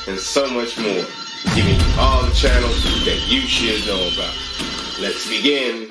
and so much more. Giving you all the channels that you should know about. Let's begin.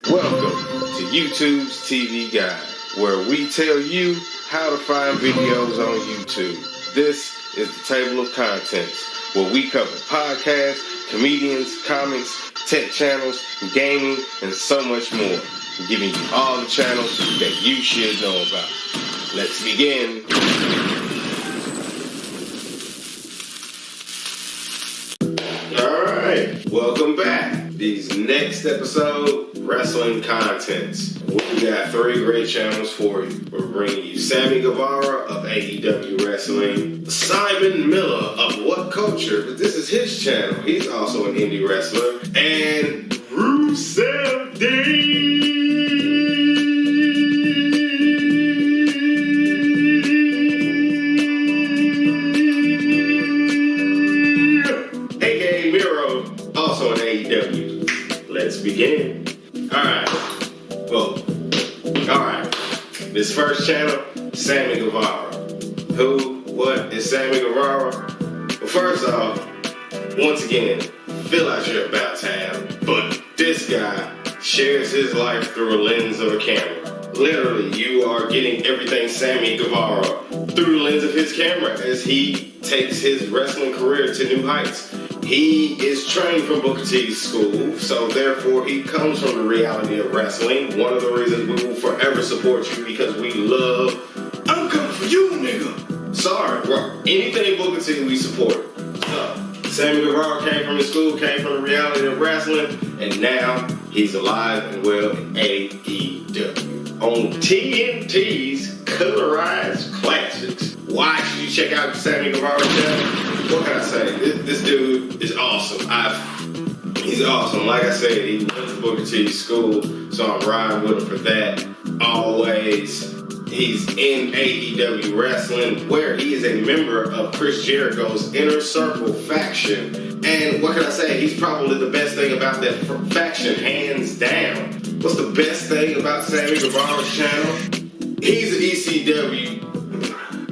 Welcome to YouTube's TV Guide, where we tell you how to find videos on YouTube. This is the table of contents, where we cover podcasts, comedians, comics, tech channels, gaming, and so much more. Giving you all the channels that you should know about. Let's begin. Alright, welcome back. These next episode, wrestling contents. We got 3 great channels for you. We're bringing you Sammy Guevara of AEW Wrestling, Simon Miller of What Culture, but this is his channel. He's also an indie wrestler, and Rusev Day. Also in AEW. Let's begin. Alright. This first channel, Sammy Guevara. Who, what is Sammy Guevara? Well, first off, once again, fill out your about tab. But this guy shares his life through a lens of a camera. Literally, you are getting everything Sammy Guevara through the lens of his camera as he takes his wrestling career to new heights. He is trained from Booker T's school, so therefore he comes from the reality of wrestling. One of the reasons we will forever support you, because we love, I'm coming for you, nigga. Sorry, bro. Anything Booker T, we support. So, Sammy Guevara came from his school, came from the reality of wrestling, and now he's alive and well in AEW. On TNT's Colorized Classics. Why should you check out Sammy Guevara's channel? What can I say? This dude is awesome. He's awesome. Like I said, he went to Booker T's school, so I'm riding with him for that. Always. He's in AEW Wrestling, where he is a member of Chris Jericho's Inner Circle faction. And what can I say? He's probably the best thing about that faction, hands down. What's the best thing about Sammy Guevara's channel? He's an ECW.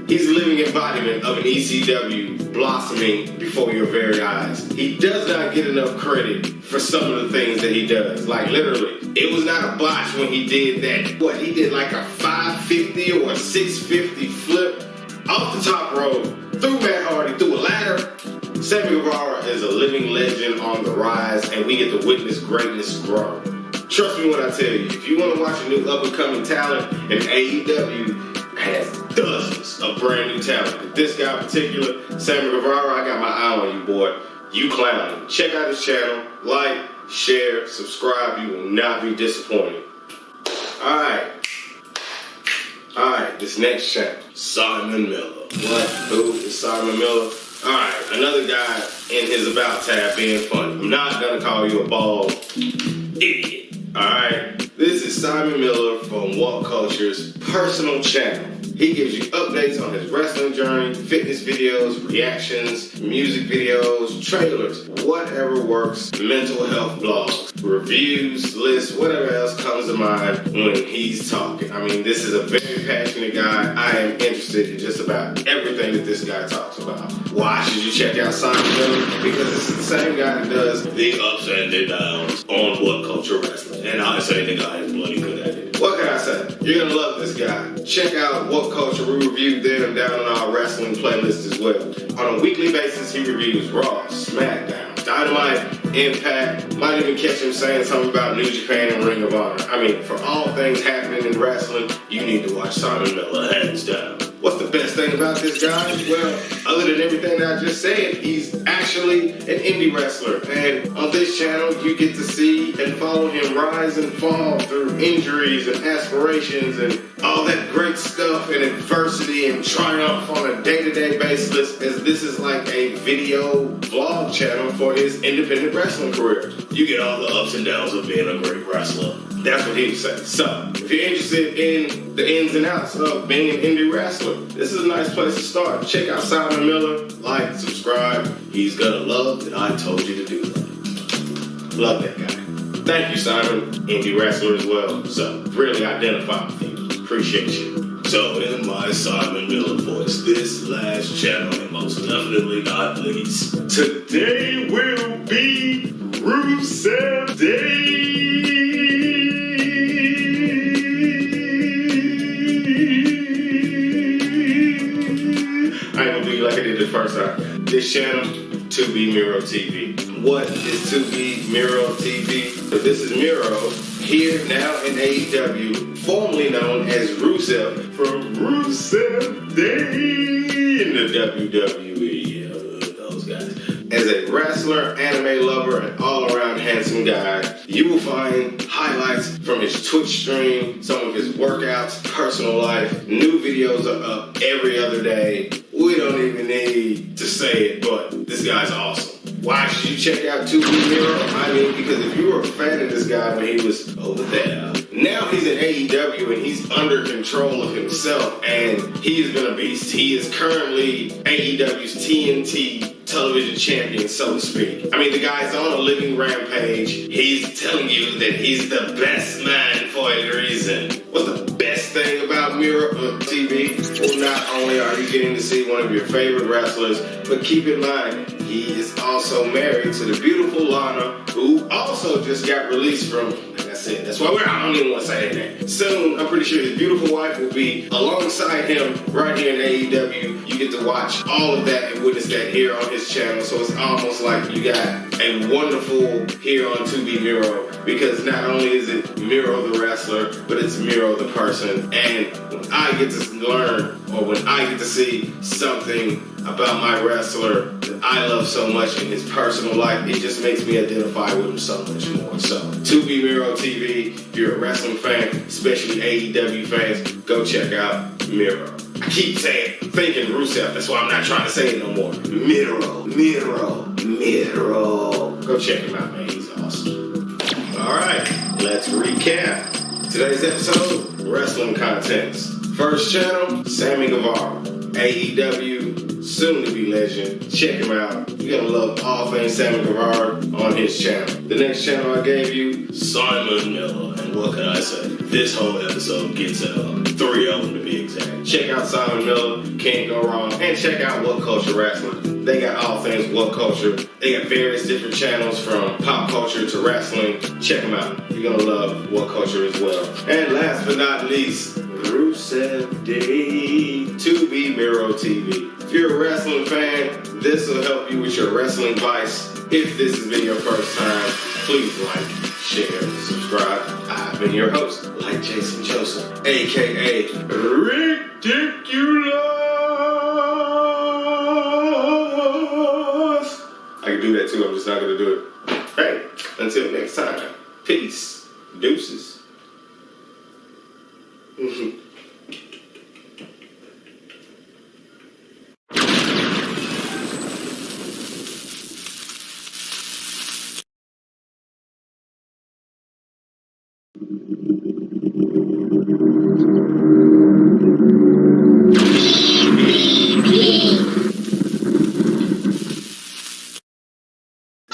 He's a living embodiment of an ECW blossoming before your very eyes. He does not get enough credit for some of the things that he does. Like, literally, it was not a botch when he did that. He did like a 550 or a 650 flip off the top rope, through Matt Hardy, through a ladder. Sammy Guevara is a living legend on the rise, and we get to witness greatness grow. Trust me when I tell you, if you want to watch a new up-and-coming talent, and AEW has dozens of brand new talent. But this guy in particular, Sammy Guevara, I got my eye on you, boy. You clowning. Check out his channel. Like, share, subscribe. You will not be disappointed. Alright, this next channel, Simon Miller. What? Who is Simon Miller? Alright, another guy in his About tab being funny. I'm not gonna call you a bald idiot. Alright? This is Simon Miller from What Culture's personal channel. He gives you updates on his wrestling journey, fitness videos, reactions, music videos, trailers, whatever works, mental health blogs, reviews, lists, whatever else comes to mind when he's talking. I mean, this is a very passionate guy. I am interested in just about everything that this guy talks about. Why should you check out Simon Miller? Because it's the same guy that does the ups and the downs on What Culture Wrestling. And I say the guy is bloody good at it. What can I say? You're gonna love this guy. Check out What Culture. We reviewed them down on our wrestling playlist as well. On a weekly basis, he reviews Raw, SmackDown, Dynamite, Impact. Might even catch him saying something about New Japan and Ring of Honor. I mean, for all things happening in wrestling, you need to watch Simon Miller, hands down. What's the best thing about this guy? Well, other than everything that I just said, he's actually an indie wrestler. And on this channel, you get to see and follow him rise and fall through injuries and aspirations and all that great stuff and adversity and triumph on a day-to-day basis, as this is like a video vlog channel for his independent wrestling career. You get all the ups and downs of being a great wrestler. That's what he would say. So, if you're interested in the ins and outs of being an indie wrestler, this is a nice place to start. Check out Simon Miller, like, subscribe. He's gonna love that I told you to do that. Love that guy. Thank you, Simon, indie wrestler as well. So, really identify with you. Appreciate you. So, in my Simon Miller voice, this last channel, and most definitely not least, today will be Rusev Day. I ain't gonna do you like I did the first time. This channel, 2B Miro TV. What is 2B Miro TV? So this is Miro, here now in AEW, formerly known as Rusev from Rusev Day in the WWE. Those guys. As a wrestler, anime lover, and all-around handsome guy, you will find highlights from his Twitch stream, some of his workouts, personal life. New videos are up every other day. We don't even need to say it, but this guy's awesome. Why should you check out 2B Miro? I mean, because if you were a fan of this guy when he was over there, now he's in AEW and he's under control of himself, and he has been a beast. He is currently AEW's TNT television champion, so to speak. I mean, the guy's on a living rampage. He's telling you that he's the best man for a reason. What's the best thing about Miro TV? Well, not only are you getting to see one of your favorite wrestlers, but keep in mind, he is also married to the beautiful Lana, who also just got released from, like I said, that's why I don't even want to say that. Soon, I'm pretty sure his beautiful wife will be alongside him right here in AEW. You get to watch all of that and witness that here on his channel. So it's almost like you got a wonderful here on 2B Miro, because not only is it Miro the wrestler, but it's Miro the person. And when I get to learn, or when I get to see something about my wrestler that I love so much in his personal life, it just makes me identify with him so much more. So, 2B Miro TV, if you're a wrestling fan, especially AEW fans, go check out Miro. I keep thinking Rusev, that's why I'm not trying to say it no more. Miro. Go check him out, man, he's awesome. Alright, let's recap. Today's episode, wrestling contents. First channel, Sammy Guevara. AEW, soon to be legend. Check him out. You're gonna love all things Sammy Guevara on his channel. The next channel I gave you, Simon Miller. And what can I say? This whole episode gets 3 of them to be exact. Check out Simon Miller, can't go wrong. And check out What Culture Wrestling. They got all things What Culture. They got various different channels from pop culture to wrestling. Check them out. You're gonna love What Culture as well. And last but not least, Rusev Day, 2B Miro TV. If you're a wrestling fan, this will help you with your wrestling vice. If this has been your first time, please like, share, subscribe. I've been your host, like Jason Joseph, aka Ridiculous. I can do that too, I'm just not gonna do it. Hey, until next time, peace, deuces.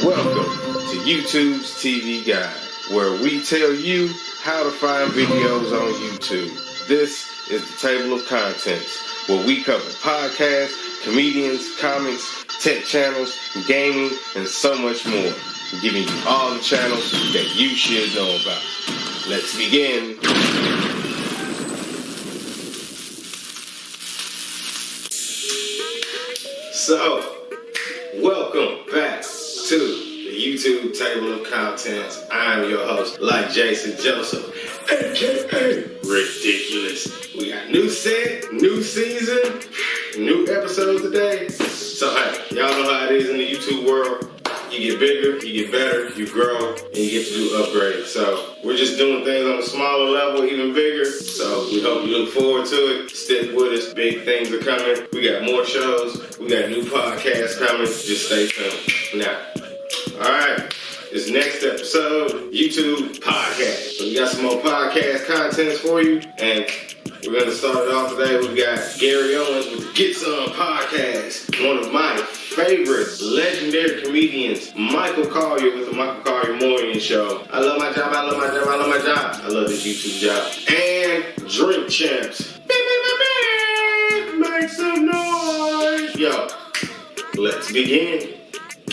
Welcome to YouTube's TV Guide, where we tell you how to find videos on YouTube. This is the table of contents, where we cover podcasts, comedians, comics, tech channels, gaming, and so much more. We're giving you all the channels that you should know about. Let's begin. So, welcome back to the YouTube table of contents. I'm your host, like Jason Joseph, aka Ridiculous. We got new set, new season, new episodes today. So hey, y'all know how it is in the YouTube world. You get bigger, you get better, you grow, and you get to do upgrades. So we're just doing things on a smaller level, even bigger. So we hope you look forward to it. Stick with us. Big things are coming. We got more shows. We got new podcasts coming. Just stay tuned. Now, all right. This next episode, YouTube podcast. So we got some more podcast contents for you. And we're going to start it off today. We've got Gary Owens with the Get Some podcast. One of my favorite legendary comedians, Michael Collier with the Michael Collier Morning Show. I love my job, I love my job, I love my job. I love this YouTube job. And Drink Champs. Make some noise. Yo, let's begin.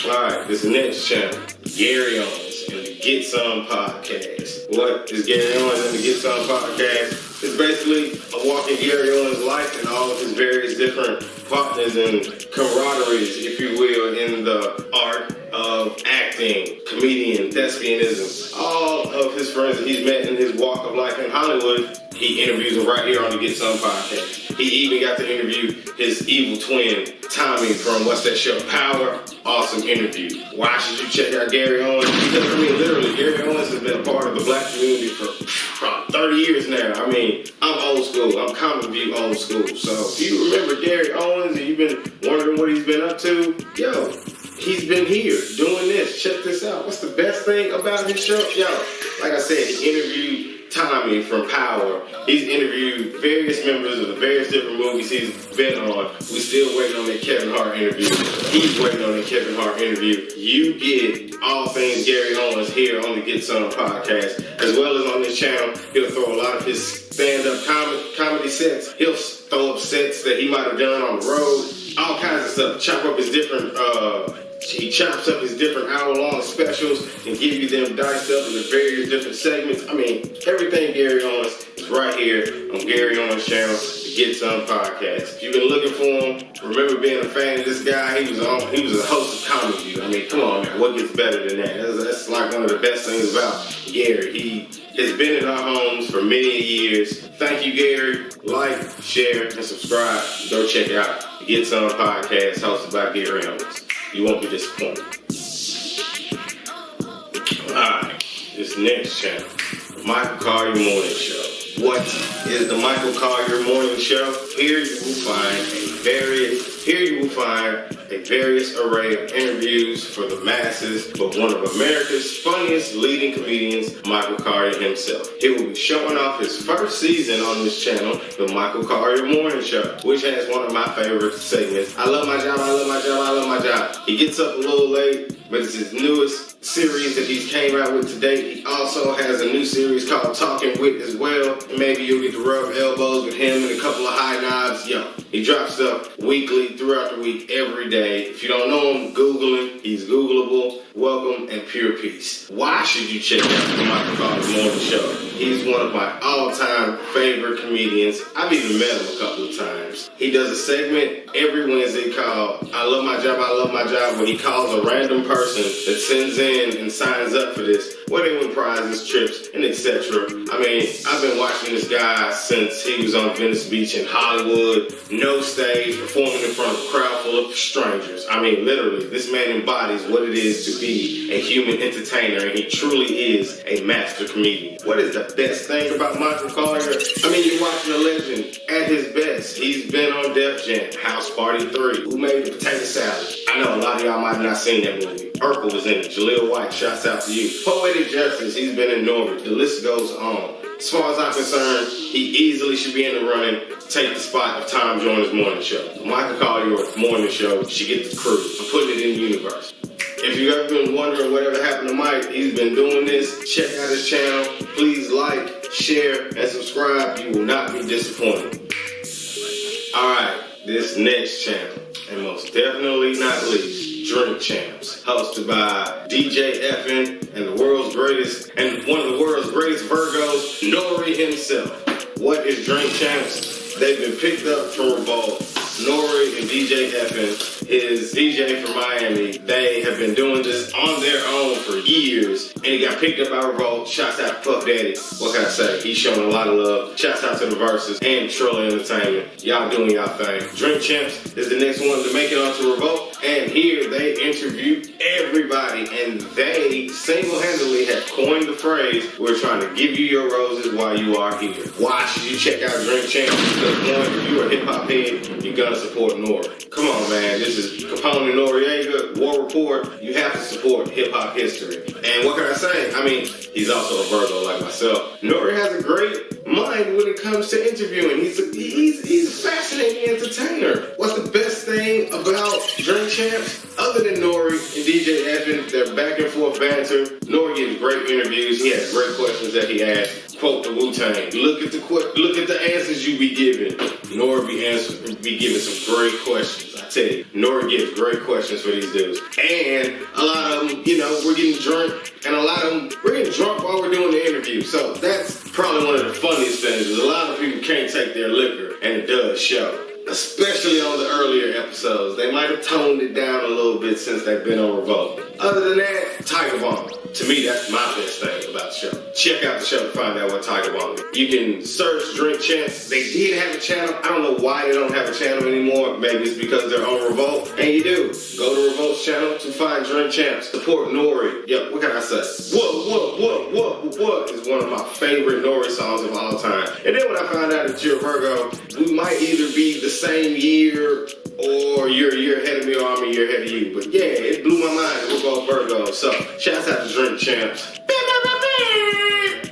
Alright, this next channel, Gary Owens and the Get Some podcast. What is Gary Owens and the Get Some podcast? It's basically a walk in Gary Owens' life and all of his various different partners and camaraderies, if you will, in the art of acting, comedian, thespianism. All of his friends that he's met in his walk of life in Hollywood, he interviews them right here on the Get Some podcast. He even got to interview his evil twin, Tommy, from what's that show, Power. Awesome interview. Why should you check out Gary Owens? Because, I mean, literally, Gary Owens has been a part of the black community for probably 30 years now. I mean, I'm old school. I'm comic view old school. So if you remember Gary Owens and you've been wondering what he's been up to, yo, he's been here doing this. Check this out. What's the best thing about his show? Yo, like I said, he interviewed Tommy from Power. He's interviewed various members of the various different movies he's been on. We're still waiting on that Kevin Hart interview. He's waiting on that Kevin Hart interview. You get all things Gary Owens here on the Get Some podcast, as well as on this channel. He'll throw a lot of his stand-up comedy sets. He'll throw up sets that he might have done on the road. All kinds of stuff. Chop up his different he chops up his different hour-long specials and give you them diced up into various different segments. I mean, everything Gary Owens is right here on Gary Owens' channel, the Get Some podcast. If you've been looking for him, remember being a fan of this guy. He was a host of Comic View. I mean, come on, man. What gets better than that? That's like one of the best things about Gary. He has been in our homes for many years. Thank you, Gary. Like, share, and subscribe. Go check out the Get Some podcast hosted by Gary Owens. You won't be disappointed. Alright, this next channel, the Michael Collier Morning Show. What is the Michael Collier Morning Show? Here you will find a various array of interviews for the masses, but one of America's funniest leading comedians, Michael Collier himself. He will be showing off his first season on this channel, the Michael Collier Morning Show, which has one of my favorite segments. I love my job, I love my job, I love my job. He gets up a little late, but it's his newest series that he's came out with today. He also has a new series called Talking Wit as well. And maybe you'll get to rub elbows with him and a couple of high knobs. Yo, he drops stuff weekly, throughout the week, every day. If you don't know him, Google him. He's Googleable. Welcome and pure peace. Why should you check out the Michael Collier Morning Show? He's one of my all-time favorite comedians. I've even met him a couple of times. He does a segment every Wednesday called I Love My Job, I Love My Job, where he calls a random person that sends in and signs up for this, where they win prizes, trips, and etc. I mean, I've been watching this guy since he was on Venice Beach in Hollywood, no stage, performing in front of a crowd full of strangers. I mean, literally, this man embodies what it is to be a human entertainer, and he truly is a master comedian. What is the best thing about Michael Collier? I mean, you're watching a legend at his best. He's been on Def Jam, House Party 3, Who Made the Potato Salad. I know a lot of y'all might have not seen that movie. Urkel was in it. Jaleel White, shouts out to you. Poetic Justice, he's been in Norbit. The list goes on. As far as I'm concerned, he easily should be in the running to take the spot of Tom Joyner's Morning Show. Michael Collier's Morning Show should get the crew. I'm putting it in the universe. If you've ever been wondering whatever happened to Mike, he's been doing this. Check out his channel. Please like, share, and subscribe. You will not be disappointed. Alright, this next channel, and most definitely not least, Drink Champs, hosted by DJ Effin and one of the world's greatest Virgos, Nori himself. What is Drink Champs? They've been picked up for both Nori and DJ Effin his DJ from Miami. They have been doing this on their own for years, and he got picked up by Revolt. Shouts out to Puff Daddy. What can I say? He's showing a lot of love. Shouts out to the Versus and Trilla Entertainment. Y'all doing y'all thing. Drink Champs is the next one to make it onto Revolt, and here they interview everybody, and they single-handedly have coined the phrase, "We're trying to give you your roses while you are here." Why should you check out Drink Champs? Because one, if you're a hip-hop head, you're gonna support Nori. Come on, man. This is Capone and Noriega, War Report. You have to support hip-hop history. And what can I say? I mean, he's also a Virgo like myself. Nori has a great mind when it comes to interviewing. He's a fascinating entertainer. What's the best thing about Drink Champs? Other than Nori and DJ Edmund, their back and forth banter, Nori gives great interviews. He has great questions that he asks. Quote the Wu-Tang. Look at the answers you be giving. Nori be giving some great questions. I tell you, Nori gives great questions for these dudes. And a lot of them, we're getting drunk, and a lot of them, we're getting drunk while we're doing the interview. So that's probably one of the funniest things, is a lot of people can't take their liquor, and it does show. Especially on the earlier episodes. They might have toned it down a little bit since they've been on Revolt. Other than that, Tiger Bomb. To me, that's my best thing about the show. Check out the show to find out what Tiger Bomb is. You can search Drink Champs. They did have a channel. I don't know why they don't have a channel anymore. Maybe it's because they're on Revolt. And you do. Go to Revolt's channel to find Drink Champs. Support Nori. Yo, what can I say? What is one of my favorite Nori songs of all time. And then when I found out that you're a Virgo, we might either be the same year, or you're a year ahead of me, or I'm a year ahead of you. But yeah, it blew my mind that we're both Virgos. So, shouts out to Drink Champs.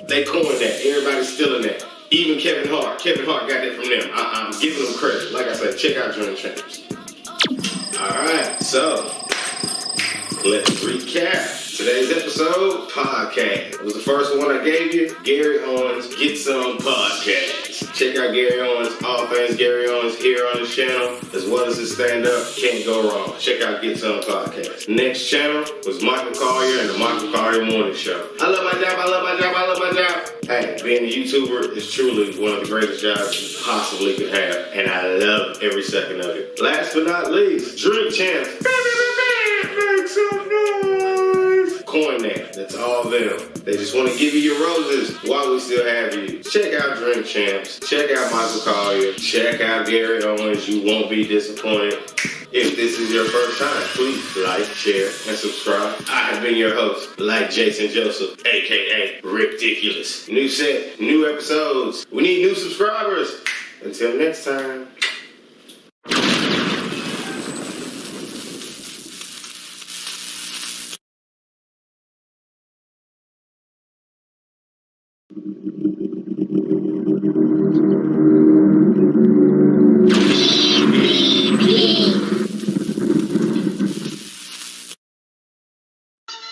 They coined that. Everybody's stealing that. Even Kevin Hart. Kevin Hart got that from them. I'm giving them credit. Like I said, check out Drink Champs. Alright, so let's recap. Today's episode, podcast. It was the first one I gave you. Gary Owens, Get Some Podcast. Check out Gary Owens, all things Gary Owens here on his channel, as well as his stand-up. Can't go wrong. Check out Get Some Podcast. Next channel was Michael Collier and the Michael Collier Morning Show. I love my job, I love my job, I love my job. Hey, being a YouTuber is truly one of the greatest jobs you possibly could have, and I love every second of it. Last but not least, Drink Champs. Make some noise. Coin that. That's all them. They just want to give you your roses while we still have you. Check out Drink Champs. Check out Michael Collier. Check out Gary Owens. You won't be disappointed. If this is your first time, please like, share, and subscribe. I have been your host, like Jason Joseph, aka Ridiculous. New set, new episodes. We need new subscribers. Until next time.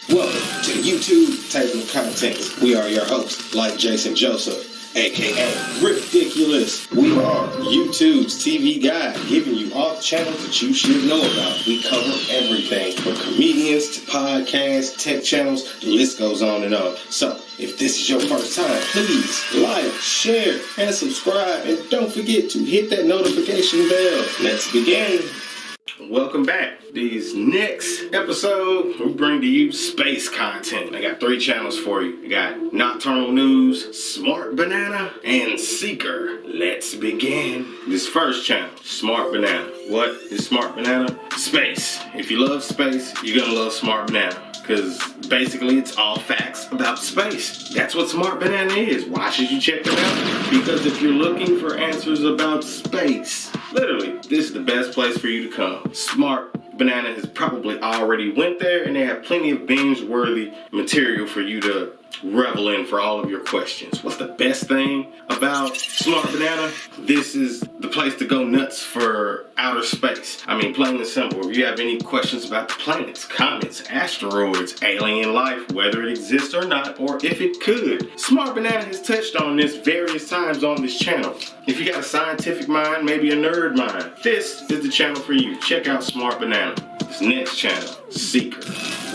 Welcome to YouTube Table of Contents. We are your hosts, like Jason Joseph, aka Ridiculous. We are YouTube's TV guide, giving you all the channels that you should know about. We cover everything from comedians to podcasts, tech channels, the list goes on and on. So, if this is your first time, please like, share, and subscribe. And don't forget to hit that notification bell. Let's begin. Welcome back. These next episode, we bring to you space content. I got 3 channels for you. I got Nocturnal News, Smart Banana, and Seeker. Let's begin. This first channel, Smart Banana. What is Smart Banana? Space. If you love space, you're gonna love Smart Banana. Because basically it's all facts about space. That's what Smart Banana is. Why should you check it out? Because if you're looking for answers about space, literally, this is the best place for you to come. Smart Banana has probably already went there, and they have plenty of binge-worthy material for you to revel in for all of your questions. What's the best thing about Smart Banana? This is the place to go nuts for outer space. I mean, plain and simple. If you have any questions about the planets, comets, asteroids, alien life, whether it exists or not, or if it could, Smart Banana has touched on this various times on this channel. If you got a scientific mind, maybe a nerd mind, this is the channel for you. Check out Smart Banana. This next channel, Seeker.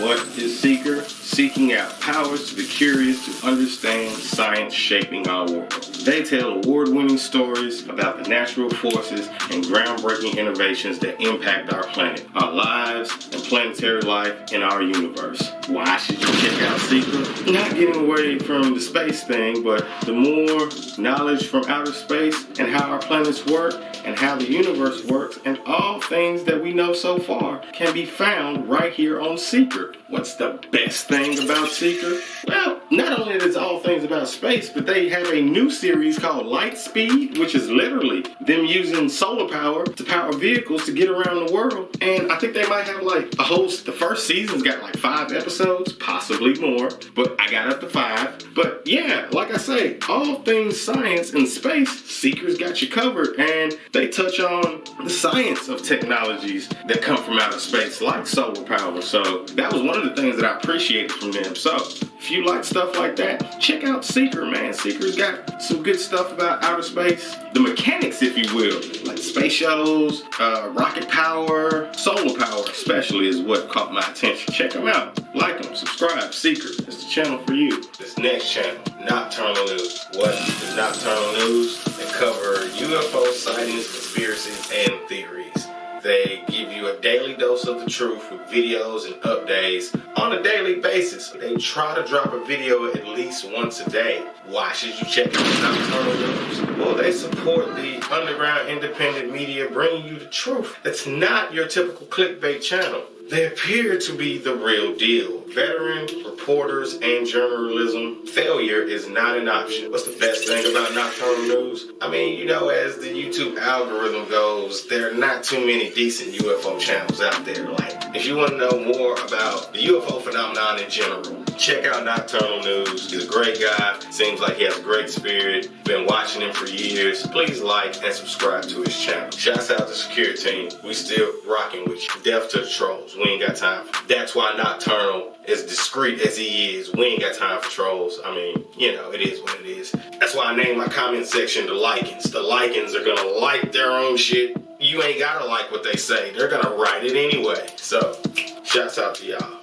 What is Seeker? Seeking out powers to the curious to understand science shaping our world. They tell award-winning stories about the natural forces and groundbreaking innovations that impact our planet, our lives, and planetary life in our universe. Why should you check out Seeker? Not getting away from the space thing, but the more knowledge from outer space and how our planets work and how the universe works and all things that we know so far can be found right here on Seeker. What's the best thing about Seeker? Well, not only is all things about space, but they have a new series called Lightspeed, which is literally them using solar power to power vehicles to get around the world. And I think they might have like the first season's got like 5 episodes, possibly more, but I got up to 5. But yeah, like I say, all things science and space, Seeker's got you covered, and they touch on the science of technologies that come from outer space, like solar power. So that was one of the things that I appreciated from them. So if you like stuff like that, check out Seeker, man. Seeker's got some good stuff about outer space. The mechanics, if you will, like space shuttles, rocket power, solar power especially is what caught my attention. Check them out. Like them, subscribe. Seeker is the channel for you. This next channel, Nocturnal News. What is Nocturnal News? They cover UFO sightings, conspiracies, and theories. They give you a daily dose of the truth with videos and updates on a daily basis. They try to drop a video at least once a day. Why should you check out Nocturnal News? Well, they support the underground independent media bringing you the truth. That's not your typical clickbait channel. They appear to be the real deal. Veteran reporters and journalism, failure is not an option. What's the best thing about Nocturnal News? I mean, you know, as the YouTube algorithm goes, there are not too many decent UFO channels out there. Like, if you want to know more about the UFO phenomenon in general, check out Nocturnal News. He's a great guy. Seems like he has a great spirit. Been watching him for years. Please like and subscribe to his channel. Shouts out to the security team. We still rocking with you. Death to the trolls. We ain't got time for it. That's why Nocturnal, as discreet as he is, we ain't got time for trolls. I mean, you know, it is what it is. That's why I named my comment section the Likens. The Likens are gonna like their own shit. You ain't gotta like what they say. They're gonna write it anyway. So, shouts out to y'all.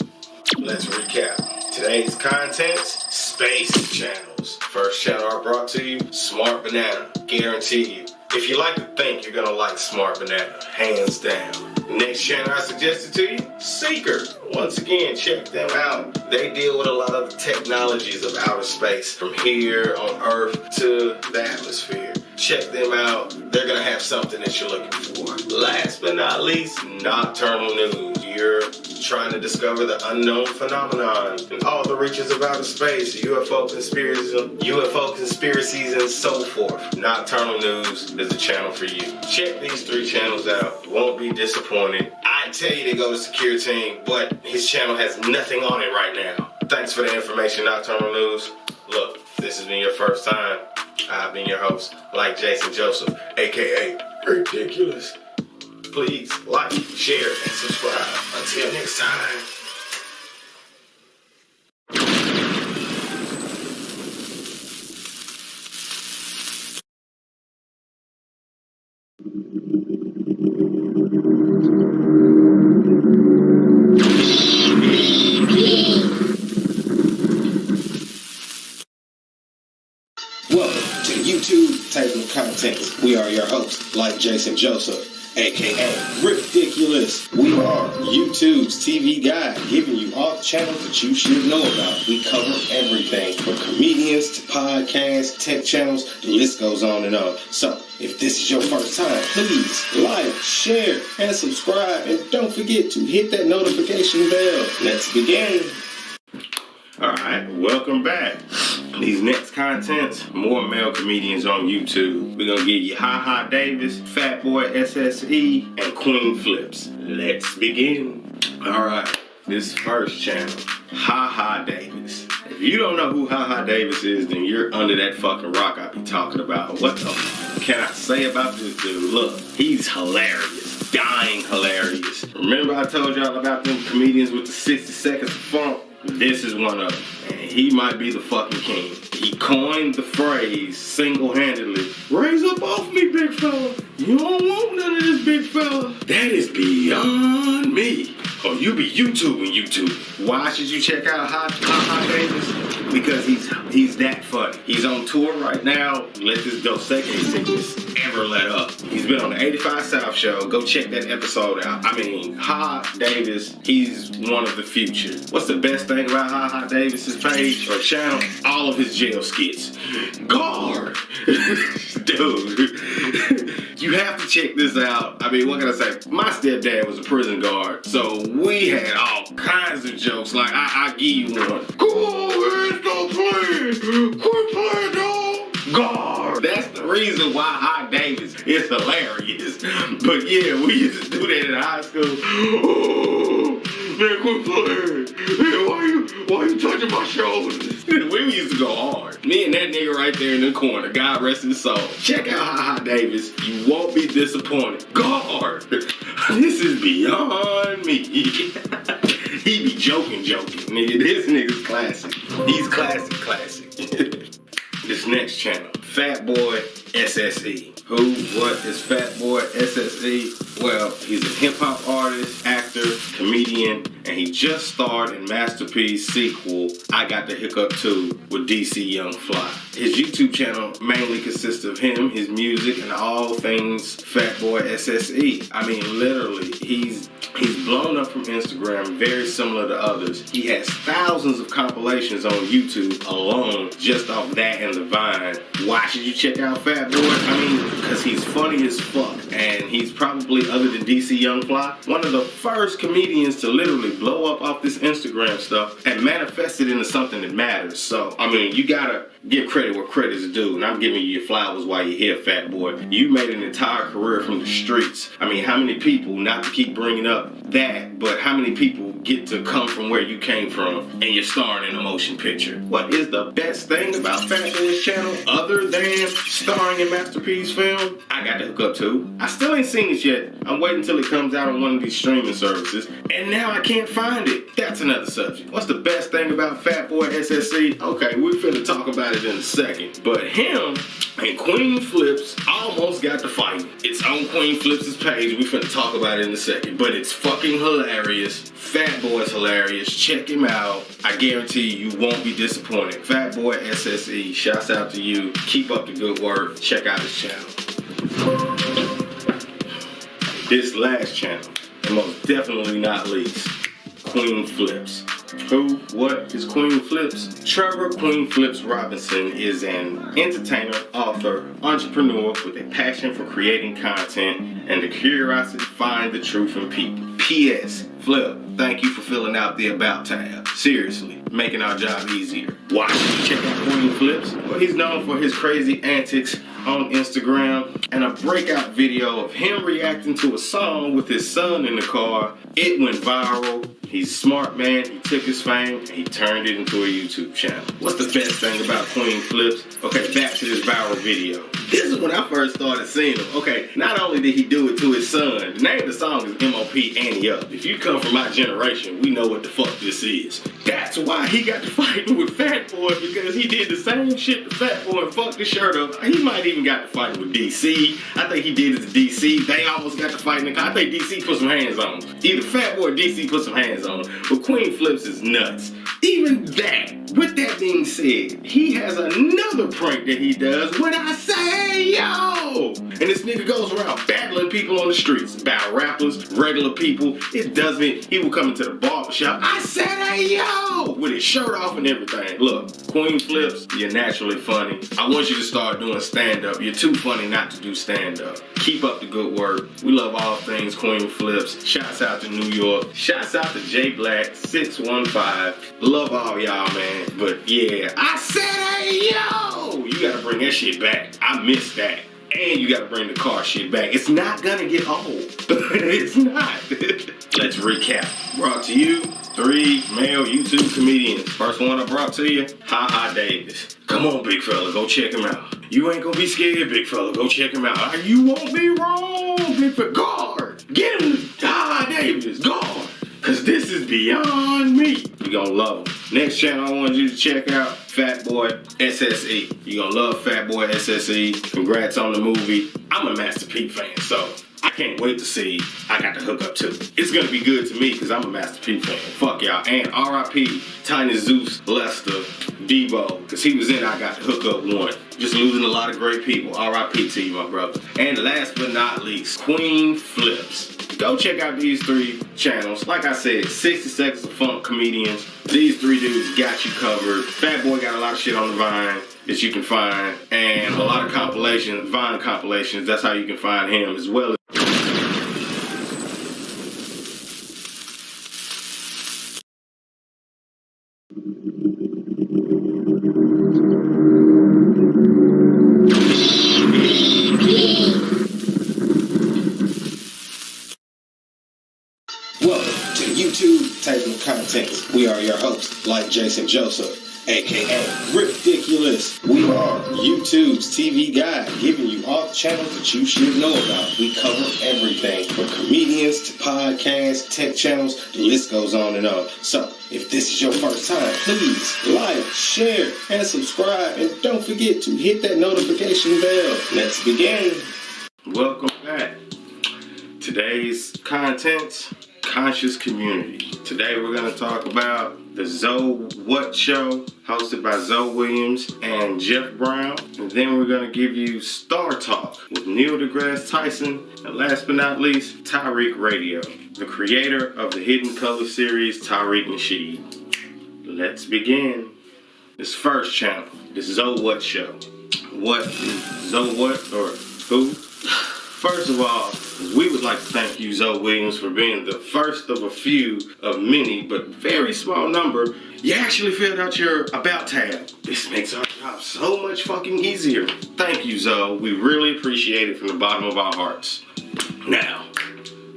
Let's recap. Today's contents, space channels. First channel I brought to you, Smart Banana. Guarantee you. If you like to think, you're gonna like Smart Banana. Hands down. Next channel I suggested to you, Seeker. Once again, check them out. They deal with a lot of the technologies of outer space, from here on Earth to the atmosphere. Check them out. They're gonna have something that you're looking for. Last but not least, Nocturnal News. You're trying to discover the unknown phenomenon and all the reaches of outer space, UFO conspiracies, and so forth. Nocturnal News is the channel for you. Check these 3 channels out. Won't be disappointed. I tell you to go to Secure Team, but his channel has nothing on it right now. Thanks for the information, Nocturnal News. Look, if this has been your first time, I've been your host, like Jason Joseph, aka Ridiculous. Please like, share, and subscribe. Until next time. Welcome to YouTube Table of Contents. We are your hosts, like Jason Joseph, aka Ridiculous. We are YouTube's TV guide, giving you all the channels that you should know about. We cover everything from comedians to podcasts, tech channels, the list goes on and on. So, if this is your first time, please like, share, and subscribe. And don't forget to hit that notification bell. Let's begin. Alright, welcome back. These next contents, more male comedians on YouTube. We're gonna give you Ha Ha Davis, Fat Boy SSE, and Queen Flips. Let's begin. Alright, this first channel, Ha Ha Davis. If you don't know who Ha Ha Davis is, then you're under that fucking rock I be talking about. What the can I say about this dude? Look, he's hilarious. Dying hilarious. Remember I told y'all about them comedians with the 60 seconds of funk? This is one of them, and he might be the fucking king. He coined the phrase single-handedly, "Raise up off me, big fella. You don't want none of this, big fella." That is beyond me. So you be YouTube. Why should you check out Ha Davis? Because he's that funny. He's on tour right now. Let this Dos Equis sickness ever let up. He's been on the 85 South show. Go check that episode out. I mean, Ha Davis, he's one of the future. What's the best thing about Ha Davis's page or channel? All of his jail skits. Guard! Dude, you have to check this out. I mean, what can I say? My stepdad was a prison guard, so we had all kinds of jokes. Like, I give you one. Come on, man, stop playing. Quit playing, dog. Guard. That's the reason why Ha Davis is hilarious. But yeah, we used to do that in high school. Oh, man, quit playing. Man, why you touching my shoulders? We used to go hard. Me and that nigga right there in the corner. God rest his soul. Check out Ha Davis. You won't be disappointed. Guard. This is beyond me. He be joking. Nigga, this nigga's classic. He's classic. This next channel, Fat Boy SSE. Who, what is Fat Boy SSE? Well, he's a hip-hop artist, actor, comedian, and he just starred in Masterpiece sequel, I Got the Hiccup 2 with DC Young Fly. His YouTube channel mainly consists of him, his music, and all things Fat Boy SSE. I mean, literally, he's blown up from Instagram, very similar to others. He has thousands of compilations on YouTube alone, just off that and the Vine. Why should you check out Fat Boy? I mean, because he's funny as fuck, and he's probably, other than DC Young Fly, one of the first comedians to literally blow up off this Instagram stuff and manifest it into something that matters. So, I mean, you gotta give credit where credit's due, and I'm giving you your flowers while you're here, Fat Boy. You made an entire career from the streets. I mean, how many people, not to keep bringing up that, but how many people get to come from where you came from and you're starring in a motion picture? What is the best thing about Fat Boy's channel other than starring in Masterpiece film? I Got the Hiccup 2. I still ain't seen it yet. I'm waiting until it comes out on one of these streaming services, and now I can't find it. That's another subject. What's the best thing about Fat Boy SSE? Okay, we're finna talk about it in a second. But him and Queen Flips almost got to fight. It's on Queen Flips' page. We finna talk about it in a second. But it's fucking hilarious. Fat Boy's hilarious. Check him out. I guarantee you won't be disappointed. Fat Boy SSE, shouts out to you. Keep up the good work. Check out his channel. This last channel, and most definitely not least, Queen Flips. Who, what is Queen Flips? Trevor Queen Flips Robinson is an entertainer, author, entrepreneur with a passion for creating content and the curiosity to find the truth in people. P.S. Flip, thank you for filling out the About tab. Seriously, making our job easier. Why should you check out Queen Flips? Well, he's known for his crazy antics on Instagram and a breakout video of him reacting to a song with his son in the car. It went viral. He's a smart man. He took his fame and he turned it into a YouTube channel. What's the best thing about Queen Flips? Okay, back to this viral video. This is when I first started seeing him. Okay, not only did he do it to his son, the name of the song is M.O.P. Ante Up. If you come from my generation, we know what the fuck this is. That's why he got to fighting with Fat Boy, because he did the same shit to Fat Boy and fucked his shirt up. He might even got to fighting with DC. I think he did it to DC. They almost got to fighting. I think DC put some hands on him. Either Fat Boy or DC put some hands on him. But Queen Flips is nuts. Even that, with that being said, he has another prank that he does when I say, yo! And this nigga goes around battling people on the streets, battle rappers, regular people. It doesn't, he will come into the barbershop, I said, hey, yo! With his shirt off and everything. Look, Queen Flips, you're naturally funny. I want you to start doing stand-up. You're too funny not to do stand-up. Keep up the good work. We love all things Queen Flips. Shouts out to New York. Shouts out to J Black 615. Love all y'all, man. But yeah, I said, hey, yo! You gotta bring that shit back. I miss that. And you gotta bring the car shit back. It's not gonna get old. It's not. Let's recap. Brought to you 3 male YouTube comedians. First one I brought to you, Ha Davis. Come on, big fella, go check him out. You ain't gonna be scared, big fella. Go check him out. You won't be wrong, big fella. Guard! Get him, Ha Davis. Guard! Cause this is beyond me. You gonna love him. Next channel I want you to check out, Fat Boy SSE. You gonna love Fat Boy SSE. Congrats on the movie. I'm a Master P fan, so I can't wait to see I got to hook up to. It's gonna be good to me because I'm a Master P fan. Fuck y'all. And R.I.P. Tiny Zeus, Lester, Debo, because he was in I Got to Hook Up 1. Just losing a lot of great people. R.I.P. to you, my brother. And last but not least, Queen Flips. Go check out these 3 channels. Like I said, 60 Seconds of Funk comedians. These 3 dudes got you covered. Fat Boy got a lot of shit on the Vine that you can find. And a lot of compilations, Vine compilations. That's how you can find him as well. Welcome to YouTube Table of Contents. We are your hosts, like Jason Joseph, aka Ridiculous. We are YouTube's TV guide, giving you all the channels that you should know about. We cover everything from comedians to podcasts, tech channels, the list goes on and on. So, if this is your first time, please like, share, and subscribe. And don't forget to hit that notification bell. Let's begin. Welcome back. Today's contents. Conscious Community. Today we're going to talk about the Zoe What Show, hosted by Zoe Williams and Jeff Brown. And then we're going to give you Star Talk with Neil deGrasse Tyson. And last but not least, Tariq Radio, the creator of the Hidden Color series, Tariq Nasheed. Let's begin. This first channel, this Zoe What Show. What is Zoe What, or who? First of all, we would like to thank you, Zoe Williams, for being the first of a few of many, but very small number. You actually filled out your About tab. This makes our job so much fucking easier. Thank you, Zoe. We really appreciate it from the bottom of our hearts. Now,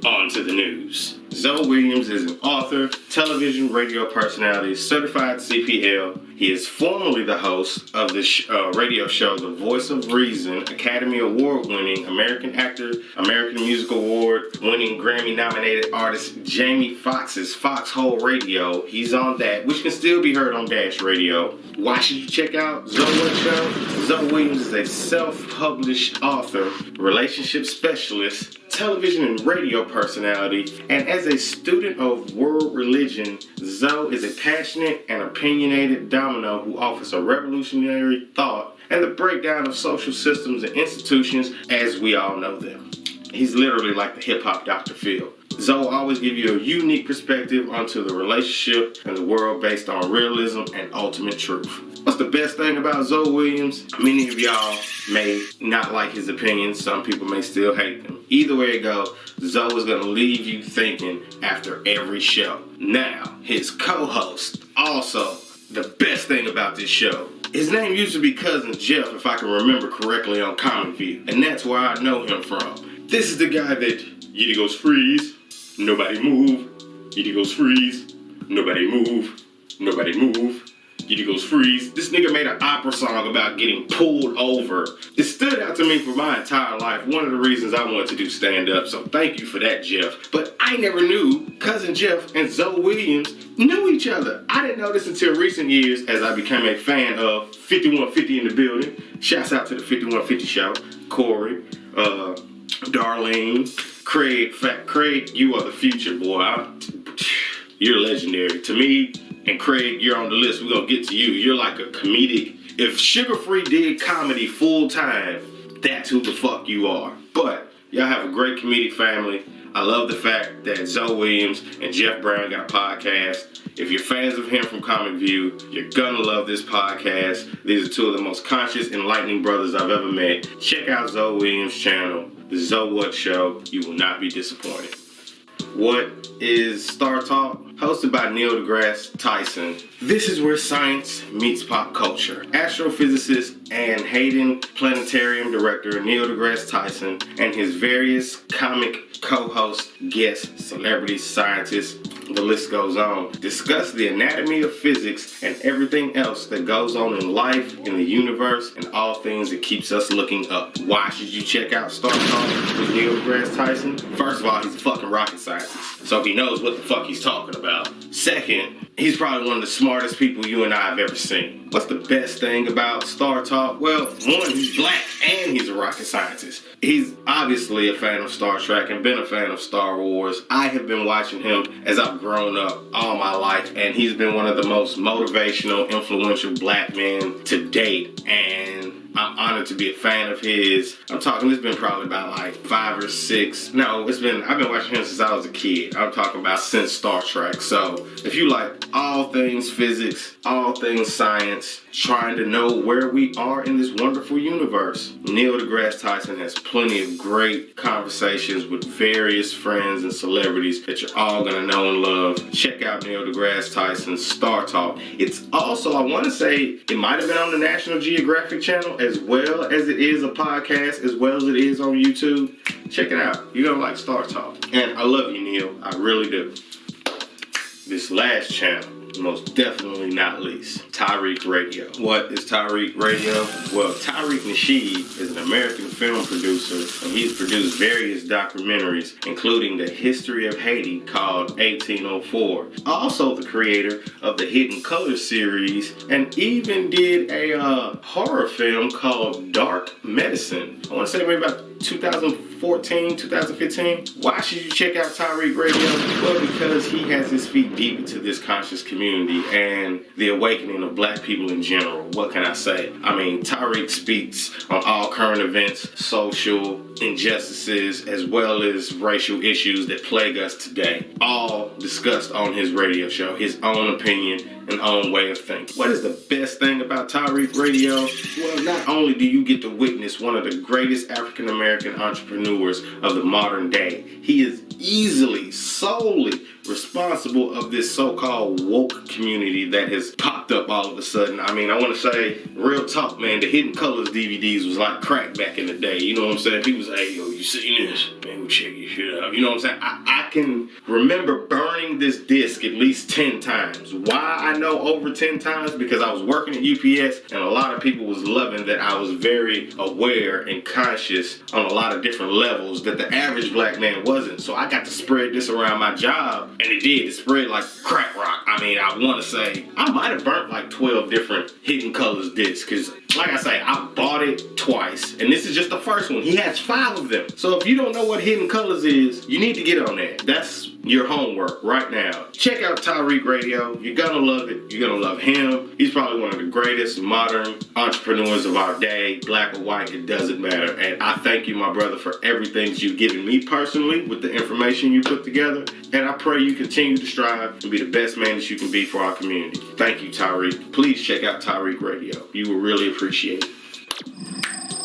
on to the news. Zoe Williams is an author, television, radio personality, certified CPL. He is formerly the host of the radio show The Voice of Reason, Academy Award-winning American actor, American Music Award-winning Grammy-nominated artist Jamie Foxx's Foxhole Radio. He's on that, which can still be heard on Dash Radio. Why should you check out Zoe What Show? Zoe Williams is a self-published author, relationship specialist, television and radio personality, and as a student of world religion, Zoe is a passionate and opinionated domino who offers a revolutionary thought and the breakdown of social systems and institutions as we all know them. He's literally like the hip-hop Dr. Phil. Zoe always gives you a unique perspective onto the relationship and the world based on realism and ultimate truth. What's the best thing about Zoe Williams? Many of y'all may not like his opinions. Some people may still hate them. Either way it goes, Zoe is going to leave you thinking after every show. Now, his co-host, also the best thing about this show. His name used to be Cousin Jeff, if I can remember correctly, on Comic View. And that's where I know him from. This is the guy that Yiddy goes freeze, nobody move. Yiddy goes freeze, nobody move. Nobody move. Yiddy goes freeze. This nigga made an opera song about getting pulled over. It stood out to me for my entire life. One of the reasons I wanted to do stand-up, so thank you for that, Jeff. But I never knew Cousin Jeff and Zoe Williams knew each other. I didn't know this until recent years as I became a fan of 5150 in the building. Shouts out to the 5150 show. Corey, Darlene, Craig. Craig, you are the future, boy. You're legendary. To me, and Craig, you're on the list. We're going to get to you. You're like a comedic. If Sugar Free did comedy full time, that's who the fuck you are. But y'all have a great comedic family. I love the fact that Zoe Williams and Jeff Brown got a podcast. If you're fans of him from Comic View, you're gonna love this podcast. These are two of the most conscious, enlightening brothers I've ever met. Check out Zoe Williams' channel, The Zoe What Show. You will not be disappointed. What is Star Talk? Hosted by Neil deGrasse Tyson. This is where science meets pop culture. Astrophysicist and Hayden Planetarium director Neil deGrasse Tyson and his various comic co-hosts, guests, celebrities, scientists, the list goes on, discuss the anatomy of physics and everything else that goes on in life, in the universe, and all things that keeps us looking up. Why should you check out Star Talk with Neil deGrasse Tyson? First of all, he's a fucking rocket scientist, so he knows what the fuck he's talking about. Second, he's probably one of the smartest people you and I have ever seen. What's the best thing about Star Talk? Well, one, he's black and he's a rocket scientist. He's obviously a fan of Star Trek and been a fan of Star Wars. I have been watching him as I've grown up all my life, and he's been one of the most motivational, influential black men to date. And I'm honored to be a fan of his. I'm talking, it's been probably about like 5 or 6. No, I've been watching him since I was a kid. I'm talking about since Star Trek. So if you like all things physics, all things science, trying to know where we are in this wonderful universe, Neil deGrasse Tyson has plenty of great conversations with various friends and celebrities that you're all gonna know and love. Check out Neil deGrasse Tyson's Star Talk. It's also, I want to say, it might have been on the National Geographic Channel, as well as it is a podcast, as well as it is on YouTube. Check it out. You're gonna like Star Talk. And I love you, Neil. I really do. This last channel, most definitely not least, Tariq Radio. What is Tariq Radio? Well, Tariq Nasheed is an American film producer, and he's produced various documentaries, including the history of Haiti called 1804. Also the creator of the Hidden Colors series, and even did a horror film called Dark Medicine. I want to say maybe about 2014, 2015. Why should you check out Tariq Radio? Well, because he has his feet deep into this conscious community and the awakening of black people in general. What can I say? I mean, Tariq speaks on all current events, social injustices, as well as racial issues that plague us today. All discussed on his radio show, his own opinion and own way of thinking. What is the best thing about Tariq Radio? Well, not only do you get to witness one of the greatest African American entrepreneurs of the modern day, he is easily, solely responsible of this so-called woke community that has popped up all of a sudden. I mean, I want to say, real talk, man, the Hidden Colors DVDs was like crack back in the day. You know what I'm saying? People say, hey, yo, you seen this? Man, we'll check your shit out. You know what I'm saying? I can remember burning this disc at least 10 times. Why I know over 10 times? Because I was working at UPS and a lot of people was loving that I was very aware and conscious on a lot of different levels that the average black man wasn't. So I got to spread this around my job, and it did. It spread like crack rock. I mean, I want to say I might have burnt like 12 different Hidden Colors discs, because like I say, I bought it twice, and this is just the first one. He has 5 of them. So if you don't know what Hidden Colors is, you need to get on that. That's your homework right now. Check out Tariq Radio. You're gonna love it. You're gonna love him. He's probably one of the greatest modern entrepreneurs of our day, black or white, it doesn't matter. And I thank you, my brother, for everything you've given me personally with the information you put together. And I pray you continue to strive and be the best man that you can be for our community. Thank you, Tariq. Please check out Tariq Radio. You will really appreciate it.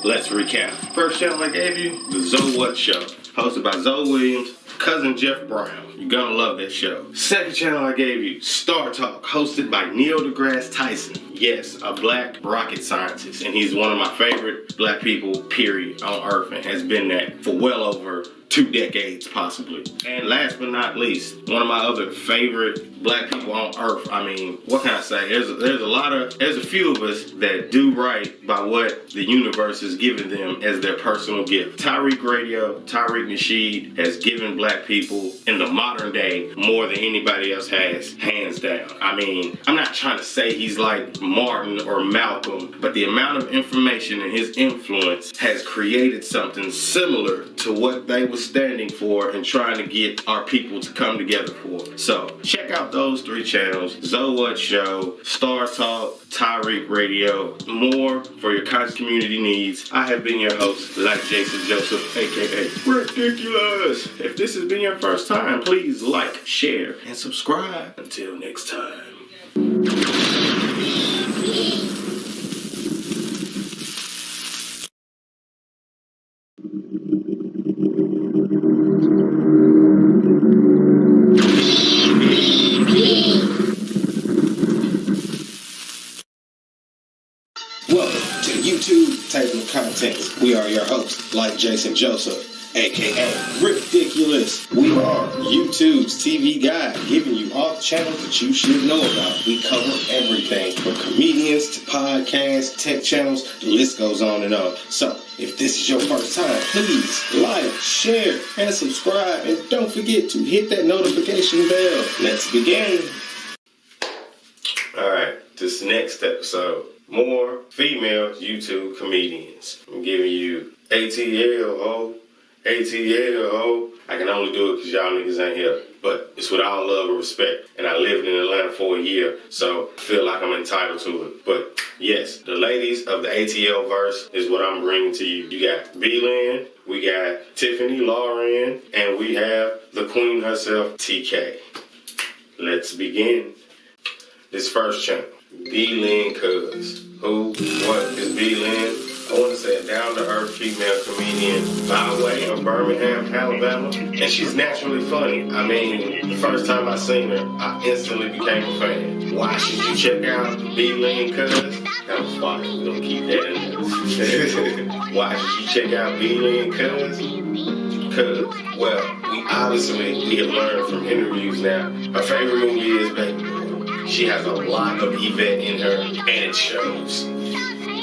Let's recap. First channel I gave you, the Zoe What Show, hosted by Zoe Williams, cousin Jeff Brown. You're gonna love that show. Second channel I gave you, Star Talk, hosted by Neil deGrasse Tyson. Yes, a black rocket scientist, and he's one of my favorite black people, period, on earth, and has been that for well over 2 decades, possibly. And last but not least, one of my other favorite black people on earth. I mean, what can I say? There's a few of us that do right by what the universe has given them as their personal gift. Tariq Radio, Tariq Nasheed has given black people in the modern day more than anybody else has, hands down. I mean, I'm not trying to say he's like Martin or Malcolm, but the amount of information and his influence has created something similar to what they were standing for and trying to get our people to come together for. So check out those 3 channels: Zoe What Show, Star Talk, Tariq Radio. More for your conscious community needs. I have been your host, like Jason Joseph, aka Ridiculous. If this has been your first time, please like, share, and subscribe. Until next time. Welcome to YouTube Table of Contents. We are your hosts, like Jason Joseph, aka Ridiculous. We are YouTube's TV guide, giving you all the channels that you should know about. We cover everything from comedians to podcasts, tech channels, the list goes on and on. So, if this is your first time, please like, share, and subscribe. And don't forget to hit that notification bell. Let's begin. this next episode. More female YouTube comedians. I'm giving you ATL, ho. ATL, ho. I can only do it because y'all niggas ain't here. But it's with all love and respect. And I lived in Atlanta for a year, so I feel like I'm entitled to it. But yes, the ladies of the ATL verse is what I'm bringing to you. You got B-Lynn, we got Tiffany Lauren, and we have the queen herself, TK. Let's begin. This first channel, B-Lynn Cuz. Who, what is B-Lynn? I want to say a down-to-earth female comedian by way of Birmingham, Alabama. And she's naturally funny. I mean, the first time I seen her, I instantly became a fan. Why should you check out B-Lynn Cuz? That was fire. We're going to keep that in there. Why should you check out B-Lynn Cuz? Because, well, we have learned from interviews now, her favorite movie is Baby Boy. She has a lot of Yvette in her, and it shows.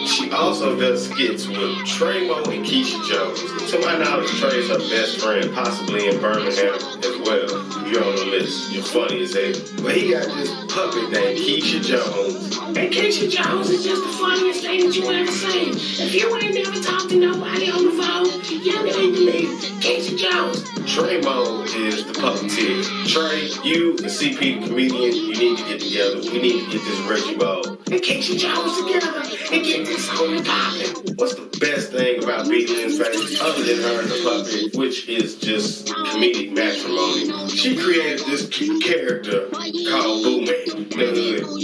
She also does skits with Tremo and Keisha Jones. To my knowledge, Trey's her best friend, possibly in Birmingham as well. You're on the list. You're funny as hell. But he got this puppet named Keisha Jones. And Keisha Jones is just the funniest thing that you ever seen. If you ain't never talked to nobody on the phone, you need to leave Keisha Jones. Tremo is the puppeteer. Trey, you, the CP comedian, you need to get together. We need to get this Reggie Ball and Keisha Jones together and get this whole poppin'. What's the best thing about B-Lynn's face, other than her and the puppet, which is just comedic matrimony? She created this character called Boo Man.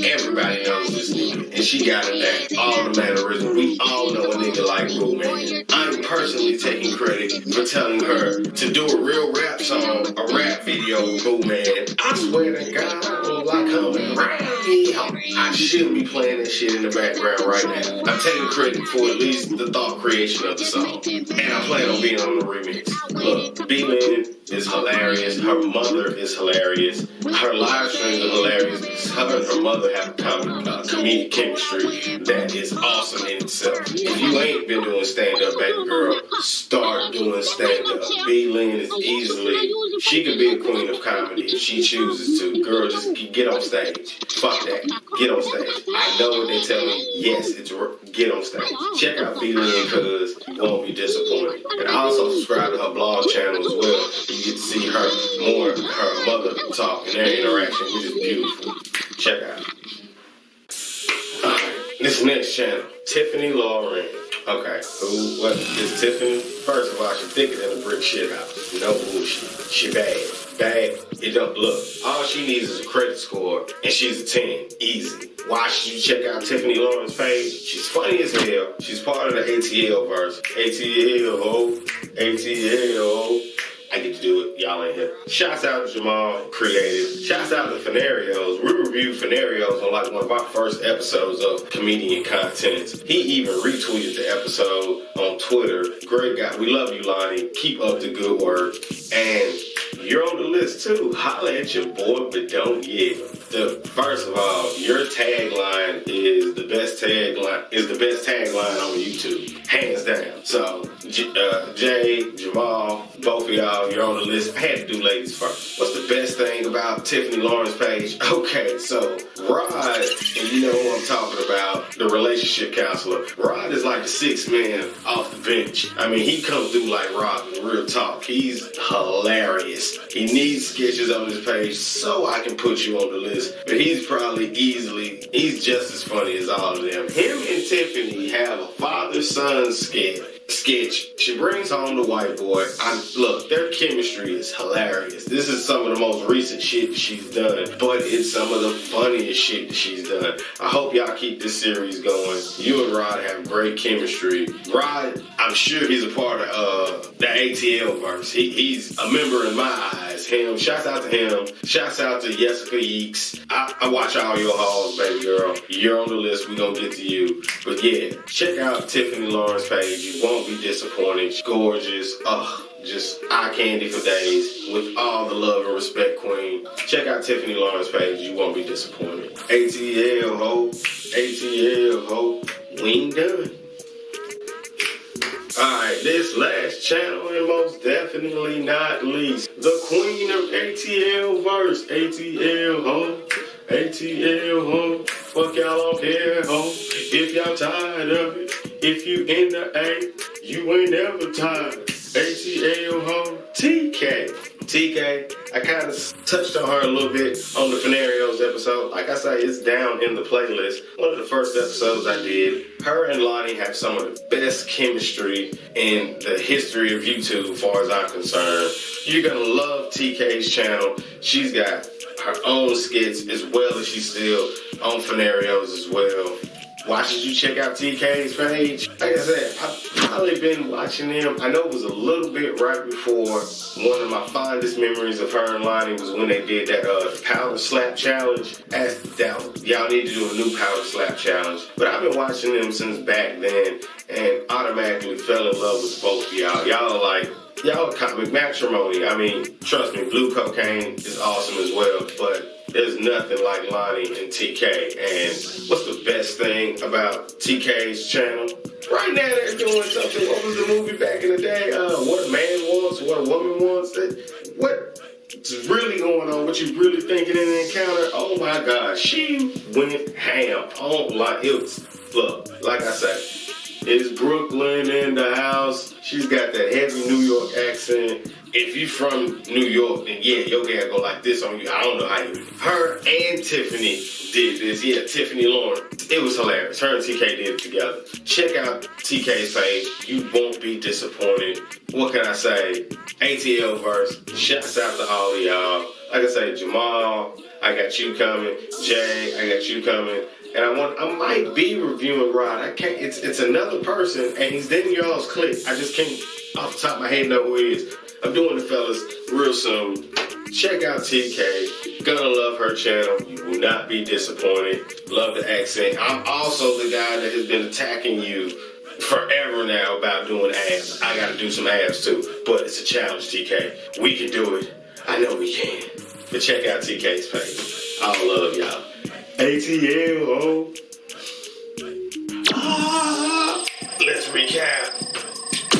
Everybody knows this nigga, and she got him down. All the mannerisms. We all know a nigga like Boo Man. I'm personally taking credit for telling her to do a real rap song, a rap video with Boo Man. I swear to God, I don't like coming around here. I should be playing that shit in the background right now. I'm taking credit for at least the thought creation of the song. And I plan on being on the remix. Look, B-Lynn is hilarious. Her mother is hilarious. Her live streams are hilarious because her and her mother have comedic chemistry that is awesome in itself. If you ain't been doing stand-up, baby girl, start doing stand-up. B-Lynn is easily, she could be a queen of comedy if she chooses to. Girl, just get on stage. Fuck that. Get on stage. I know what they tell me. Yes, it's get on stage. Check out B-Lynn Cuz you won't be disappointed. And I also subscribe to her blog channel as well. You get to see her mother talk and their interaction, which is beautiful. Check out. Alright, this next channel, Tiffany Lauren. Okay, who, what is Tiffany? First of all, she's thicker than a brick shit house. No bullshit. She bad. Bad. It don't look. All she needs is a credit score, and she's a 10. Easy. Why should you check out Tiffany Lauren's page? She's funny as hell. She's part of the ATL verse. ATL, ho. ATL, ho. I get to do it. Y'all ain't here. Shouts out to Jamal, creative. Shouts out to Fenarios. We reviewed Fenarios on like one of our first episodes of comedian content. He even retweeted the episode on Twitter. Great guy. We love you, Lonnie. Keep up the good work. And you're on the list too. Holla at your boy, but don't yell. First of all, your tagline is the best tagline on YouTube, hands down. So Jay, Jamal, both of y'all, you're on the list. I had to do ladies first. What's the best thing about Tiffany Lauren's page? Okay, so Rod, and you know who I'm talking about, the relationship counselor. Rod is like the sixth man off the bench. I mean, he comes through like Robin, real talk. He's hilarious. He needs sketches on his page so I can put you on the list. But he's he's just as funny as all of them. Him and Tiffany have a father-son sketch. She brings home the white boy. Look, their chemistry is hilarious. This is some of the most recent shit that she's done, but it's some of the funniest shit that she's done. I hope y'all keep this series going. You and Rod have great chemistry. Rod, I'm sure he's a part of the ATL verse. He's a member in my eyes. Him, shouts out to him. Shouts out to Jessica Yeeks. I watch all your hauls, baby girl. You're on the list. We gonna get to you. But yeah, check out Tiffany Lauren's page. You won't be disappointed. She's gorgeous. Just eye candy for days. With all the love and respect, queen. Check out Tiffany Lauren's page. You won't be disappointed. ATL ho. ATL ho. We ain't done. Alright, this last channel, and most definitely not least, the queen of ATL verse. ATL ho. ATL ho. fuck y'all don't care, ho. If y'all tired of it, if you in the A, you ain't never tired. ATL, ho. TK, I kind of touched on her a little bit on the Fenarios episode. Like I say, it's down in the playlist. One of the first episodes I did. Her and Lonnie have some of the best chemistry in the history of YouTube, as far as I'm concerned. You're gonna love TK's channel. She's got her own skits as well as she's still on Fenarios as well. Why should you check out TK's page? Like I said, I've probably been watching them. I know it was a little bit right before. One of my fondest memories of her and Lonnie was when they did that power slap challenge. Y'all need to do a new power slap challenge. But I've been watching them since back then and automatically fell in love with both of y'all. Y'all comic matrimony. I mean, trust me, blue cocaine is awesome as well, but there's nothing like Lonnie and TK. And what's the best thing about TK's channel? Right now they're doing something. What was the movie back in the day? What a man wants, what a woman wants. What's really going on? What you really thinking in the encounter? Oh my God, she went ham. Look, like I say, it's Brooklyn in the house. She's got that heavy New York accent. If you from New York, then yeah, your gal go like this on you. I don't know how you. Her and Tiffany did this. Yeah, Tiffany Lauren. It was hilarious. Her and TK did it together. Check out TK's page. You won't be disappointed. What can I say? ATL verse. Shouts out to all of y'all. Like I say, Jamal, I got you coming. Jay, I got you coming. And I might be reviewing Rod. I can't. It's another person, and he's in y'all's clique. I just can't off the top of my head know who he is. I'm doing the fellas real soon. Check out TK. Gonna love her channel. You will not be disappointed. Love the accent. I'm also the guy that has been attacking you forever now about doing abs. I gotta do some abs too. But it's a challenge, TK. We can do it. I know we can. But check out TK's page. I love y'all. ATL. Let's recap.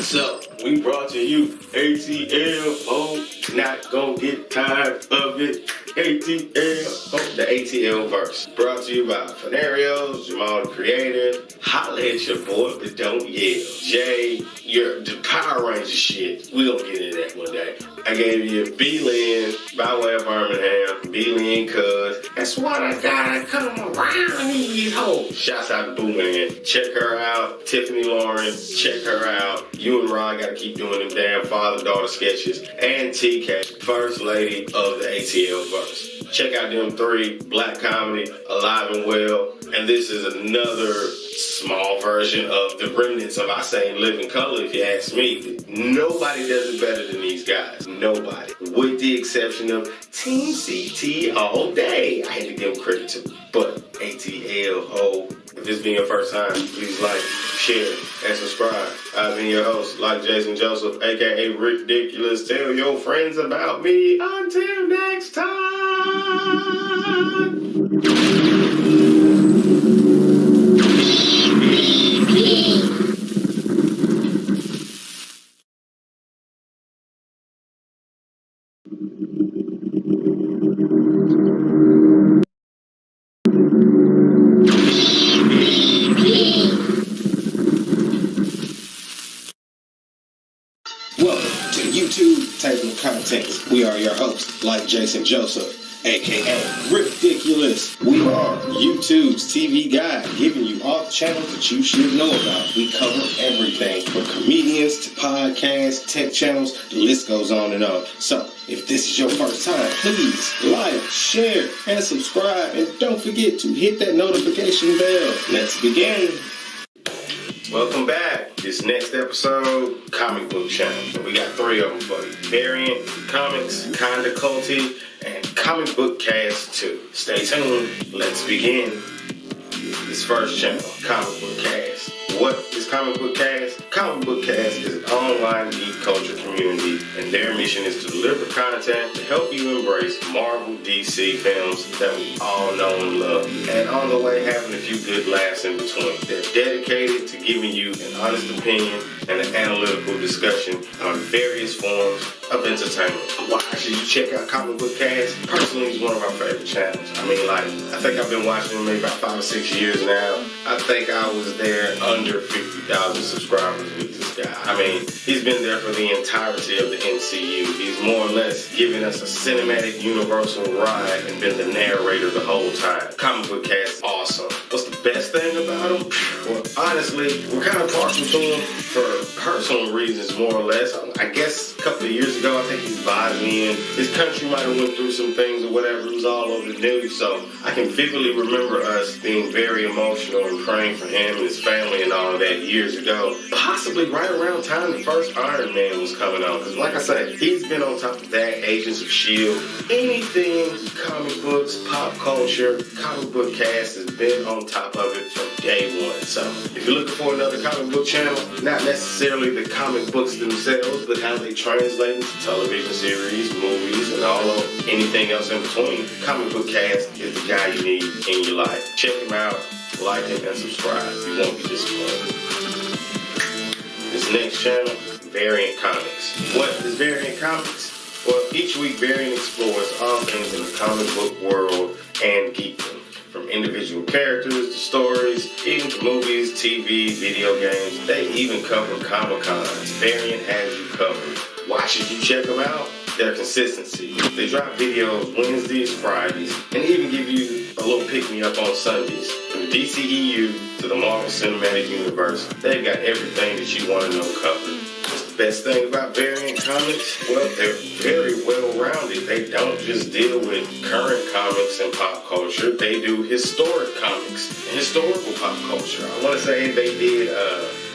So, we brought to you ATL. Not gonna get tired of it. ATL. The ATL verse. Brought to you by Fenarios, Jamal the Creator. Holla at your boy, but don't yell. Jay, the Power Ranger shit. We gonna get into that one day. I gave you B-Lin by way of Birmingham. B-Lin cuz. That's what I gotta come around these hoes. Shouts out to Boo Man. Check her out. Tiffany Lauren. Check her out. You and Ron gotta keep doing them damn father-daughter sketches. And TK, first lady of the ATL verse. Check out them three. Black comedy, alive and well. And this is another small version of the remnants of I Say Living Color, if you ask me. Nobody does it better than these guys. Nobody. With the exception of Team CT all day. I had to give them credit to. But ATL, if this being your first time, please like, share, and subscribe. I've been your host, like Jason Joseph, aka Ridiculous. Tell your friends about me. Until next time. Welcome to YouTube Table of Contents. We are your hosts, like Jason Joseph, aka Ridiculous. We are YouTube's TV guide, giving you all the channels that you should know about. We cover everything from comedians to podcasts, tech channels, the list goes on and on. So, if this is your first time, please like, share, and subscribe. And don't forget to hit that notification bell. Let's begin. Welcome back. This next episode, Comic Book Channel. We got 3 of them for you. Variant, Comics, Kinda Culty, and Comic Book Cast 2. Stay tuned. Let's begin. This first channel, Comic Book Cast. What is Comic Book Cast? Comic Book Cast is an online geek culture community, and their mission is to deliver content to help you embrace Marvel DC films that we all know and love, and on the way having a few good laughs in between. They're dedicated to giving you an honest opinion and an analytical discussion on various forms of entertainment. Why should you check out Comic Book Cast? Personally, he's one of my favorite channels. I mean, like, I think I've been watching him maybe about 5 or 6 years now. I think I was there under 50,000 subscribers with this guy. I mean, he's been there for the entirety of the MCU. He's more or less giving us a cinematic universal ride and been the narrator the whole time. Comic Book Cast, awesome. What's the best thing about him? Well, honestly, we're kind of partial to him for personal reasons, more or less. I guess a couple of years ago, I think he's vibing in. His country might have went through some things or whatever. It was all over the news. So I can vividly remember us being very emotional and praying for him and his family and all of that years ago. Possibly right around time the first Iron Man was coming on. Because like I said, he's been on top of that, Agents of S.H.I.E.L.D. Anything comic books, pop culture, Comic Book Cast has been on top of it from day one. So if you're looking for another comic book channel, not necessarily the comic books themselves, but how they translate into television series, movies, and all of anything else in between, Comic Book Cast is the guy you need in your life. Check him out, like him, and subscribe. You won't be disappointed. This next channel, Variant Comics. What is Variant Comics? Well, each week Variant explores all things in the comic book world and geekdom. From individual characters to stories, even to movies, TV, video games. They even cover Comic-Cons. Variant has you covered. Why should you check them out? Their consistency. They drop videos Wednesdays, Fridays, and even give you a little pick-me-up on Sundays. From the DCEU to the Marvel Cinematic Universe, they've got everything that you want to know covered. What's the best thing about Variant Comics? Well, they're very well-rounded. They don't just deal with current comics and pop culture. They do historic comics and historical pop culture. I want to say they did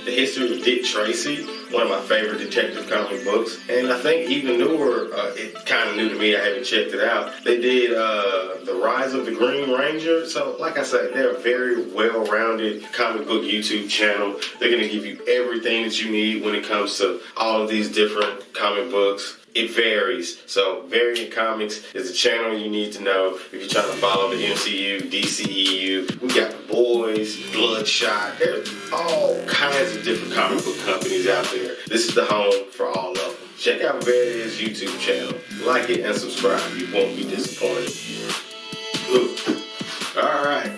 The History of Dick Tracy, one of my favorite detective comic books. And I think even newer, it kind of new to me, I haven't checked it out. They did The Rise of the Green Ranger. So like I said, they're a very well-rounded comic book YouTube channel. They're going to give you everything that you need when it comes to all of these different comic books. It varies. So Variant Comics is a channel you need to know if you're trying to follow the MCU, DCEU. We got The Boys, Bloodshot. There's all kinds of different comic book companies out there. This is the home for all of them. Check out Variant's YouTube channel. Like it and subscribe. You won't be disappointed. Look. Alright.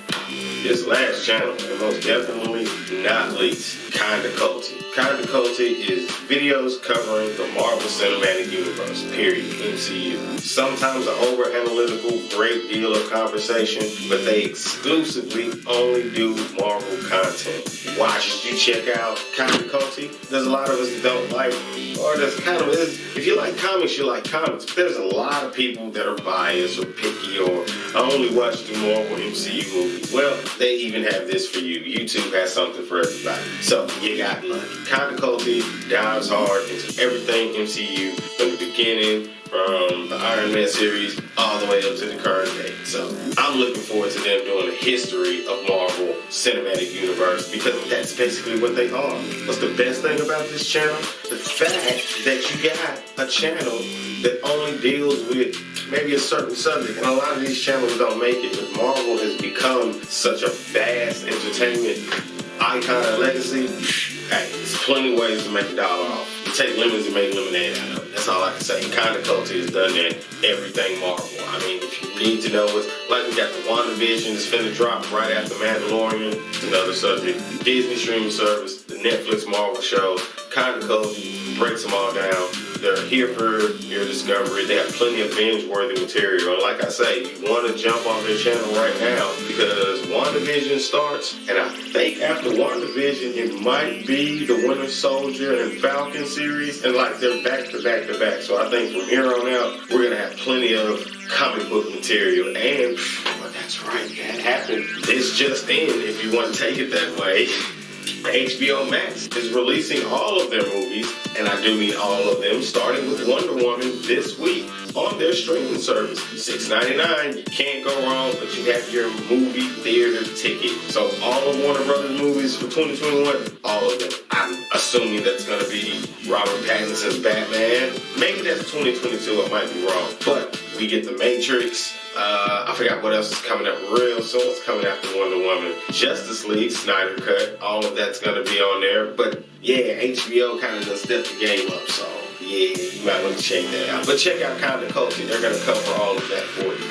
This last channel, and most definitely not least, Kinda Culty. Kinda Culty is videos covering the Marvel Cinematic Universe, period, MCU. Sometimes an over-analytical, great deal of conversation, but they exclusively only do Marvel content. Why should you check out Kinda Culty? There's a lot of us that don't like, or there's kind of, if you like comics, you like comics. But there's a lot of people that are biased or picky or only watch the Marvel MCU movies. Well, they even have this for you. YouTube has something for everybody. So you got lucky. Kinda Culty dives hard into everything MCU from the beginning, from the Iron Man series all the way up to the current day. So I'm looking forward to them doing a history of Marvel Cinematic Universe because that's basically what they are. What's the best thing about this channel? The fact that you got a channel that only deals with maybe a certain subject. And a lot of these channels don't make it, but Marvel has become such a vast entertainment icon and legacy. Hey, there's plenty of ways to make a dollar off. You take lemons and make lemonade out of it. That's all I can say. Kinda Culty has done that. Everything Marvel. I mean, if you need to know what's like, we got the WandaVision that's finna drop right after Mandalorian. It's another subject. Disney streaming service, the Netflix Marvel shows. Kinda Culty breaks them all down. They're here for your discovery. They have plenty of binge-worthy material. And like I say, you want to jump on their channel right now because WandaVision starts, and I think after WandaVision, it might be the Winter Soldier and Falcon series, and like they're back to back to back. So I think from here on out, we're gonna have plenty of comic book material. And well, that's right, that happened. This just in, if you want to take it that way. HBO Max is releasing all of their movies, and I do mean all of them, starting with Wonder Woman this week on their streaming service. $6.99, you can't go wrong, but you have your movie theater ticket. So all of Warner Brothers movies for 2021, all of them. I'm assuming that's going to be Robert Pattinson's Batman. Maybe that's 2022, I might be wrong. But we get The Matrix. I forgot what else is coming up real soon. It's coming after Wonder Woman. Justice League, Snyder Cut, all of that's going to be on there. But yeah, HBO kind of done stepped the game up, so Yeah, you might want to check that out. But check out Kinda Culture. They're going to cover all of that for you.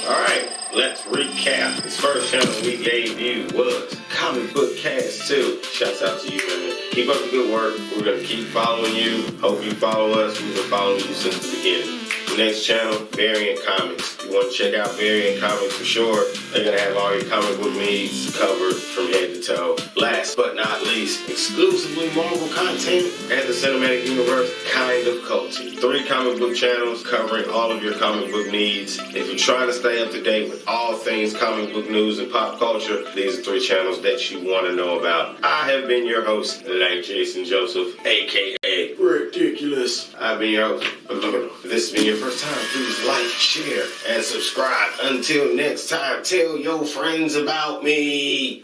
Alright, let's recap. This first channel we gave you was Comic Book Cast 2. Shouts out to you, man. Keep up the good work. We're going to keep following you. Hope you follow us. We've been following you since the beginning. Next channel, Variant Comics. You want to check out Variant Comics for sure. They're going to have all your comic book needs covered from head to toe. Last but not least, exclusively Marvel content and the cinematic universe, Kind of Culture. 3 comic book channels covering all of your comic book needs. If you're trying to stay up to date with all things comic book news and pop culture, these are 3 channels that you want to know about. I have been your host, like Jason Joseph, aka Ridiculous. I've been your host. If this has been your first time, please like, share, and subscribe. Until next time, tell your friends about me.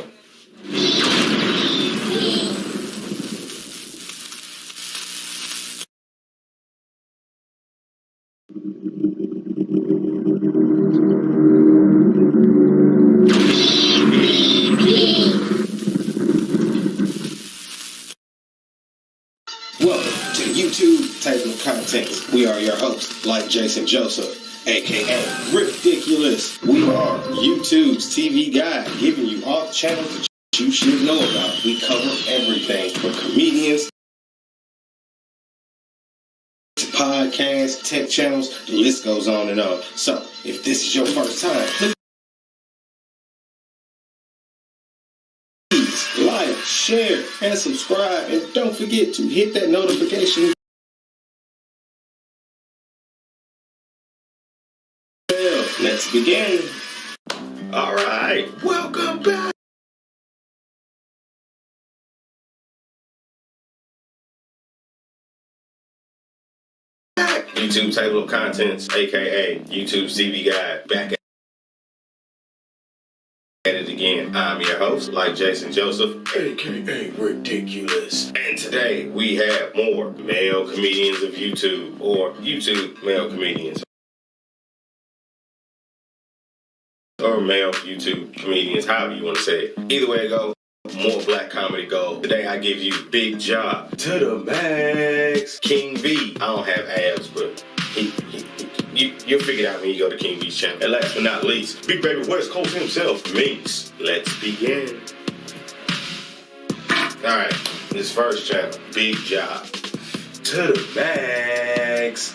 Welcome to YouTube Table of Contents. We are your hosts, like Jason Joseph, aka Ridiculous. We are YouTube's TV guide, giving you all the channels that you should know about. We cover everything from comedians to podcasts, tech channels, the list goes on and on. So, if this is your first time, please like, share, and subscribe, and don't forget to hit that notification bell. Let's begin. All right, welcome back. YouTube Table of Contents, aka YouTube's TV Guide, back at it again. I'm your host, like Jason Joseph, aka Ridiculous. And today we have more male comedians of YouTube, or YouTube male comedians, or male YouTube comedians, however you want to say it. Either way it goes, more black comedy gold. Today I give you Big Job to the max. King V. I don't have abs, but you'll figure it out when you go to King V's channel. And last but not least, Big Baby West Coast himself, Minx. Let's begin. Alright, this first channel, Big Job to the max.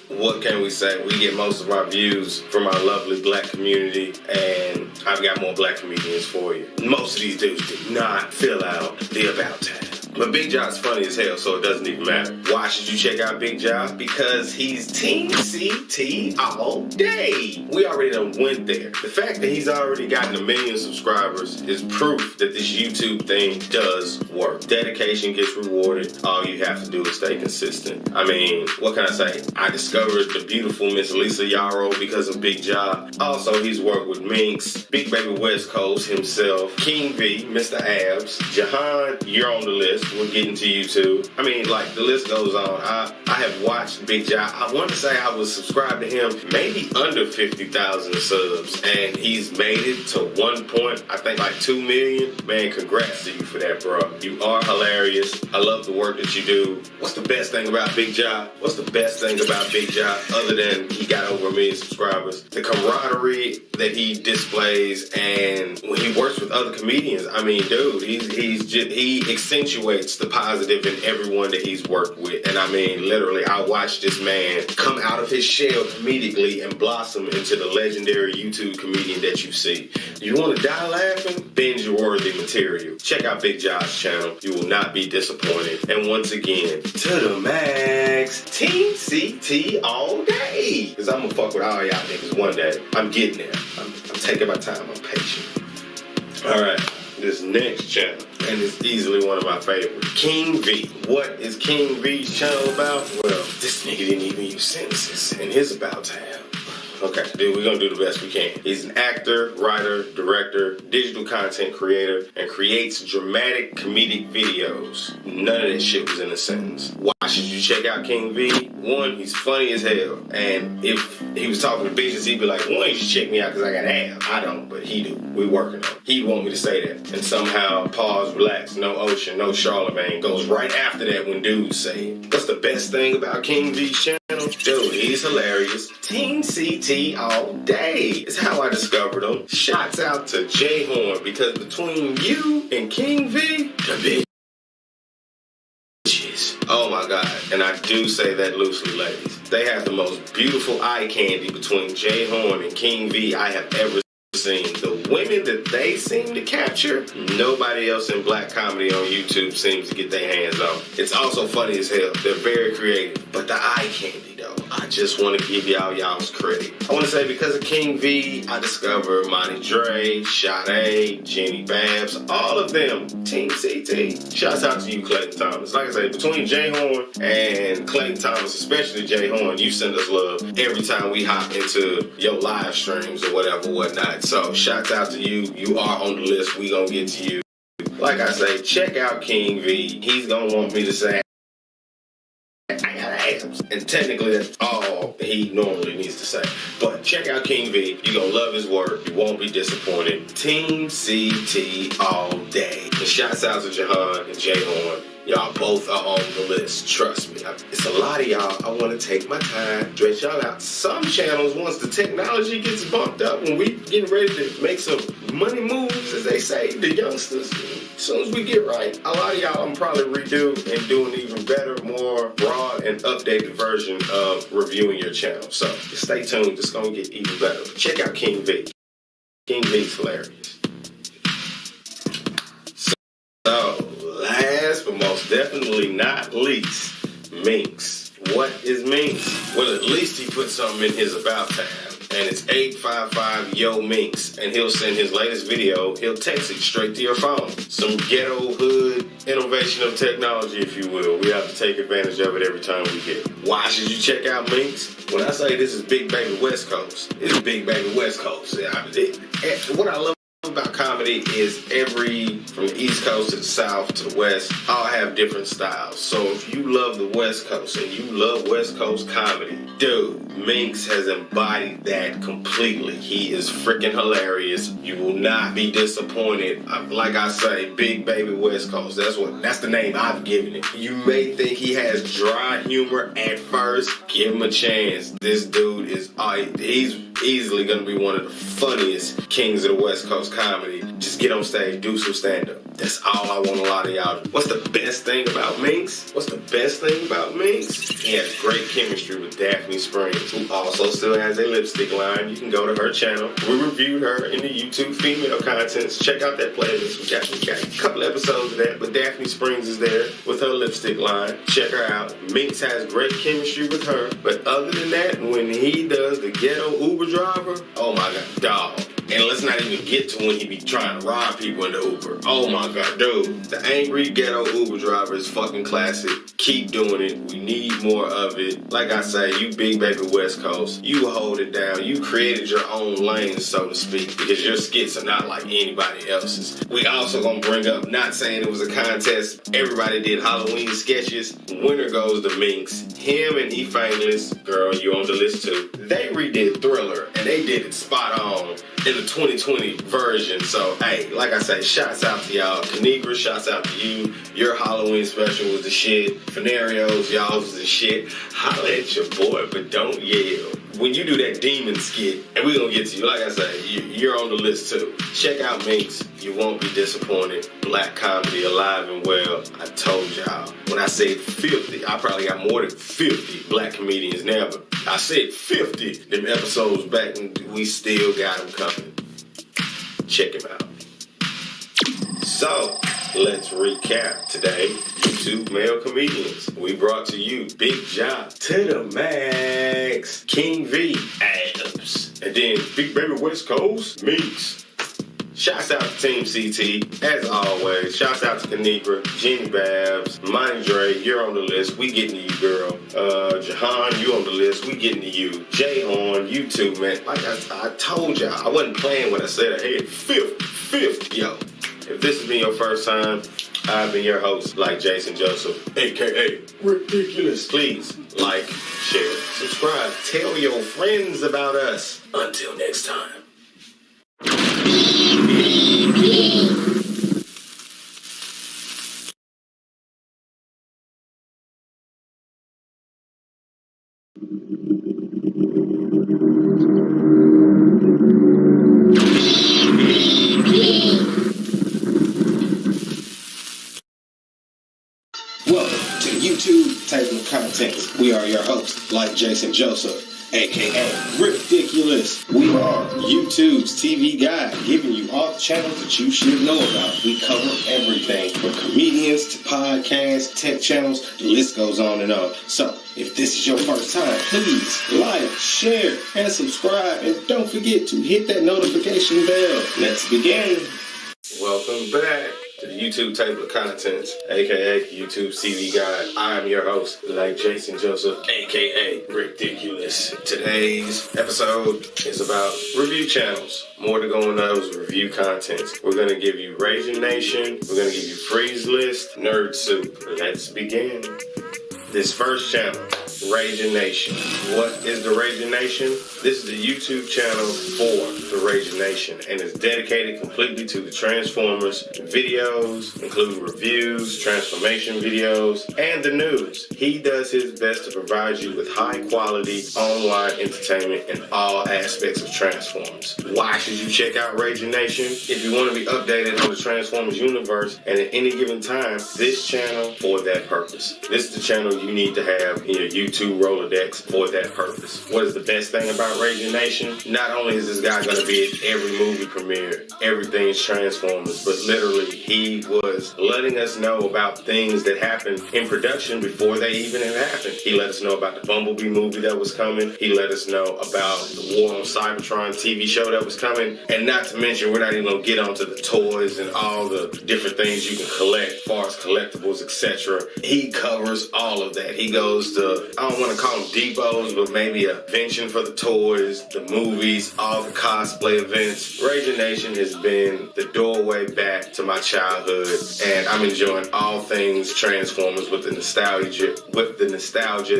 What can we say? We get most of our views from our lovely black community, and I've got more black comedians for you. Most of these dudes did not fill out the About tab. But Big Job's funny as hell, so it doesn't even matter. Why should you check out Big Job? Because he's Team CT all day. We already done went there. The fact that he's already gotten 1 million subscribers is proof that this YouTube thing does work. Dedication gets rewarded. All you have to do is stay consistent. I mean, what can I say? I discovered the beautiful Miss Lisa Yarrow because of Big Job. Also, he's worked with Minx, Big Baby West Coast himself, King V, Mr. Abs, Jahan, you're on the list. We're getting to you too. I mean, like, the list goes on. I have watched Big Job. I want to say I was subscribed to him maybe under 50,000 subs, and he's made it to 1 point, I think like 2 million. Man, congrats to you for that, bro. You are hilarious. I love the work that you do. What's the best thing about Big Job? What's the best thing about Big Job other than he got over 1 million subscribers? The camaraderie that he displays, and when he works with other comedians, I mean, dude, he accentuates the positive in everyone that he's worked with. And I mean, literally, I watched this man come out of his shell comedically and blossom into the legendary YouTube comedian that you see. You want to die laughing? Binge-worthy material. Check out Big Job's channel. You will not be disappointed. And once again, to the max, Team CT all day. Because I'm going to fuck with all y'all niggas one day. I'm getting there. I'm taking my time. I'm patient. All right. This next channel, and it's easily one of my favorites, King V. What is King V's channel about? Well, this nigga didn't even use sentences in his About tab. Okay, dude, we're gonna do the best we can. He's an actor, writer, director, digital content creator, and creates dramatic comedic videos. None of that shit was in the sentence. Why should you check out King V? One, he's funny as hell. And if he was talking to bitches, he'd be like, one, you should check me out because I got abs. I don't, but he do. We working on it. He'd want me to say that. And somehow, pause, relax, no Ocean, no Charlemagne goes right after that when dudes say it. What's the best thing about King V's channel? Dude, he's hilarious. Team CT all day. It's how I discovered him. Shouts out to J Horn, because between you and King V, the bitches. Oh my God. And I do say that loosely, ladies. They have the most beautiful eye candy between J Horn and King V I have ever seen. The women that they seem to capture, nobody else in black comedy on YouTube seems to get their hands on. It's also funny as hell. They're very creative. But the eye candy, though, I just want to give y'all's credit. I want to say because of King V, I discovered Monty Dre, Sade, Jenny Babs, all of them. Team CT. Shouts out to you, Clayton Thomas. Like I say, between J Horn and Clayton Thomas, especially J Horn, you send us love every time we hop into your live streams or whatnot. So shouts out to you. You are on the list. We gonna get to you. Like I say, check out King V. He's gonna want me to say, I got abs. And technically that's all he normally needs to say. But check out King V. You're gonna love his work. You won't be disappointed. Team CT all day. And shouts out to Jahan and J Horn. Y'all both are on the list. Trust me. It's a lot of y'all. I want to take my time, stretch y'all out. Some channels, once the technology gets bumped up, when we getting ready to make some money moves, as they say, the youngsters, as soon as we get right, a lot of y'all I'm probably redo and do an even better, more broad and updated version of reviewing your channel. So just stay tuned. It's going to get even better. Check out King V. King V's hilarious. So, last but most definitely not least, Minx. What is Minx? Well, at least he put something in his About tab. And it's 855-YO-MINX. And he'll send his latest video, he'll text it straight to your phone. Some ghetto hood innovation of technology, if you will. We have to take advantage of it every time we get it. Why should you check out Minx? When I say this is Big Baby West Coast, it's Big Baby West Coast. What I love about comedy is from the East Coast to the South to the West, all have different styles. So if you love the West Coast and you love West Coast comedy, dude, Minx has embodied that completely. He is freaking hilarious. You will not be disappointed. Like I say, Big Baby West Coast. That's the name I've given it. You may think he has dry humor at first. Give him a chance. This dude he's easily gonna be one of the funniest kings of the West Coast comedy. Just get on stage, do some stand-up. That's all I want a lot of y'all to do. What's the best thing about Minx? He has great chemistry with Daphne Springs, who also still has a lipstick line. You can go to her channel. We reviewed her in the YouTube female contents. Check out that playlist. We got a couple episodes of that, but Daphne Springs is there with her lipstick line. Check her out. Minx has great chemistry with her. But other than that, when he does the ghetto Uber driver, oh my God, dog. And let's not even get to when he be trying to rob people in the Uber. Oh my God, dude. The angry ghetto Uber driver is fucking classic. Keep doing it. We need more of it. Like I say, you Big Baby West Coast, you hold it down. You created your own lane, so to speak, because your skits are not like anybody else's. We also gonna bring up, not saying it was a contest, everybody did Halloween sketches. Winner goes to Minx. Him and E Famous, girl, you on the list too. They redid Thriller, and they did it spot on in the 2020 version. So, hey, like I say, shouts out to y'all. Kanigra, shouts out to you. Your Halloween special was the shit. Finarios, y'all's was the shit. Holla at your boy, but don't yell. When you do that demon skit, and we're gonna get to you, like I say, you're on the list too. Check out Minx. You won't be disappointed. Black comedy alive and well. I told y'all. When I said 50, I probably got more than 50 black comedians now, but I said 50 them episodes back, and we still got them coming. Check him out. So, let's recap today. YouTube male comedians. We brought to you Big Job to the max, King V, abs, and then Big Baby West Coast, Minx. Shouts out to Team CT, as always. Shouts out to Kanibra, Jeannie Babs, Monty Dre, you're on the list. We getting to you, girl. Jahan, you on the list. We getting to you. Jay Horn, you too, man. Like I told y'all, I wasn't playing when I said I had fifth. Yo, if this has been your first time, I've been your host, like Jason Joseph, a.k.a. Ridiculous. Please like, share, subscribe, tell your friends about us. Until next time. Welcome to YouTube Table of Contents. We are your hosts, like Jason Joseph, a.k.a. Ridiculous. We are YouTube's TV guide, giving you all the channels that you should know about. We cover everything from comedians to podcasts, tech channels, the list goes on and on. So, if this is your first time, please like, share, and subscribe. And don't forget to hit that notification bell. Let's begin. Welcome back to the YouTube Table of Contents, aka YouTube CV Guide. I'm your host, like Jason Joseph, aka Ridiculous. Today's episode is about review channels. More to go on those review contents. We're going to give you Raging Nation, we're going to give you Freeze List, Nerd Soup. Let's begin. This first channel, Raging Nation. What is the Raging Nation? This is the YouTube channel for the Raging Nation and is dedicated completely to the Transformers videos, including reviews, transformation videos, and the news. He does his best to provide you with high quality online entertainment in all aspects of Transformers. Why should you check out Raging Nation? If you want to be updated on the Transformers universe and at any given time, this channel for that purpose. This is the channel you need to have in your YouTube Rolodex for that purpose. What is the best thing about Raging Nation? Not only is this guy going to be at every movie premiere, everything's Transformers, but literally he was letting us know about things that happened in production before they even have happened. He let us know about the Bumblebee movie that was coming. He let us know about the War on Cybertron TV show that was coming. And not to mention, we're not even going to get onto the toys and all the different things you can collect, as far as collectibles, etc. He covers all of that. He goes to, I don't want to call them depots, but maybe a convention for the toys, the movies, all the cosplay events. Raging Nation has been the doorway back to my childhood, and I'm enjoying all things Transformers with the nostalgia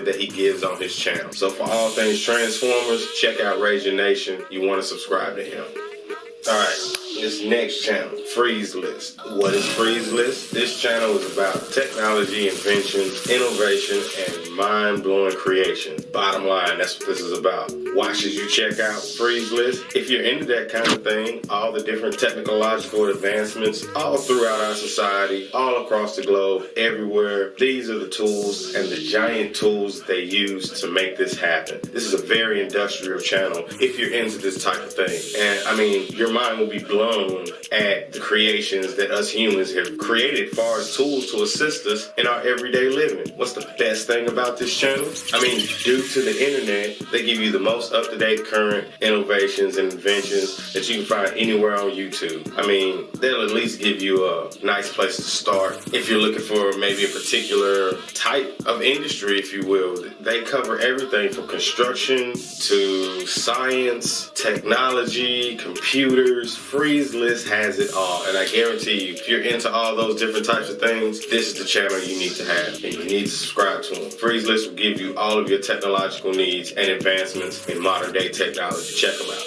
that he gives on his channel. So for all things Transformers, check out Raging Nation. You want to subscribe to him. Alright, this next channel, Freeze List. What is Freeze List? This channel is about technology, inventions, innovation, and mind-blowing creation. Bottom line, that's what this is about. Why should you check out Freeze List? If you're into that kind of thing, all the different technological advancements all throughout our society, all across the globe, everywhere, these are the tools and the giant tools they use to make this happen. This is a very industrial channel if you're into this type of thing. And I mean, your mind will be blown at the creations that us humans have created as far as tools to assist us in our everyday living. What's the best thing about this channel? I mean, due to the internet, they give you the most up-to-date current innovations and inventions that you can find anywhere on YouTube. I mean, they'll at least give you a nice place to start. If you're looking for maybe a particular type of industry, if you will, they cover everything from construction to science, technology, computers. Freeze List has it all, and I guarantee you, if you're into all those different types of things, this is the channel you need to have, and you need to subscribe to them. Freeze List will give you all of your technological needs and advancements in modern day technology. Check them out.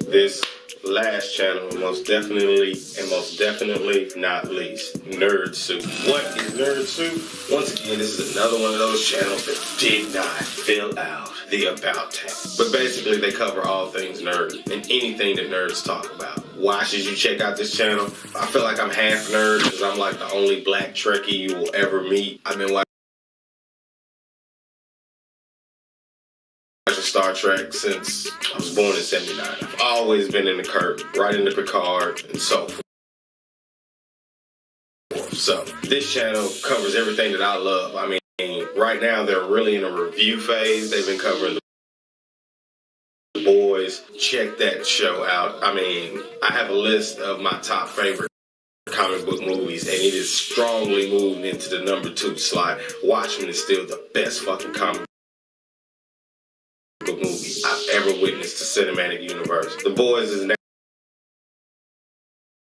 This last channel, most definitely not least, Nerd Soup. What is Nerd Soup? Once again, this is another one of those channels that did not fill out the About tab. But basically, they cover all things nerd and anything that nerds talk about. Why should you check out this channel? I feel like I'm half nerd because I'm like the only black Trekkie you will ever meet. I've been watching Star Trek since I was born in '79. I've always been in the Kirk, right into Picard, and so forth. So this channel covers everything that I love. I mean, right now they're really in a review phase. They've been covering the Borg, boys. Check that show out. I mean, I have a list of my top favorite comic book movies, and it is strongly moved into the number 2 slot. Watchmen is still the best fucking comic book movie I've ever witnessed the cinematic universe. The Boys is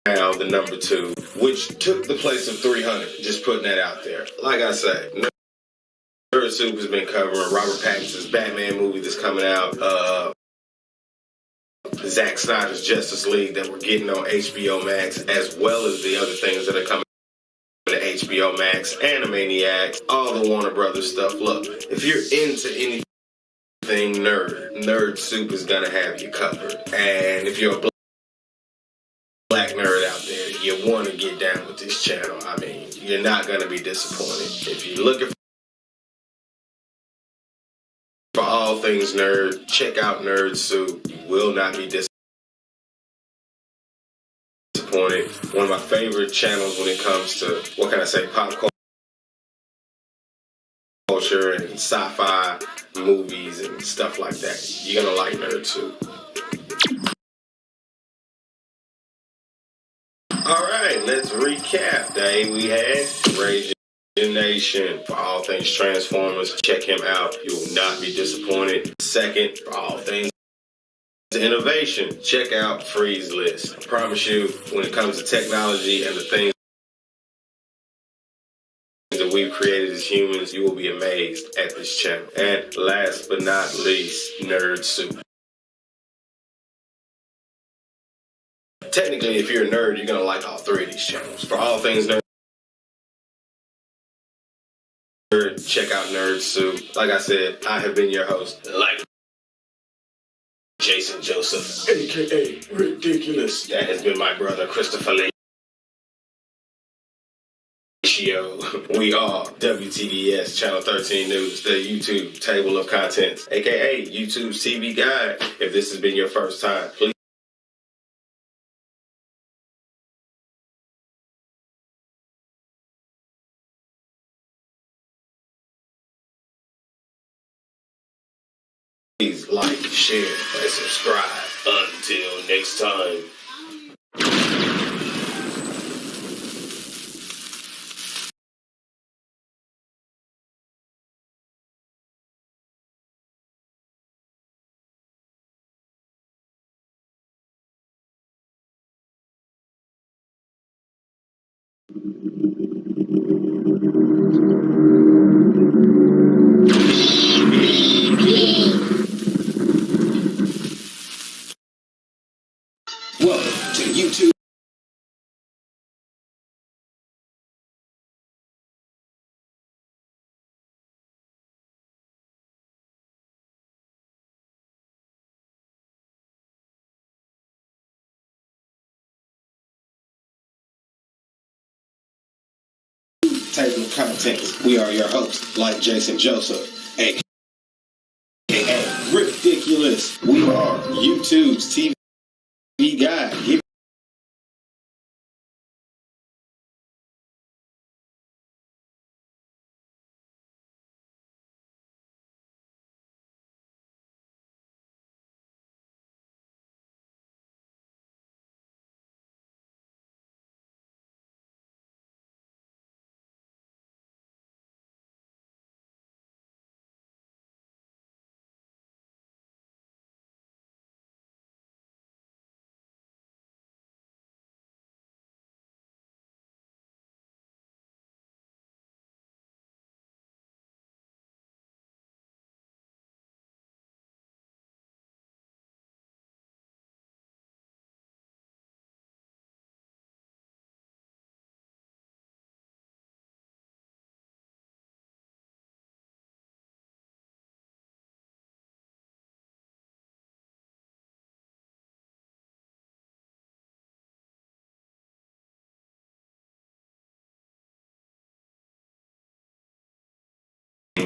now the number 2, which took the place of 300. Just putting that out there. Like I say, Nerd Soup has been covering Robert Pattinson's Batman movie that's coming out. Zack Snyder's Justice League that we're getting on HBO Max, as well as the other things that are coming to HBO Max, Animaniacs, all the Warner Brothers stuff. Look, if you're into anything Nerd Soup is gonna have you covered. And if you're a black nerd out there, you want to get down with this channel. I mean, you're not gonna be disappointed. If you're looking for all things nerd, check out Nerd Soup. You will not be disappointed. One of my favorite channels when it comes to, what can I say, pop culture and sci-fi movies and stuff like that. You're gonna like Nerd Soup. Alright, let's recap. Day we had Rage Nation for all things Transformers. Check him out. You will not be disappointed. Second, for all things innovation, check out Freeze List. I promise you, when it comes to technology and the things that we've created as humans, you will be amazed at this channel. And last but not least, Nerd Soup. Technically, if you're a nerd, you're gonna like all 3 of these channels. For all things nerd, check out Nerd Soup. Like I said, I have been your host, like Jason Joseph, aka Ridiculous. That has been my brother Christopher Lacio. We are WTDS Channel 13 News, the YouTube table of contents, aka YouTube's TV guide. If this has been your first time, please like, share, and subscribe. Until next time. Welcome to YouTube. Table of contents. We are your hosts, like Jason Joseph, aka Ridiculous. We are YouTube's TV guide.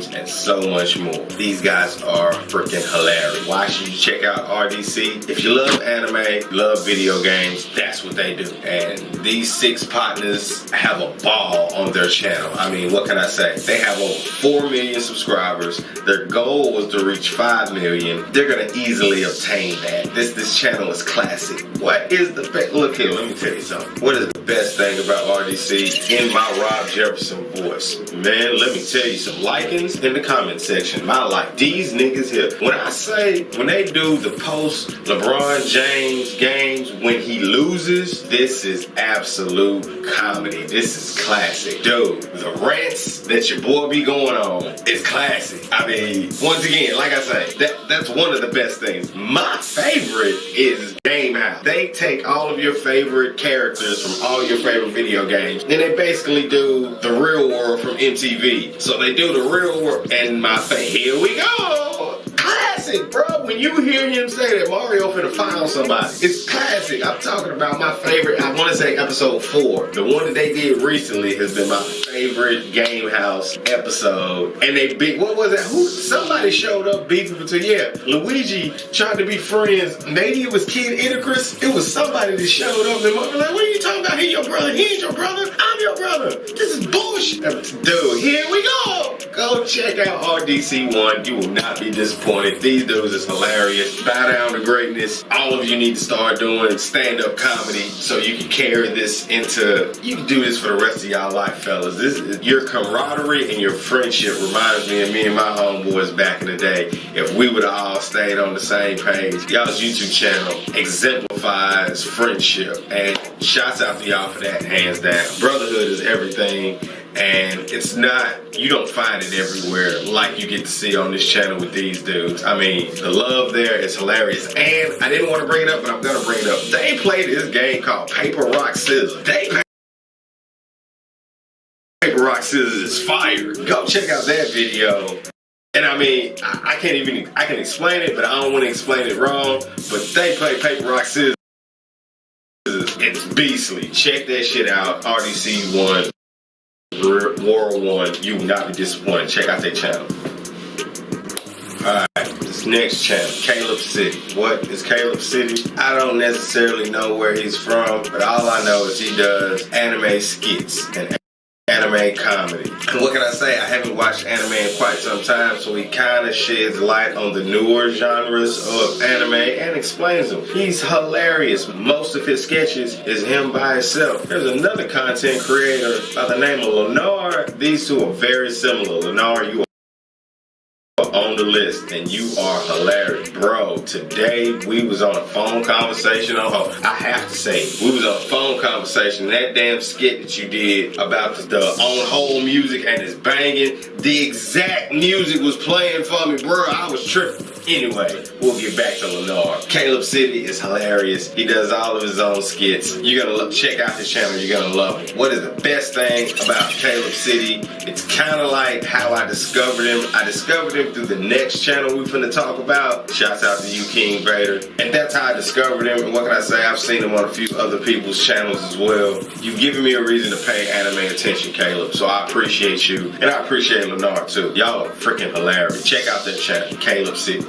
games, and so much more. These guys are freaking hilarious. Why should you check out RDC? If you love anime, love video games, that's what they do. And these 6 partners have a ball on their channel. I mean, what can I say? They have over 4 million subscribers. Their goal was to reach 5 million. They're gonna easily obtain that. This channel is classic. What is the best? Look here, let me tell you something. What is the best thing about RDC in my Rob Jefferson voice? Man, let me tell you some likings in the comment section. My like, these niggas here. When they do the post LeBron James games when he loses, this is absolute comedy. This is classic. Dude, the rants that your boy be going on is classic. I mean, once again, like I say, that's one of the best things. My favorite is Game House. They take all of your favorite characters from all your favorite video games, and they basically do the real world from MTV. So they do the real world, and here we go. Classic, bro. When you hear him say that Mario finna find somebody, it's classic. I'm talking about my favorite. I want to say episode 4. The one that they did recently has been my favorite Game House episode. And what was that? Somebody showed up beefing between. Yeah, Luigi tried to be friends. Maybe it was Kid Icarus. It was somebody that showed up and was like, "What are you talking about? He your brother. He ain't your brother. I'm your brother. This is bullshit." Dude, here we go. Go check out RDC1. You will not be disappointed. These dudes is hilarious. Bow down to greatness. All of you need to start doing stand-up comedy so you can carry this into, you can do this for the rest of y'all life, fellas. This is your camaraderie and your friendship reminds me and my homeboys back in the day. If we would have all stayed on the same page, y'all's YouTube channel exemplifies friendship. And shouts out to y'all for that, hands down. Brotherhood is everything. And it's not, you don't find it everywhere like you get to see on this channel with these dudes. I mean, the love there is hilarious. And I didn't want to bring it up, but I'm going to bring it up. They played this game called Paper, Rock, Scissors. Paper, Rock, Scissors is fire. Go check out that video. And I mean, I can explain it, but I don't want to explain it wrong. But they play Paper, Rock, Scissors. It's beastly. Check that shit out. RDC1. World 1, you will not be disappointed. Check out their channel. Alright, this next channel, Caleb City. What is Caleb City? I don't necessarily know where he's from, but all I know is he does anime skits and anime comedy. And what can I say? I haven't watched anime in quite some time, so he kind of sheds light on the newer genres of anime and explains them. He's hilarious. Most of his sketches is him by himself. There's another content creator by the name of Lenore. These two are very similar. Lenore, you are on the list and you are hilarious. Bro, today we was on a phone conversation I have to say, we was on a phone conversation. That damn skit that you did about the on hold music and it's banging, the exact music was playing for me, bro. I was tripping. Anyway, we'll get back to Lenore. Caleb City is hilarious. He does all of his own skits. You're gonna check out his channel. You're gonna love him. What is the best thing about Caleb City? It's kind of like how I discovered him. I discovered him through the next channel we're finna talk about. Shouts out to you, King Vader. And that's how I discovered him. And what can I say? I've seen him on a few other people's channels as well. You've given me a reason to pay anime attention, Caleb. So I appreciate you. And I appreciate Lenore too. Y'all are freaking hilarious. Check out that channel, Caleb City.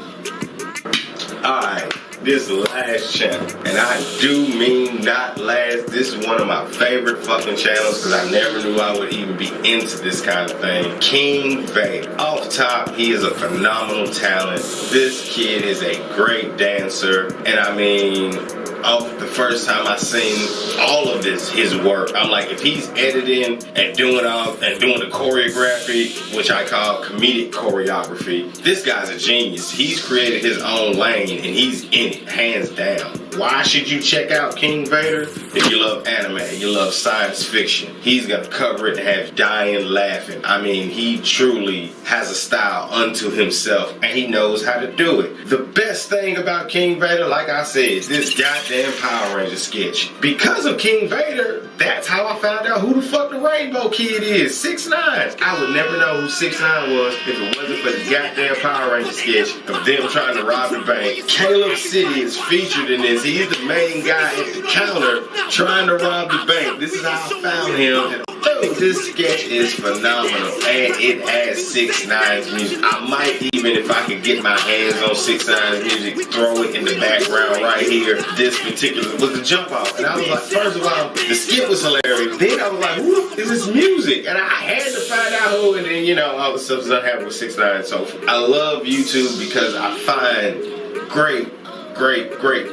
Alright, this last channel, and I do mean not last, this is one of my favorite fucking channels because I never knew I would even be into this kind of thing. King Vader. Off top, he is a phenomenal talent. This kid is a great dancer, and I mean, the first time I seen all of his work, I'm like, if he's editing and doing the choreography, which I call comedic choreography, this guy's a genius. He's created his own lane and he's in it, hands down. Why should you check out King Vader? If you love anime, you love science fiction, he's gonna cover it and have you dying laughing. I mean, he truly has a style unto himself and he knows how to do it. The best thing about King Vader, like I said, this goddamn Power Ranger sketch. Because of King Vader, that's how I found out who the fuck the Rainbow Kid is. 6ix9ine. I would never know who 6ix9ine was if it wasn't for the goddamn Power Ranger sketch of them trying to rob the bank. Caleb City is featured in this is he's the main guy at the counter trying to rob the bank. This is how I found him. And this sketch is phenomenal, and it has 6ix9ine's music. I might even, if I could get my hands on 6ix9ine's music, throw it in the background right here. This particular was the jump off, and I was like, first of all, the skit was hilarious. Then I was like, who is this music? And I had to find out who, and then, you know, all the stuff that happened with 6ix9ine. So I love YouTube because I find great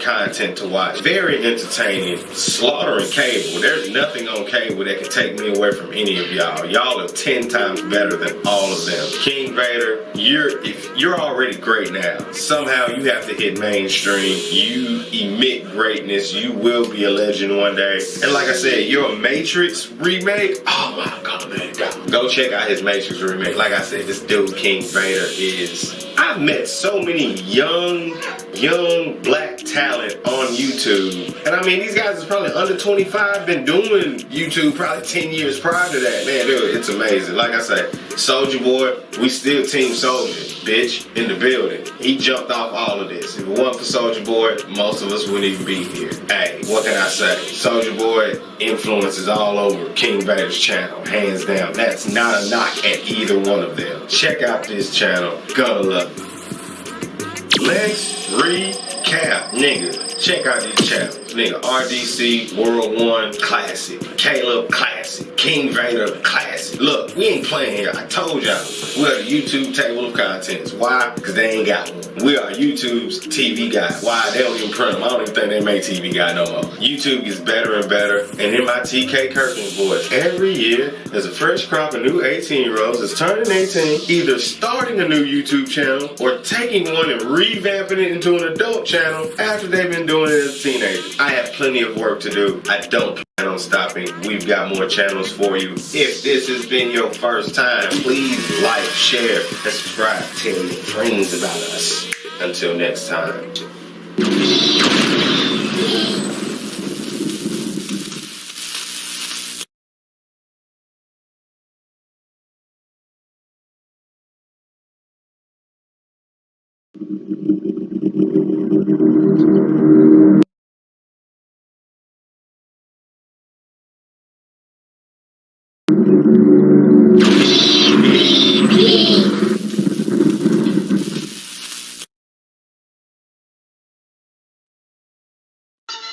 content to watch. Very entertaining. Slaughtering cable. There's nothing on cable that can take me away from any of y'all. Y'all are 10 times better than all of them. King Vader, if you're already great now. Somehow you have to hit mainstream. You emit greatness. You will be a legend one day. And like I said, your Matrix remake, oh my god, man. Go check out his Matrix remake. Like I said, this dude King Vader is... I've met so many young black talent on YouTube. And I mean, these guys is probably under 25, been doing YouTube probably 10 years prior to that. Man, dude, it's amazing. Like I say, Soulja Boy, we still Team Soulja, bitch, in the building. He jumped off all of this. If it wasn't for Soulja Boy, most of us wouldn't even be here. Hey, what can I say? Soulja Boy influences all over King Vader's channel, hands down. That's not a knock at either one of them. Check out this channel. Gonna love it. Let's recap, nigga. Check out these channels. Nigga, RDC, World 1, classic. Caleb, classic. King Vader, classic. Look, we ain't playing here. I told y'all. We are the YouTube table of contents. Why? Because they ain't got one. We are YouTube's TV guy. Why? They don't even print them. I don't even think they make TV guy no more. YouTube gets better and better. And in my TK Kirkland voice, every year, there's a fresh crop of new 18-year-olds that's turning 18, either starting a new YouTube channel or taking one and revamping it into an adult channel after they've been doing it as teenagers. I have plenty of work to do. I don't plan on stopping. We've got more channels for you. If this has been your first time, please like, share, and subscribe. Tell your friends about us. Until next time.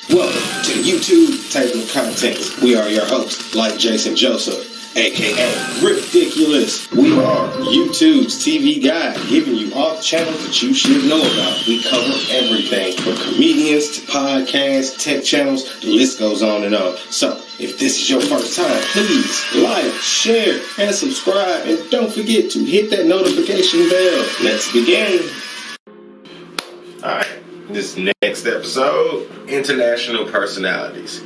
Welcome to YouTube Table of Contents. We are your hosts, like Jason Joseph, aka Ridiculous. We are YouTube's TV guide, giving you all the channels that you should know about. We cover everything from comedians to podcasts, tech channels, the list goes on and on. So, if this is your first time, please like, share, and subscribe. And don't forget to hit that notification bell. Let's begin. Alright. This next episode, International Personalities.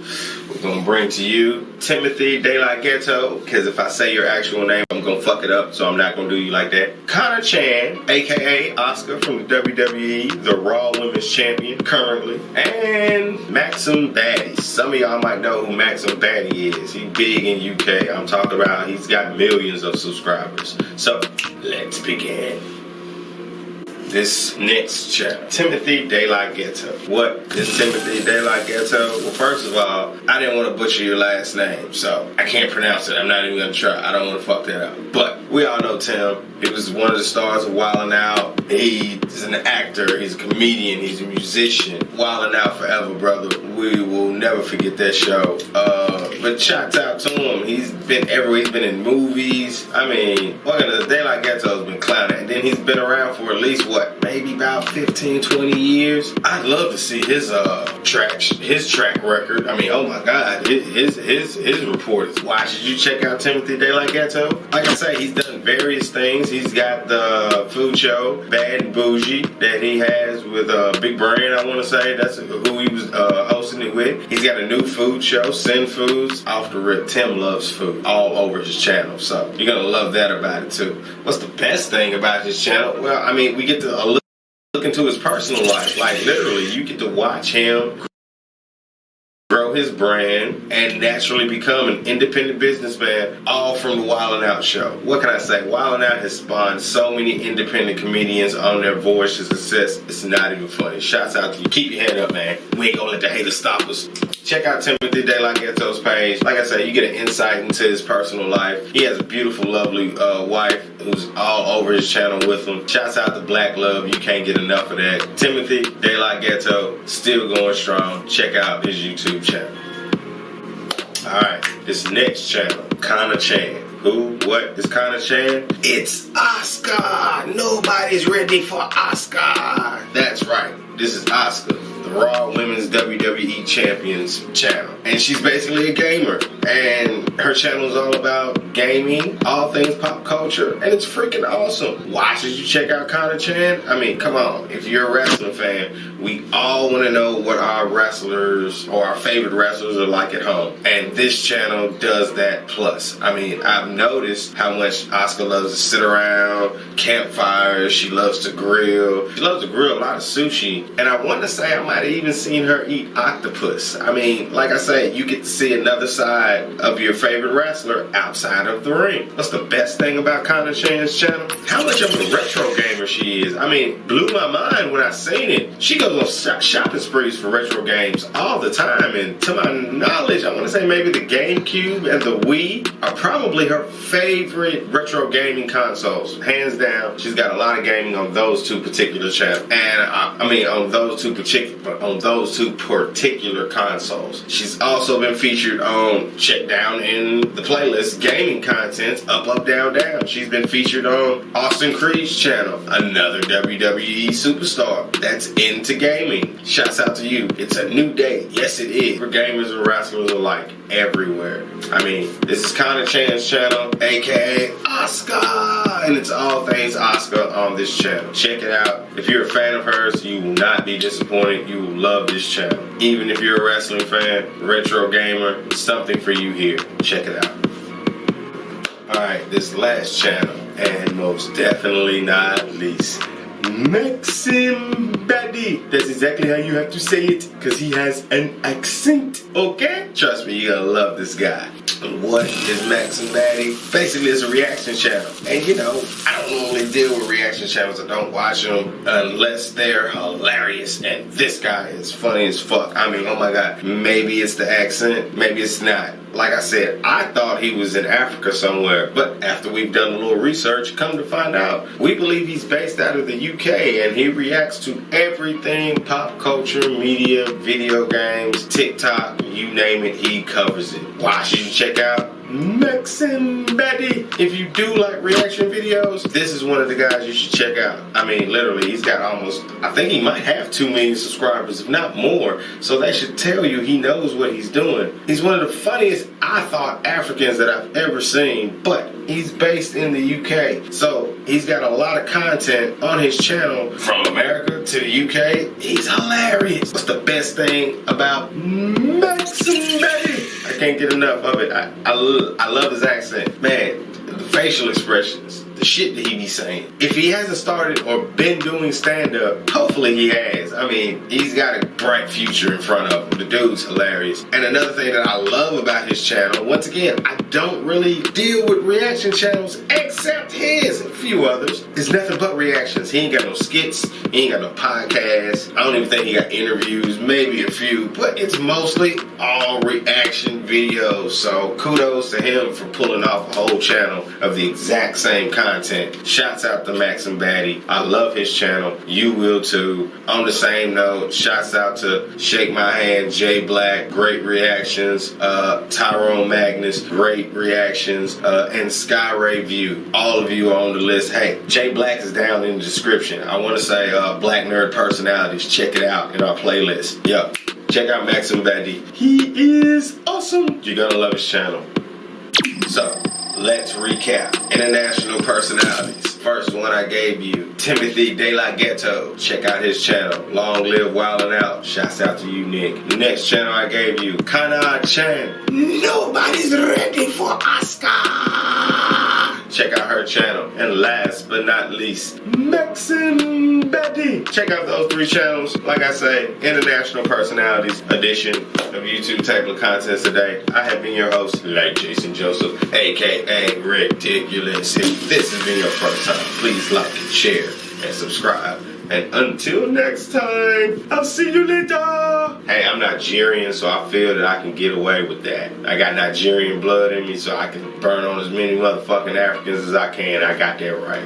We're going to bring to you Timothy De La Ghetto, because if I say your actual name, I'm going to fuck it up, so I'm not going to do you like that. Connor Chan, a.k.a. Oscar from the WWE, the Raw Women's Champion currently. And Maxim Batty. Some of y'all might know who Maxim Batty is. He's big in UK. I'm talking about he's got millions of subscribers. So, let's begin. This next channel, Timothy De La Ghetto. What is Timothy De La Ghetto? Well, first of all, I didn't want to butcher your last name, so I can't pronounce it. I'm not even going to try. I don't want to fuck that up. But we all know Tim. He was one of the stars of Wildin' Out. He's an actor. He's a comedian. He's a musician. Wildin' Out forever, brother. We will never forget that show. But shout out to him. He's been everywhere. He's been in movies. I mean, De La Ghetto's been clowning. And then he's been around for at least, maybe about 15, 20 years. I'd love to see his track record. I mean, oh my God, his report is wild. Should you check out Timothy De La Ghetto? Like I say, he's done various things. He's got the food show, Bad and Bougie, that he has with Big Brain, I want to say. That's who he was hosting it with. He's got a new food show, Sin Foods. Off the rip, Tim loves food all over his channel. So you're going to love that about it too. What's the best thing about his channel? Well, I mean, we get to look into his personal life. Like literally, you get to watch him grow grow his brand, and naturally become an independent businessman, all from the Wildin' Out show. What can I say? Wildin' Out has spawned so many independent comedians on their voyage to success, it's not even funny. Shouts out to you. Keep your head up, man. We ain't gonna let the haters stop us. Check out Timothy De La Ghetto's page. Like I said, you get an insight into his personal life. He has a beautiful, lovely wife who's all over his channel with him. Shouts out to Black Love. You can't get enough of that. Timothy De La Ghetto, still going strong. Check out his YouTube channel. Alright, this next channel, Kana Chan. Who? What is Kana Chan? It's Asuka! Nobody's ready for Asuka! That's right, this is Asuka, the Raw Women's WWE Champions channel. And she's basically a gamer. And her channel is all about gaming, all things pop culture, and it's freaking awesome. Why should you check out Kana Chan? I mean, come on, if you're a wrestling fan, we all want to know what our wrestlers or our favorite wrestlers are like at home. And this channel does that plus. I mean, I've noticed how much Asuka loves to sit around, campfires, she loves to grill. She loves to grill a lot of sushi. And I want to say I might have even seen her eat octopus. I mean, like I say, you get to see another side of your favorite wrestler outside of the ring. What's the best thing about Kana Chan's channel? How much of a retro gamer she is. I mean, blew my mind when I seen it. She goes on shopping sprees for retro games all the time, and to my knowledge, I want to say maybe the GameCube and the Wii are probably her favorite retro gaming consoles. Hands down, she's got a lot of gaming on those two particular channels. And I mean, on those two particular consoles. She's also been featured on, check down in the playlist, gaming content, Up, Down, Down. She's been featured on Austin Creed's channel, another WWE superstar that's into gaming. Shouts out to you. It's a new day. Yes, it is. For gamers and wrestlers alike, everywhere. I mean, this is Kana Chan's channel, aka Asuka, and it's all things Asuka on this channel. Check it out. If you're a fan of hers, you will not be disappointed. You will love this channel. Even if you're a wrestling fan, retro gamer, something for you here. Check it out. Alright, this last channel, and most definitely not least, Maxim Baddy. That's exactly how you have to say it, because he has an accent, okay? Trust me, you're gonna love this guy. What is Maxim Baddy? Basically, it's a reaction channel. And you know, I don't normally deal with reaction channels. I don't watch them unless they're hilarious. And this guy is funny as fuck. I mean, oh my god. Maybe it's the accent, maybe it's not. Like I said, I thought he was in Africa somewhere, but after we've done a little research, come to find out, we believe he's based out of the UK, and he reacts to everything pop culture, media, video games, TikTok, you name it, he covers it. Why should you check out Maxim Baddy? If you do like reaction videos, this is one of the guys you should check out. I mean, literally, he's got almost, I think he might have 2 million subscribers, if not more, so that should tell you he knows what he's doing. He's one of the funniest, I thought, Africans that I've ever seen, but he's based in the UK, so he's got a lot of content on his channel from America to the UK. He's hilarious. What's the best thing about Maxim Baddy? I can't get enough of it. I love his accent. Man, the facial expressions, the shit that he be saying. If he hasn't started or been doing stand-up, hopefully he has. I mean, he's got a bright future in front of him. The dude's hilarious. And another thing that I love about his channel, once again, I don't really deal with reaction channels except his and a few others. It's nothing but reactions. He ain't got no skits. He ain't got no podcasts. I don't even think he got interviews, maybe a few, but it's mostly all reaction videos. So kudos to him for pulling off a whole channel of the exact same content. Shouts out to Maxim Baddy. I love his channel. You will too. On the same note, shouts out to Shake My Hand, Jay Black, great reactions. Tyrone Magnus, great reactions. And Sky Ray View. All of you are on the list. Hey, Jay Black is down in the description. I want to say Black Nerd Personalities. Check it out in our playlist. Yo, check out Maxim Baddy. He is awesome. You're gonna love his channel. So, let's recap. International personalities. First one I gave you, Timothy De La Ghetto. Check out his channel. Long live Wildin' Out. Shouts out to you, Nick. The next channel I gave you, Kana Chan. Nobody's ready for Asuka. check out her channel. And last but not least, Maxim Betty. Check out those 3 channels. Like I say, International Personalities edition of YouTube Table of Contents today. I have been your host, like Jason Joseph, aka Ridiculous. If this has been your first time, please like and share and subscribe. And until next time, I'll see you later. Hey, I'm Nigerian, so I feel that I can get away with that. I got Nigerian blood in me, so I can burn on as many motherfucking Africans as I can. I got that right.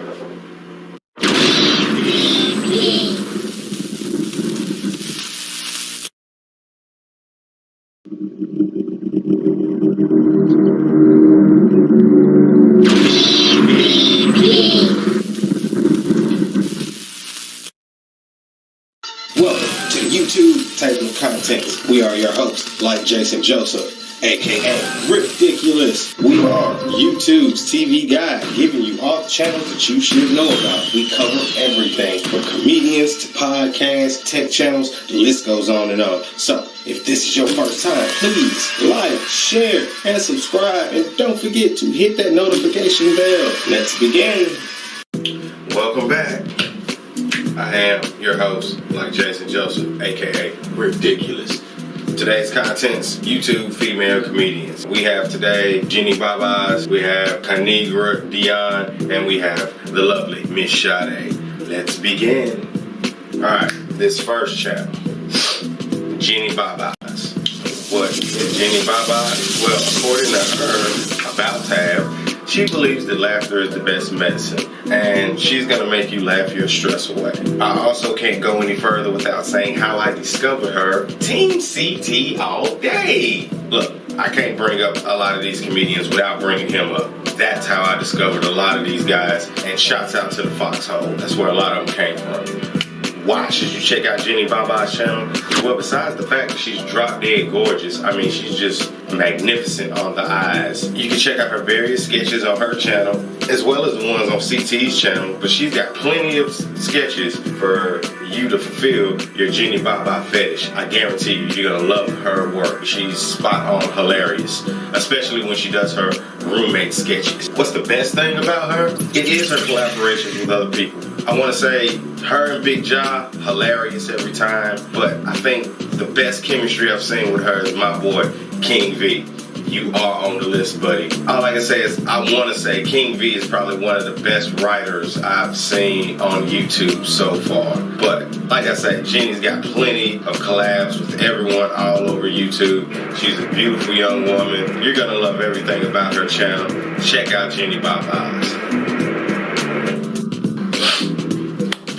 Welcome to YouTube Table of Contents. We are your hosts, like Jason Joseph, aka Ridiculous. We are YouTube's TV guide, giving you all the channels that you should know about. We cover everything from comedians to podcasts, tech channels, the list goes on and on. So, if this is your first time, please like, share, and subscribe. And don't forget to hit that notification bell. Let's begin. Welcome back. I am your host, like Jason Joseph, aka Ridiculous. Today's contents, YouTube female comedians. We have today Jenny Babas, we have Kanigra Dion, and we have the lovely Miss Sade. Let's begin. Alright, this first channel, Jenny Babas. What is Jenny Babas? Well, according to her about tab, she believes that laughter is the best medicine, and she's gonna make you laugh your stress away. I also can't go any further without saying how I discovered her. Team CT all day. Look, I can't bring up a lot of these comedians without bringing him up. That's how I discovered a lot of these guys, and shouts out to the Foxhole. That's where a lot of them came from. Why should you check out Jenny Baba's channel? Well, besides the fact that she's drop dead gorgeous, I mean, she's just magnificent on the eyes. You can check out her various sketches on her channel, as well as the ones on CT's channel, but she's got plenty of sketches for you to fulfill your Jenny Baba fetish. I guarantee you, you're gonna love her work. She's spot on hilarious, especially when she does her roommate sketches. What's the best thing about her? It is her collaborations with other people. I want to say her and Big Ja, hilarious every time, but I think the best chemistry I've seen with her is my boy King V. You are on the list, buddy. All I can say is I want to say King V is probably one of the best writers I've seen on YouTube so far. But like I said, Jenny's got plenty of collabs with everyone all over YouTube. She's a beautiful young woman. You're gonna love everything about her channel. Check out Jenny Babas.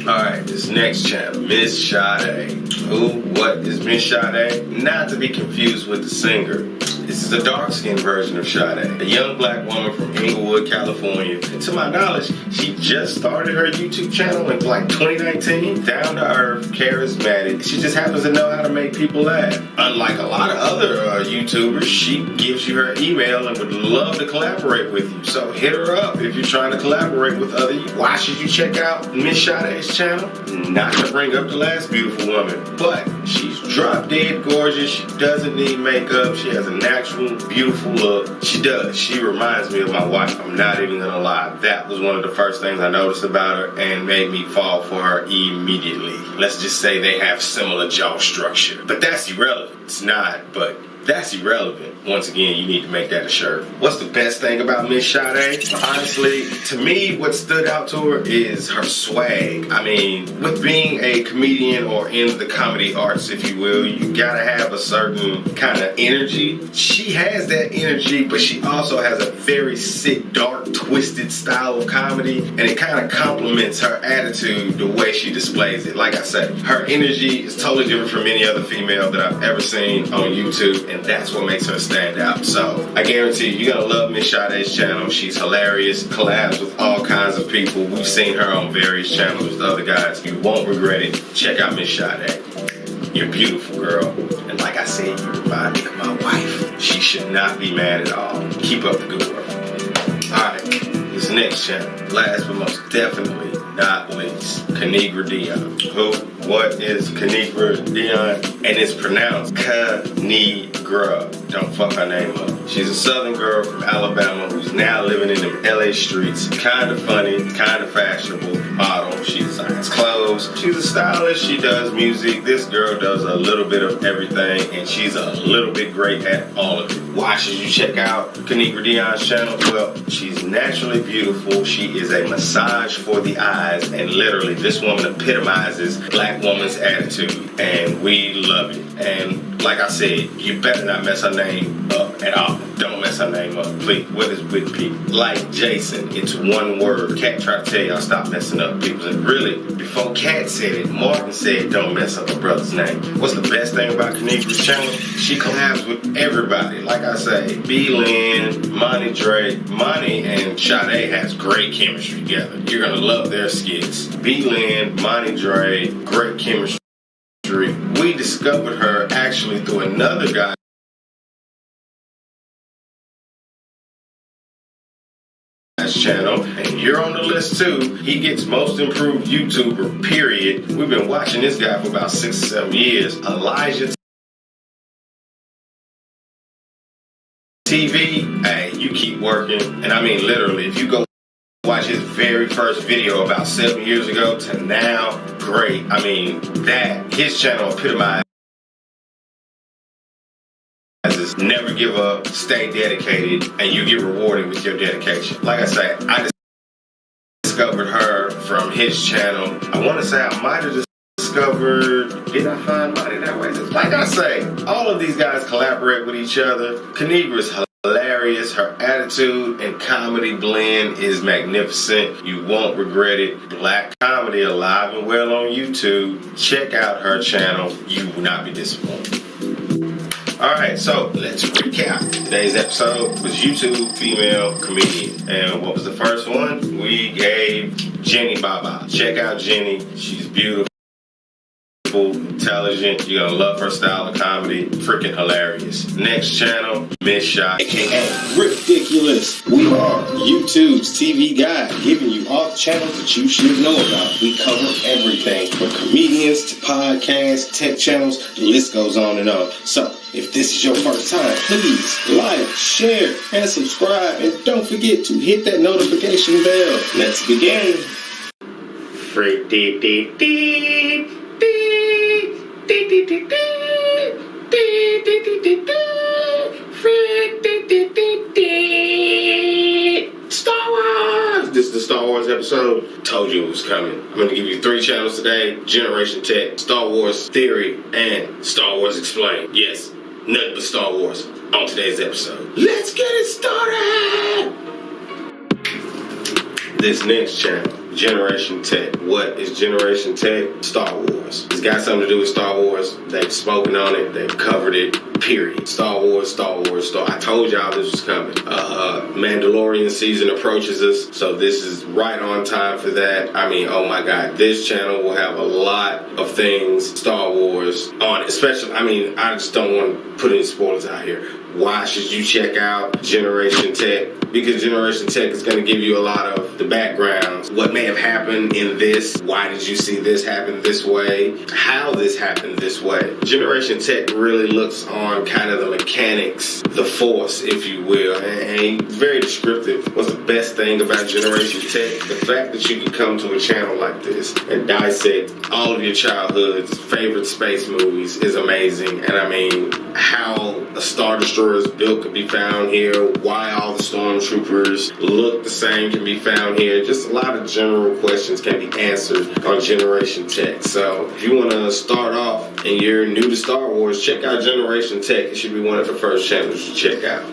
Alright, this next channel, Miss Sade. Who, what is Miss Sade? Not to be confused with the singer. This is a dark-skinned version of Sade, a young black woman from Inglewood, California. And to my knowledge, she just started her YouTube channel in like 2019. Down to earth, charismatic. She just happens to know how to make people laugh. Unlike a lot of other YouTubers, she gives you her email and would love to collaborate with you. So hit her up if you're trying to collaborate with other. Why should you check out Miss Sade's channel? Not to bring up the last beautiful woman, but she's drop dead gorgeous. She doesn't need makeup. She has a natural, beautiful look. She does. She reminds me of my wife. I'm not even gonna lie. That was one of the first things I noticed about her and made me fall for her immediately. Let's just say they have similar jaw structure. But that's irrelevant. It's not, but that's irrelevant. Once again, you need to make that a shirt. What's the best thing about Miss Sade? Honestly, to me, what stood out to her is her swag. I mean, with being a comedian or in the comedy arts, if you will, you gotta have a certain kind of energy. She has that energy, but she also has a very sick, dark, twisted style of comedy, and it kind of complements her attitude the way she displays it. Like I said, her energy is totally different from any other female that I've ever seen on YouTube, and that's what makes her stand out. So I guarantee you're gonna love Miss Sade's channel. She's hilarious, collabs with all kinds of people. We've seen her on various channels with other guys. You won't regret it. Check out Miss Sade. You're beautiful, girl. And like I said, you remind me of my wife. She should not be mad at all. Keep up the good work. Alright, this next channel, last but most definitely not least, Kanigra Dion. Who? What is Kanigra Dion? And it's pronounced Kanigra. don't fuck her name up. She's a southern girl from Alabama who's now living in them LA streets. Kind of funny, kind of fashionable model. She designs clothes. She's a stylist. She does music. This girl does a little bit of everything, and she's a little bit great at all of it. Why should you check out Kaniqua Dion's channel? Well, she's naturally beautiful. She is a massage for the eyes, and literally this woman epitomizes black woman's attitude, and we love it. And like I said, you better not mess her name up at all. Don't mess her name up, please. What is with people? Like Jason, it's one word. Cat tried to tell y'all stop messing up people. And really, before Cat said it, Martin said don't mess up her brother's name. What's the best thing about Kaniqua's channel? She collabs with everybody. Like I say, B. Lynn, Monty Drake. Monty and Sade has great chemistry together. You're gonna love their skits. B. Lynn, Monty Drake, great chemistry. We discovered her actually through another guy's channel, and you're on the list too. He gets most improved YouTuber, period. We've been watching this guy for about 6 or 7 years. Elijah TV, hey, you keep working. And I mean literally, if you go watch his very first video about 7 years ago to now, great. I mean, his channel epitomizes never give up, stay dedicated, and you get rewarded with your dedication. Like I say, I discovered her from his channel. I want to say I might have discovered, did I find Monty that way? Like I say, all of these guys collaborate with each other. Kaniqua is hilarious. Her attitude and comedy blend is magnificent. You won't regret it. Black comedy alive and well on YouTube. Check out her channel. You will not be disappointed. Alright, so let's recap. Today's episode was YouTube female comedian. And what was the first one? We gave Jenny Baba. Check out Jenny. She's beautiful, intelligent. You're gonna love her style of comedy. Freaking hilarious. Next channel, Miss Shot, aka Ridiculous. We are YouTube's TV guide, giving you all the channels that you should know about. We cover everything from comedians to podcasts, tech channels. The list goes on and on. So if this is your first time, please like, share, and subscribe. And don't forget to hit that notification bell. Let's begin. Star Wars! This is the Star Wars episode. Told you it was coming. I'm going to give you 3 channels today. Generation Tech, Star Wars Theory, and Star Wars Explained. Yes, nothing but Star Wars on today's episode. Let's get it started! This next channel, Generation Tech. What is Generation Tech? Star Wars. It's got something to do with Star Wars. They've spoken on it. They've covered it. Period. Star Wars. I told y'all this was coming. Mandalorian season approaches us, so this is right on time for that. I mean, oh my God, this channel will have a lot of things Star Wars on it. Especially, I mean, I just don't want to put any spoilers out here. Why should you check out Generation Tech? Because Generation Tech is going to give you a lot of the backgrounds. What may have happened in this? Why did you see this happen this way? How this happened this way? Generation Tech really looks on kind of the mechanics, the force, if you will, and very descriptive. What's the best thing about Generation Tech? The fact that you can come to a channel like this and dissect all of your childhood's favorite space movies is amazing. And I mean, how a Star Destroyer is built can be found here, why all the stormtroopers look the same can be found here. Just a lot of general questions can be answered on Generation Tech. So if you want to start off and you're new to Star Wars, check out Generation Tech. It should be one of the first channels you check out.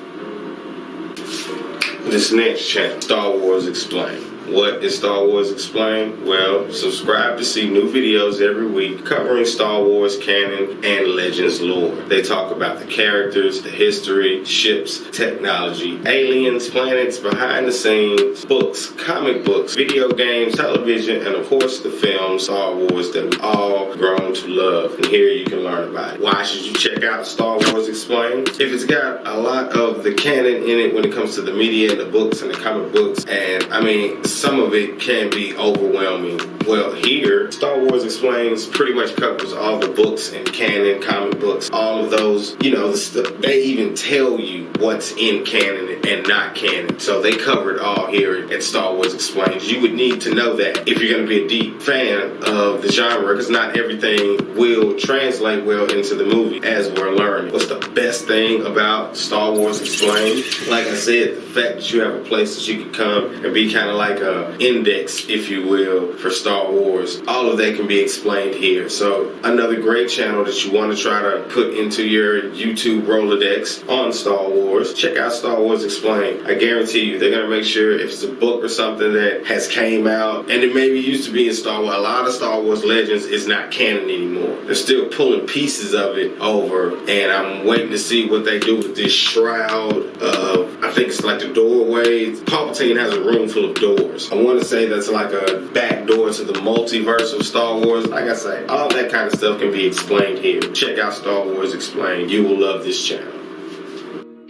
This next channel, Star Wars Explained. What is Star Wars Explained? Well, subscribe to see new videos every week covering Star Wars canon and Legends lore. They talk about the characters, the history, ships, technology, aliens, planets, behind the scenes, books, comic books, video games, television, and of course the film Star Wars that we all grown to love. And here you can learn about it. Why should you check out Star Wars Explained? If it's got a lot of the canon in it when it comes to the media, the books, and the comic books, and I mean, some of it can be overwhelming. Well, here, Star Wars Explains pretty much covers all the books and canon, comic books, all of those, they even tell you what's in canon and not canon. So they cover it all here at Star Wars Explains. You would need to know that if you're going to be a deep fan of the genre, because not everything will translate well into the movie, as we're learning. What's the best thing about Star Wars Explained? Like I said, the fact that you have a place that you can come and be kind of like a index, if you will, for Star Wars. All of that can be explained here. So another great channel that you want to try to put into your YouTube Rolodex on Star Wars, check out Star Wars Explained. I guarantee you they're going to make sure if it's a book or something that has came out and it maybe used to be in Star Wars, a lot of Star Wars Legends is not canon anymore. They're still pulling pieces of it over, and I'm waiting to see what they do with this shroud of, I think it's like the doorway. Palpatine has a room full of doors. I want to say that's like a back door to the multiverse of Star Wars. Like I say, all that kind of stuff can be explained here. Check out Star Wars Explained. You will love this channel.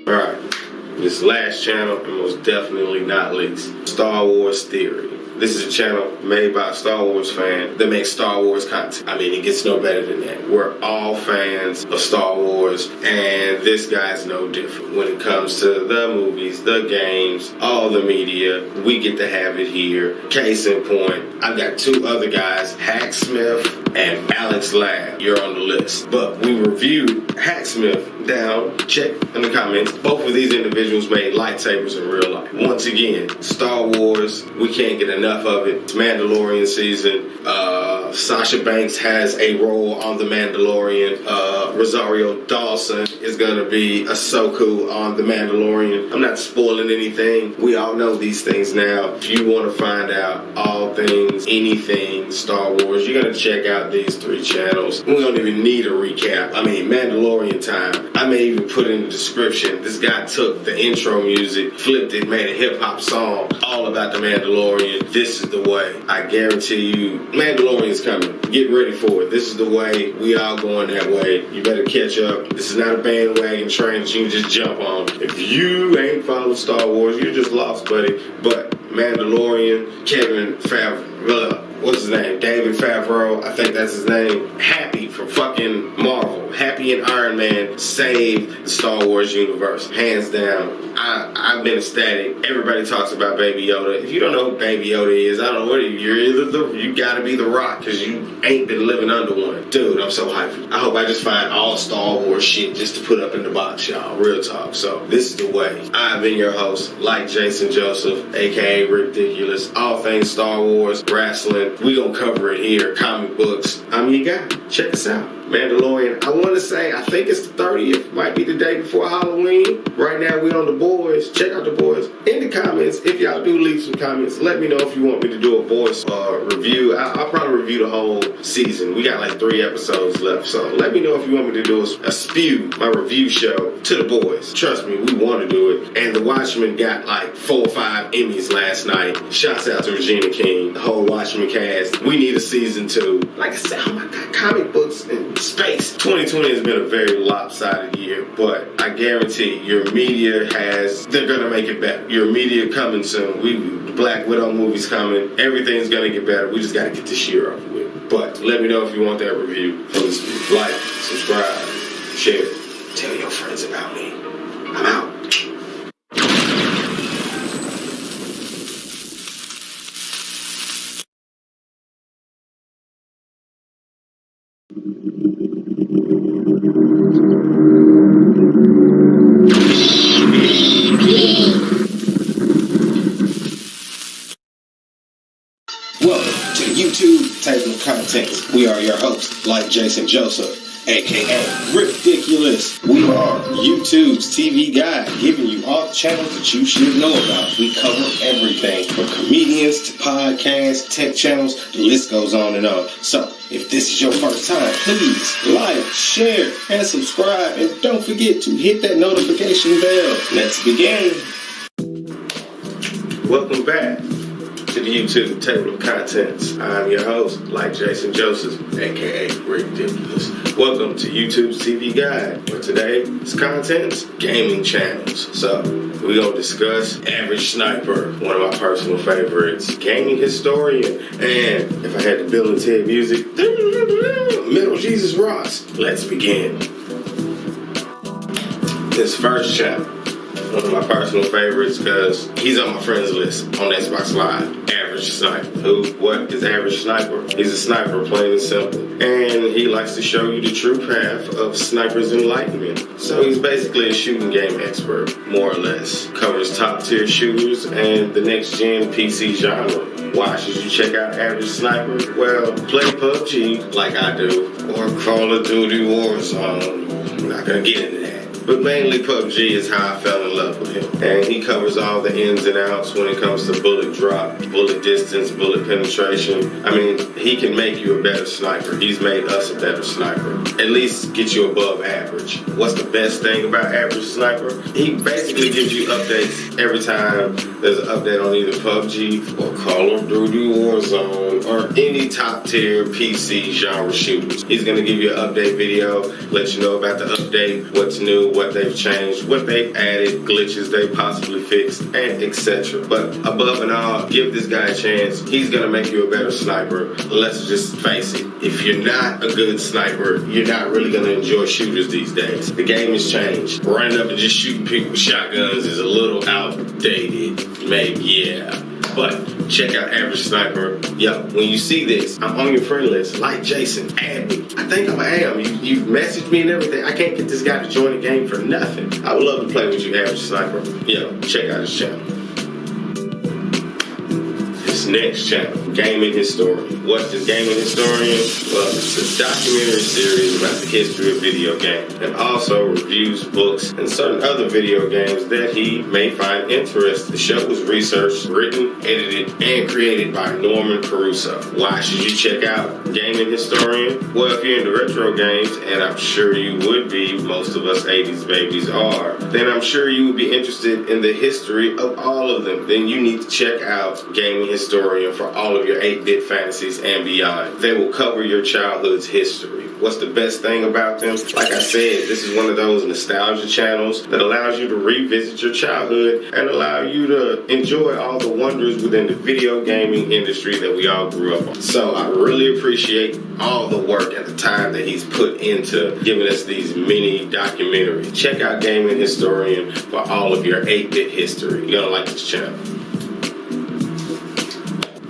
Alright, this last channel, and most definitely not least, Star Wars Theory. This is a channel made by a Star Wars fan that makes Star Wars content. I mean, it gets no better than that. We're all fans of Star Wars, and this guy's no different. When it comes to the movies, the games, all the media, we get to have it here. Case in point, I've got two other guys, Hacksmith and Alex Lab. You're on the list. But we reviewed Hacksmith down, check in the comments. Both of these individuals made lightsabers in real life. Once again, Star Wars, we can't get enough of it. It's Mandalorian season. Sasha Banks has a role on The Mandalorian. Rosario Dawson is going to be Ahsoka on The Mandalorian. I'm not spoiling anything. We all know these things now. If you want to find out all things, anything Star Wars, you're going to check out these three channels. We don't even need a recap. I mean, Mandalorian time. I may even put in the description. This guy took the intro music, flipped it, made a hip-hop song all about The Mandalorian. This is the way. I guarantee you, Mandalorian's coming. Get ready for it. This is the way. We all going that way. You better catch up. This is not a bandwagon train that you can just jump on. If you ain't followed Star Wars, you're just lost, buddy. But Mandalorian, Kevin Favreau, what's his name? David Favreau, I think that's his name. Happy for fucking Marvel. Happy and Iron Man saved the Star Wars universe. Hands down. I've been ecstatic. Everybody talks about Baby Yoda. If you don't know who Baby Yoda is, I don't know what you're either you gotta be The Rock, because you ain't been living under one. Dude, I'm so hyped. I hope I just find all Star Wars shit just to put up in the box, y'all. Real talk. So this is the way. I've been your host, like Jason Joseph, aka Ridiculous. All things Star Wars, wrestling. We gonna cover it here. Comic books. I'm your guy. Check us out. Mandalorian. I want to say, I think it's the 30th. Might be the day before Halloween. Right now, we on The Boys. Check out The Boys. In the comments, if y'all do leave some comments, let me know if you want me to do a voice review. I'll probably review the whole season. We got like 3 episodes left. So let me know if you want me to do a spew, my review show to The Boys. Trust me, we want to do it. And The Watchmen got like 4 or 5 Emmys last night. Shouts out to Regina King, the whole Watchmen cast. We need a season 2. Like I said, oh my God, comic books and space. 2020 has been a very lopsided year, but I guarantee your media they're gonna make it better. Your media coming soon. The Black Widow movie's coming. Everything's gonna get better. We just gotta get this year over with. But let me know if you want that review. Please like, subscribe, share, tell your friends about me. I'm out. Welcome to YouTube Table of Contents. We are your hosts, like Jason Joseph, aka Ridiculous. We are YouTube's TV guide, giving you all the channels that you should know about. We cover everything from comedians to podcasts, tech channels, the list goes on and on. So, if this is your first time, please like, share, and subscribe. And don't forget to hit that notification bell. Let's begin. Welcome back to the YouTube Table of Contents. I'm your host, like Jason Joseph, aka Ridiculous. Welcome to YouTube's TV Guide, where today's content's gaming channels. So, we're going to discuss Average Sniper, one of my personal favorites, gaming historian, and if I had the Bill and Ted music, Metal Jesus Rocks. Let's begin. This first channel, one of my personal favorites because he's on my friends list on Xbox Live. Average Sniper. What is Average Sniper? He's a sniper, plain and simple. And he likes to show you the true path of sniper's enlightenment. So he's basically a shooting game expert, more or less. Covers top tier shooters and the next gen PC genre. Why should you check out Average Sniper? Well, play PUBG like I do, or Call of Duty Warzone. I'm not gonna get into that. But mainly PUBG is how I fell in love with him. And he covers all the ins and outs when it comes to bullet drop, bullet distance, bullet penetration. I mean, he can make you a better sniper. He's made us a better sniper. At least get you above average. What's the best thing about Average Sniper? He basically gives you updates every time there's an update on either PUBG or Call of Duty Warzone or any top tier PC genre shooters. He's gonna give you an update video, let you know about the update, what's new, what they've changed, what they've added, glitches they possibly fixed, and etc. But above and all, give this guy a chance. He's gonna make you a better sniper. Let's just face it. If you're not a good sniper, you're not really gonna enjoy shooters these days. The game has changed. Running up and just shooting people with shotguns is a little outdated. Maybe, yeah. But check out Average Sniper. Yo, when you see this, I'm on your friend list. Like Jason, add me. I think I am. You've messaged me and everything. I can't get this guy to join the game for nothing. I would love to play with you, Average Sniper. Yo, check out his channel. This next channel, Gaming Historian. What's this Gaming Historian? Well, it's a documentary series about the history of video games and also reviews books and certain other video games that he may find interesting. The show was researched, written, edited, and created by Norman Caruso. Why should you check out Gaming Historian? Well, if you're into retro games, and I'm sure you would be, most of us 80s babies are, then I'm sure you would be interested in the history of all of them. Then you need to check out Gaming Historian for all of your 8-bit fantasies and beyond. They will cover your childhood's history. What's the best thing about them? Like I said, this is one of those nostalgia channels that allows you to revisit your childhood and allow you to enjoy all the wonders within the video gaming industry that we all grew up on. So I really appreciate all the work and the time that he's put into giving us these mini documentaries. Check out Gaming Historian for all of your 8-bit history. You're gonna like this channel.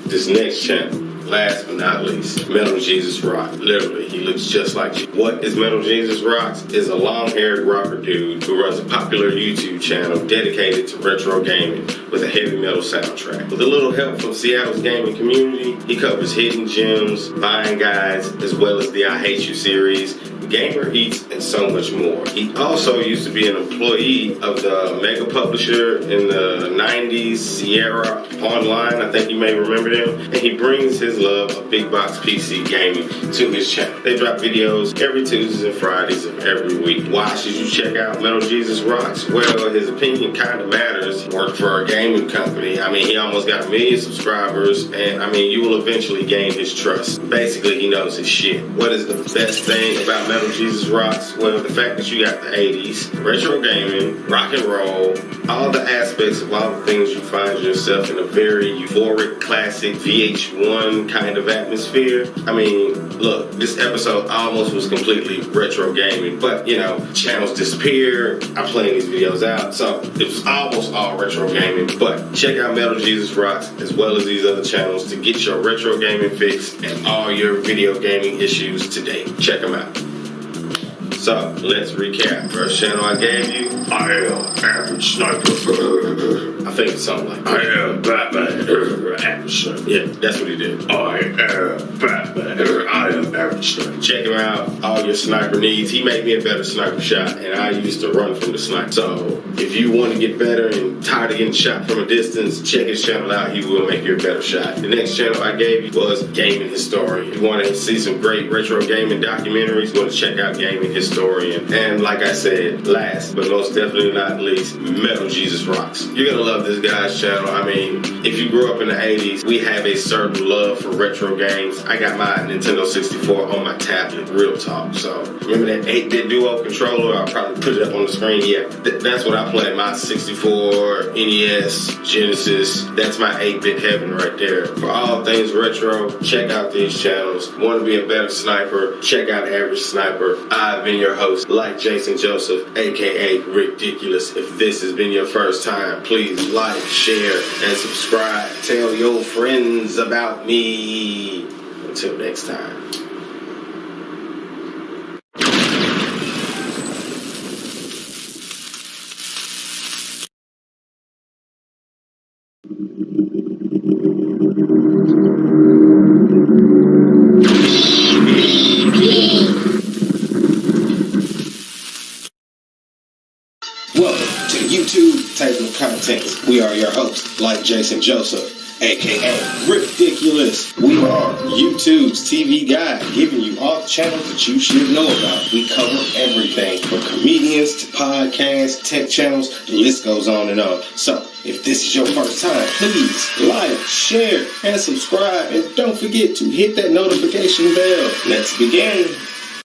This next channel, last but not least, Metal Jesus Rocks. Literally, he looks just like you. What is Metal Jesus Rocks? Is a long-haired rocker dude who runs a popular YouTube channel dedicated to retro gaming with a heavy metal soundtrack. With a little help from Seattle's gaming community, he covers hidden gems, buying guides, as well as the I Hate You series, Gamer Eats, and so much more. He also used to be an employee of the mega publisher in the 90s, Sierra Online. I think you may remember them. And he brings his love of big box PC gaming to his channel. They drop videos every Tuesdays and Fridays of every week. Why should you check out Metal Jesus Rocks? Well, his opinion kind of matters. He worked for a gaming company. I mean, he almost got 1 million subscribers, and I mean, you will eventually gain his trust. Basically, he knows his shit. What is the best thing about Metal Jesus Rocks? Well, the fact that you got the 80s, retro gaming, rock and roll, all the aspects of all the things you find yourself in a very euphoric, classic VH1 kind of atmosphere. I mean, look, this episode almost was completely retro gaming, but you know, channels disappear, I'm playing these videos out, so it was almost all retro gaming. But check out Metal Jesus Rocks as well as these other channels to get your retro gaming fix and all your video gaming issues today. Check them out. So, let's recap. First channel I gave you, I am Average Sniper. I think it's something like that. I am Batman. Average Sniper. Yeah, that's what he did. I am Batman. I am Average Sniper. Check him out. All your sniper needs. He made me a better sniper shot, and I used to run from the sniper. So, if you want to get better and tired of getting shot from a distance, check his channel out. He will make you a better shot. The next channel I gave you was Gaming Historian. If you want to see some great retro gaming documentaries, you want to check out Gaming Historian. And like I said, last but most definitely not least, Metal Jesus Rocks. You're gonna love this guy's channel. I mean, if you grew up in the 80s, we have a certain love for retro games. I got my Nintendo 64 on my tablet, real talk. So, remember that 8-bit duo controller? I'll probably put it up on the screen. Yeah, that's what I play. My 64, NES, Genesis. That's my 8-bit heaven right there. For all things retro, check out these channels. Want to be a better sniper? Check out Average Sniper. I've been your host, like Jason Joseph, aka Ridiculous. If this has been your first time, please like, share, and subscribe. Tell your friends about me. Until next time. Welcome to YouTube Table of Contents. We are your hosts, like Jason Joseph, aka Ridiculous. We are YouTube's TV guide, giving you all the channels that you should know about. We cover everything from comedians to podcasts, tech channels, the list goes on and on. So, if this is your first time, please like, share, and subscribe. And don't forget to hit that notification bell. Let's begin.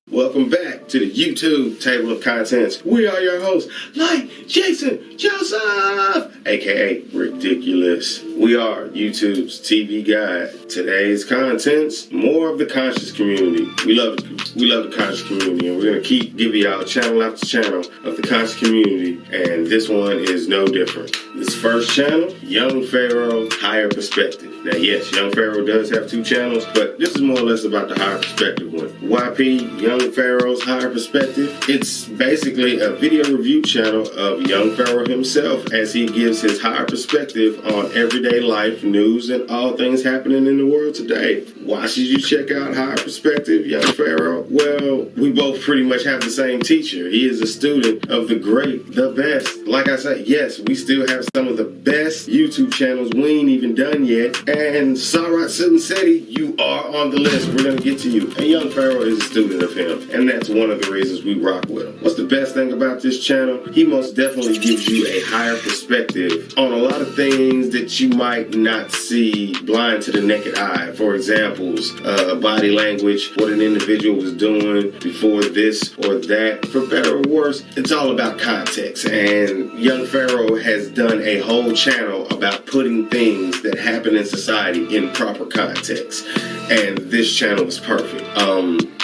Welcome back to the YouTube Table of Contents. We are your hosts, like Jason Joseph, aka Ridiculous. We are YouTube's TV guide. Today's contents, more of the conscious community. We love the conscious community, and we're gonna keep giving y'all channel after channel of the conscious community, and this one is no different. This first channel, Young Pharaoh, Higher Perspective. Now, yes, Young Pharaoh does have two channels, but this is more or less about the Higher Perspective one. YP, Young Pharaoh's Higher Perspective. It's basically a video review channel of Young Pharaoh himself as he gives his higher perspective on everyday life, news, and all things happening in the world today. Why should you check out Higher Perspective, Young Pharaoh? Well, we both pretty much have the same teacher. He is a student of the great, the best. Like I said, yes, we still have some of the best YouTube channels we ain't even done yet. And Sarat Seti, you are on the list. We're going to get to you. And Young Pharaoh is a student of him. And that's one of the reasons we rock with him. What's the best thing about this channel? He most definitely gives you a higher perspective on a lot of things that you might not see blind to the naked eye. For examples, body language, what an individual was doing before this or that. For better or worse, it's all about context. And Young Pharaoh has done a whole channel about putting things that happen in society in proper context. And this channel is perfect.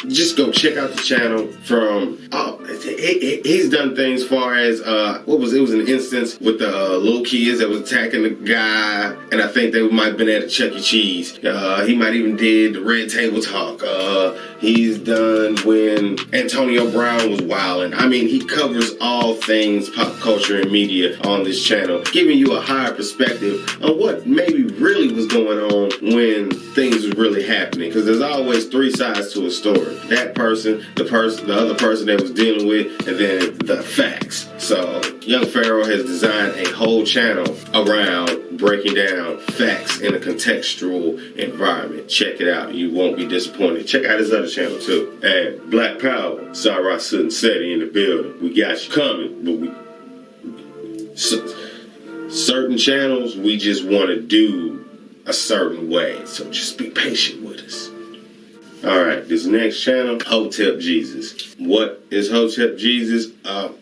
Just go check out the channel from, he's done things far as, it was an instance with the little kids that was attacking the guy, and I think they might have been at a Chuck E. Cheese. He might even did the Red Table Talk. He's done when Antonio Brown was wilding. I mean, he covers all things pop culture and media on this channel, giving you a higher perspective on what maybe really was going on when things was really happening. Because there's always three sides to a story. That person, the other person that was dealing with, and then the facts. So, Young Pharaoh has designed a whole channel around breaking down facts in a contextual environment. Check it out. You won't be disappointed. Check out his other channel too. And Black Power, Sarat Seti in the building. We got you coming, but certain channels we just want to do a certain way. So just be patient with us. Alright, this next channel, Hotep Jesus. What is Hotep Jesus?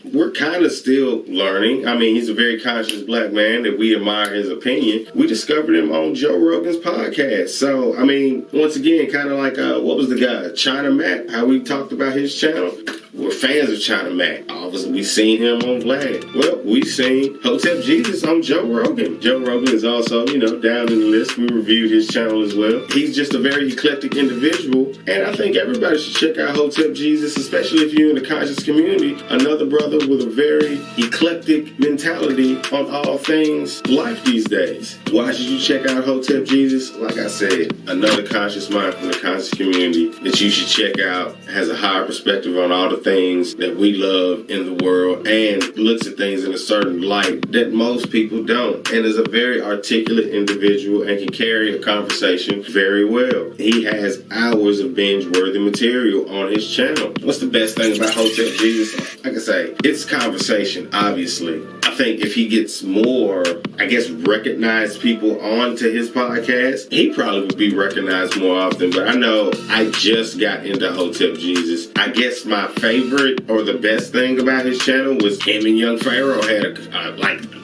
We're kind of still learning. I mean, he's a very conscious black man that we admire his opinion. We discovered him on Joe Rogan's podcast. So, I mean, once again, kind of like, what was the guy? China Mac, how we talked about his channel. We're fans of China Mac. Obviously, we seen him on Vlad. Well, we seen Hotep Jesus on Joe Rogan. Joe Rogan is also, down in the list. We reviewed his channel as well. He's just a very eclectic individual, and I think everybody should check out Hotep Jesus, especially if you're in the conscious community. Another brother with a very eclectic mentality on all things life these days. Why should you check out Hotep Jesus? Like I said, another conscious mind from the conscious community that you should check out. Has a higher perspective on all the things things that we love in the world and looks at things in a certain light that most people don't, and is a very articulate individual and can carry a conversation very well. He has hours of binge-worthy material on his channel. What's the best thing about Hotel Jesus? Like I say, it's conversation, obviously. I think if he gets more, recognized people onto his podcast, he probably would be recognized more often. But I know I just got into Hotel Jesus. I guess my favorite or the best thing about his channel was him and Young Pharaoh had a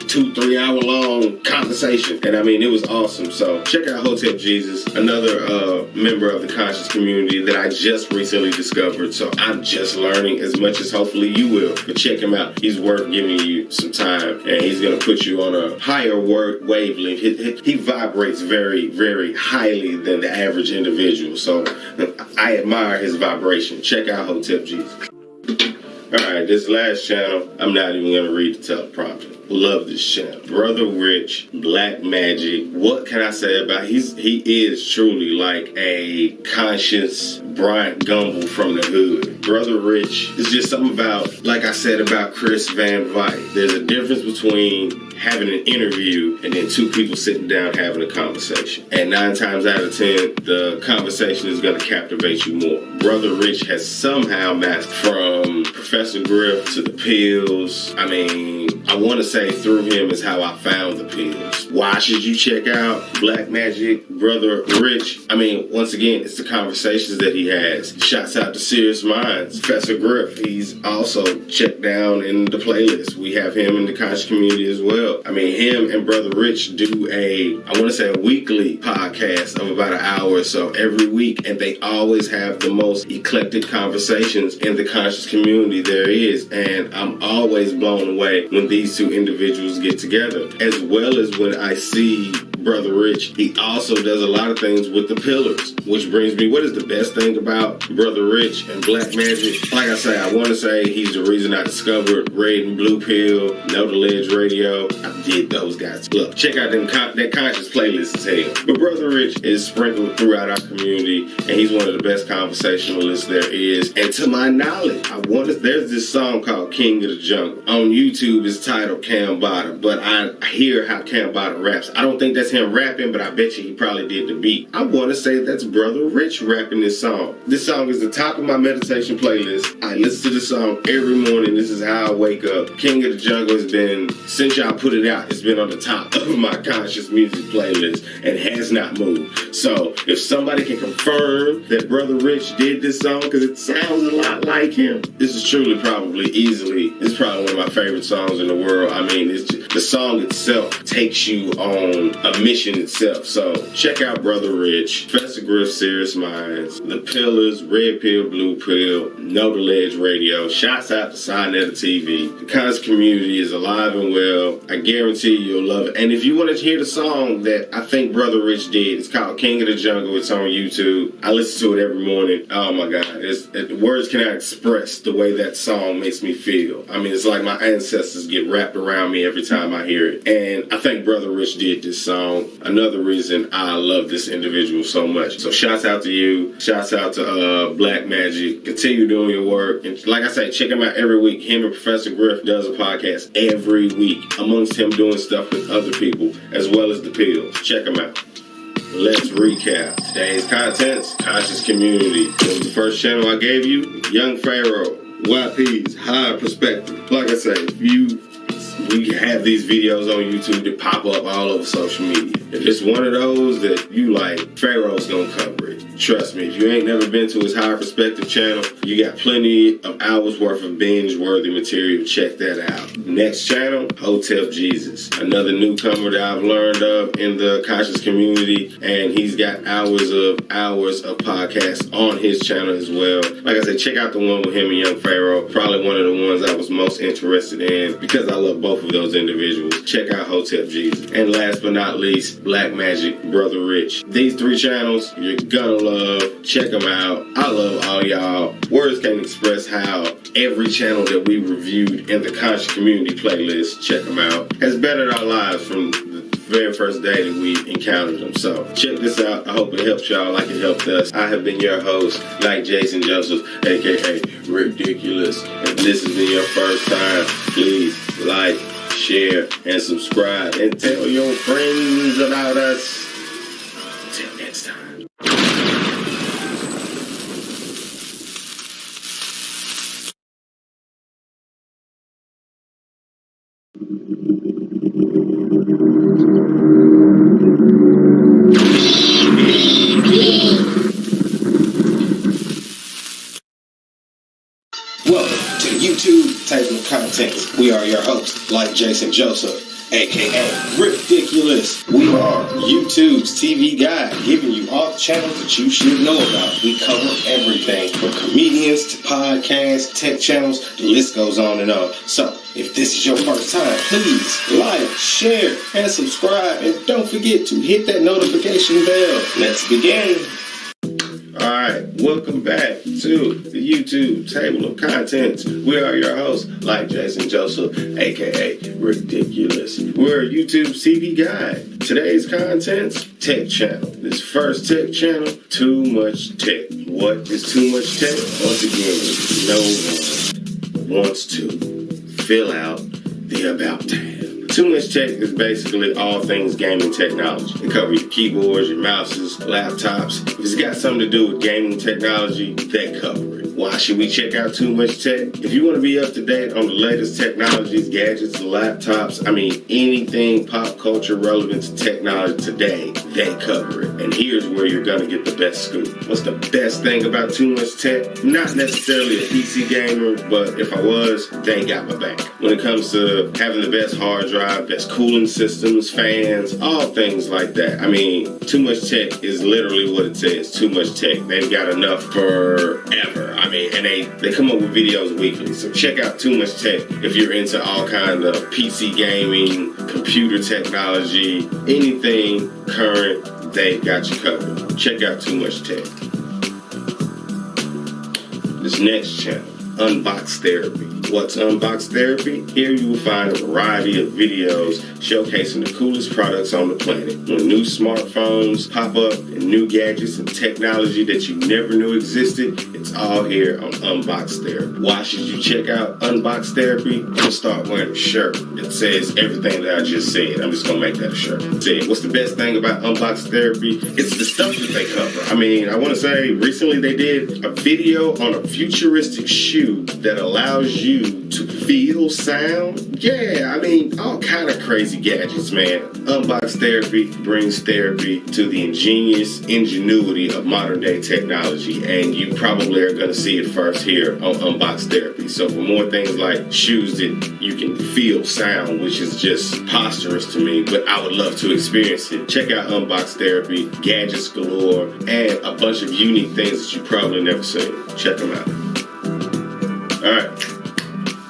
2-3 hour long conversation, and I mean, it was awesome. So check out Hotel Jesus, another member of the conscious community that I just recently discovered. So I'm just learning as much as hopefully you will. But check him out. He's worth giving you some time, and he's gonna put you on a higher wavelength. He vibrates very, very highly than the average individual. So I admire his vibration. Check out Hotel Jesus. Alright, this last channel, I'm not even going to read the teleprompter. Love this channel. Brother Rich, Black Magic. What can I say about he is truly like a conscious Bryant Gumbel from the hood. Brother Rich is just something about, like I said about Chris Van Vliet. There's a difference between having an interview and then two people sitting down having a conversation. And 9 times out of 10, the conversation is going to captivate you more. Brother Rich has somehow mastered from Professor Griff to the pills. I mean, I want to say through him is how I found the pills. Why should you check out Black Magic, Brother Rich? I mean, once again, it's the conversations that he has. Shouts out to Serious Minds. Professor Griff, he's also checked down in the playlist. We have him in the conscious community as well. I mean, him and Brother Rich do a weekly podcast of about an hour or so every week, and they always have the most eclectic conversations in the conscious community there is, and I'm always blown away when these two individuals get together, as well as when I see Brother Rich. He also does a lot of things with the pillars, which brings me, what is the best thing about Brother Rich and Black Magic? Like I say, I want to say he's the reason I discovered Red and Blue Pill, Know the Ledge Radio. I did those guys. Look, check out that conscious playlist as hell. But Brother Rich is sprinkled throughout our community, and he's one of the best conversationalists there is. And to my knowledge, there's this song called King of the Jungle. On YouTube, it's titled Cam Bada, but I hear how Cam Bada raps. I don't think that's him rapping, but I bet you he probably did the beat. I want to say that's Brother Rich rapping this song. This song is the top of my meditation playlist. I listen to this song every morning. This is how I wake up. King of the Jungle has been, since y'all put it out, it's been on the top of my conscious music playlist and has not moved. So if somebody can confirm that Brother Rich did this song, because it sounds a lot like him, this is truly it's probably one of my favorite songs in the world. I mean, the song itself takes you on a mission itself. So check out Brother Rich, Professor Griff, Serious Minds, The Pillars, Red Pill, Blue Pill, Know the Ledge Radio. Shouts out to Sinetta TV. The conscious community is alive and well. I guarantee you'll love it. And if you want to hear the song that I think Brother Rich did, it's called King of the Jungle. It's on YouTube. I listen to it every morning. Oh my God. Words cannot express the way that song makes me feel. I mean, it's like my ancestors get wrapped around me every time I hear it. And I think Brother Rich did this song. Another reason I love this individual so much. So shouts out to you. Shouts out to Black Magic. Continue doing your work. And like I say, check him out every week. Him and Professor Griff does a podcast every week, amongst him doing stuff with other people, as well as the pills. Check him out. Let's recap today's contents. Conscious community. What was the first channel I gave you? Young Pharaoh. YP's Higher Perspective. Like I say, we have these videos on YouTube that pop up all over social media. If it's one of those that you like, Pharaoh's gonna cover it. Trust me, if you ain't never been to his Higher Perspective channel, you got plenty of hours worth of binge-worthy material. Check that out. Next channel, Hotel Jesus. Another newcomer that I've learned of in the conscious community, and he's got hours of podcasts on his channel as well. Like I said, check out the one with him and Young Pharaoh. Probably one of the ones I was most interested in because I love both of those individuals. Check out Hotel Jesus. And last but not least, Black Magic, Brother Rich. These 3 channels, you're gonna love. Check them out. I love all y'all. Words can't express how every channel that we reviewed in the conscious community playlist, check them out, has bettered our lives from very first day that we encountered them. So check this out. I hope it helps y'all like it helped us. I have been your host, like Jason Joseph, aka Ridiculous. If this has been your first time, please like, share, and subscribe, and tell your friends about us. Until next time. Welcome to YouTube Table of Contents. We are your hosts, like Jason Joseph, aka Ridiculous. We are YouTube's TV guide, giving you all the channels that you should know about. We cover everything from comedians to podcasts, tech channels, the list goes on and on. So, if this is your first time, please like, share, and subscribe. And don't forget to hit that notification bell. Let's begin. Alright, welcome back to the YouTube Table of Contents. We are your hosts, like Jason Joseph, aka Ridiculous. We're YouTube's TV guide. Today's contents, tech channel. This first tech channel, too much tech. What is too much tech? Once again, no one wants to fill out the About tab. Too Much Tech is basically all things gaming technology. It covers your keyboards, your mouses, laptops. If it's got something to do with gaming technology, they cover it. Why should we check out Too Much Tech? If you want to be up to date on the latest technologies, gadgets, laptops, anything pop culture relevant to technology today, they cover it. And here's where you're going to get the best scoop. What's the best thing about Too Much Tech? Not necessarily a PC gamer, but if I was, they got my back. When it comes to having the best hard drive, best cooling systems, fans, all things like that. Too Much Tech is literally what it says, Too Much Tech. They've got enough forever. And they come up with videos weekly. So check out Too Much Tech if you're into all kinds of PC gaming, computer technology, anything current, they got you covered. Check out Too Much Tech. This next channel, Unbox Therapy. What's Unbox Therapy? Here you will find a variety of videos showcasing the coolest products on the planet. When new smartphones pop up and new gadgets and technology that you never knew existed, it's all here on Unbox Therapy. Why should you check out Unbox Therapy? I'm gonna start wearing a shirt that says everything that I just said. I'm just gonna make that a shirt. What's the best thing about Unbox Therapy? It's the stuff that they cover. I want to say recently they did a video on a futuristic shoe that allows you to feel sound. All kind of crazy gadgets, man. Unbox Therapy brings therapy to the ingenious ingenuity of modern day technology, and you probably are going to see it first here on Unbox Therapy. So for more things like shoes that you can feel sound, which is just preposterous to me, but I would love to experience it, check out Unbox Therapy, gadgets galore, and a bunch of unique things that you probably never seen. Check them out. Alright.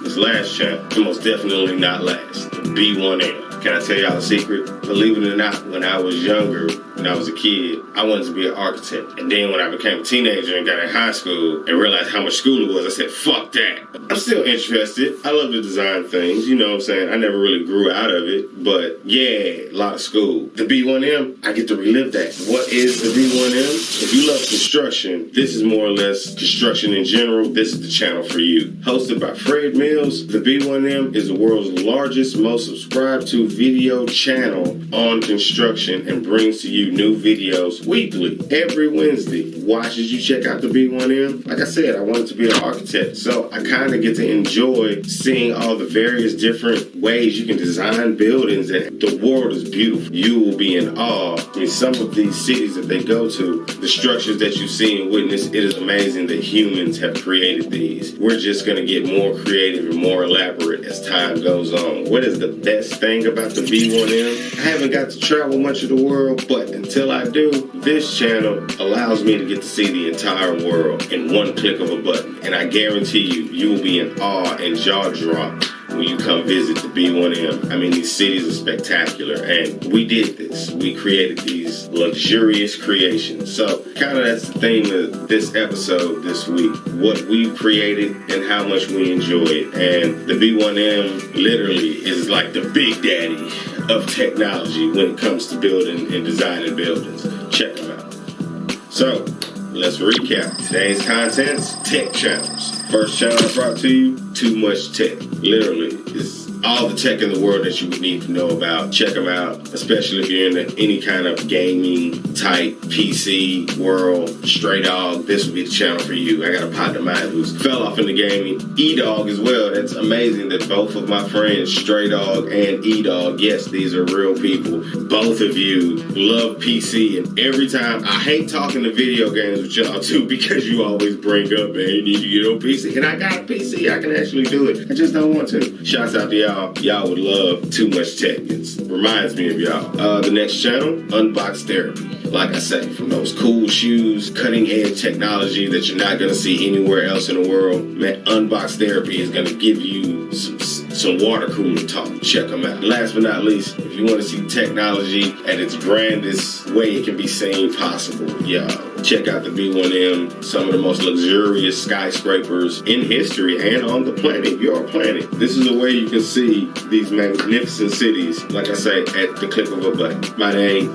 This last channel, and most definitely not last, the B1M. Can I tell y'all a secret? Believe it or not, when I was younger, when I was a kid, I wanted to be an architect. And then when I became a teenager and got in high school and realized how much school it was, I said, fuck that. I'm still interested. I love to design things, you know what I'm saying? I never really grew out of it, but yeah, a lot of school. The B1M, I get to relive that. What is the B1M? If you love construction, this is more or less construction in general. This is the channel for you. Hosted by Fred Mills, the B1M is the world's largest, most subscribed to video channel on construction and brings to you new videos weekly, every Wednesday. Why should you check out the B1M? Like I said, I wanted to be an architect, so I kind of get to enjoy seeing all the various different ways you can design buildings, and the world is beautiful. You will be in awe. Some of these cities that they go to, the structures that you see and witness, it is amazing that humans have created these. We're just going to get more creative and more elaborate as time goes on. What is the best thing about the B1M? I haven't got to travel much of the world, but until I do, this channel allows me to get to see the entire world in one click of a button. And I guarantee you, you will be in awe and jaw dropped when you come visit the B1M. I mean, these cities are spectacular, and we did this. We created these luxurious creations. So kind of that's the theme of this episode this week, what we created and how much we enjoy it. And the B1M literally is like the big daddy of technology when it comes to building and designing buildings. Check them out. So let's recap today's contents. Tech channels. First channel I brought to you, Too Much Tech. Literally, it's all the tech in the world that you would need to know about. Check them out, especially if you're in any kind of gaming type PC world. Stray Dog, this would be the channel for you. I got a partner of mine who's fell off into gaming. E-Dog as well. That's amazing that both of my friends, Stray Dog and E-Dog, yes, these are real people. Both of you love PC, and every time, I hate talking to video games with y'all too, because you always bring up, man, you need to get on PC. And I got a PC, I can actually do it. I just don't want to. Shouts out to y'all. Y'all would love Too Much Tech. It reminds me of y'all. The next channel, Unbox Therapy. Like I say, from those cool shoes, cutting edge technology that you're not going to see anywhere else in the world, man, Unbox Therapy is going to give you some water cooler talk. Check them out. Last but not least, if you want to see technology at its grandest way it can be seen possible, y'all, check out the B1M, some of the most luxurious skyscrapers in history and on the planet, your planet. This is a way you can see these magnificent cities, like I say, at the click of a button. My name,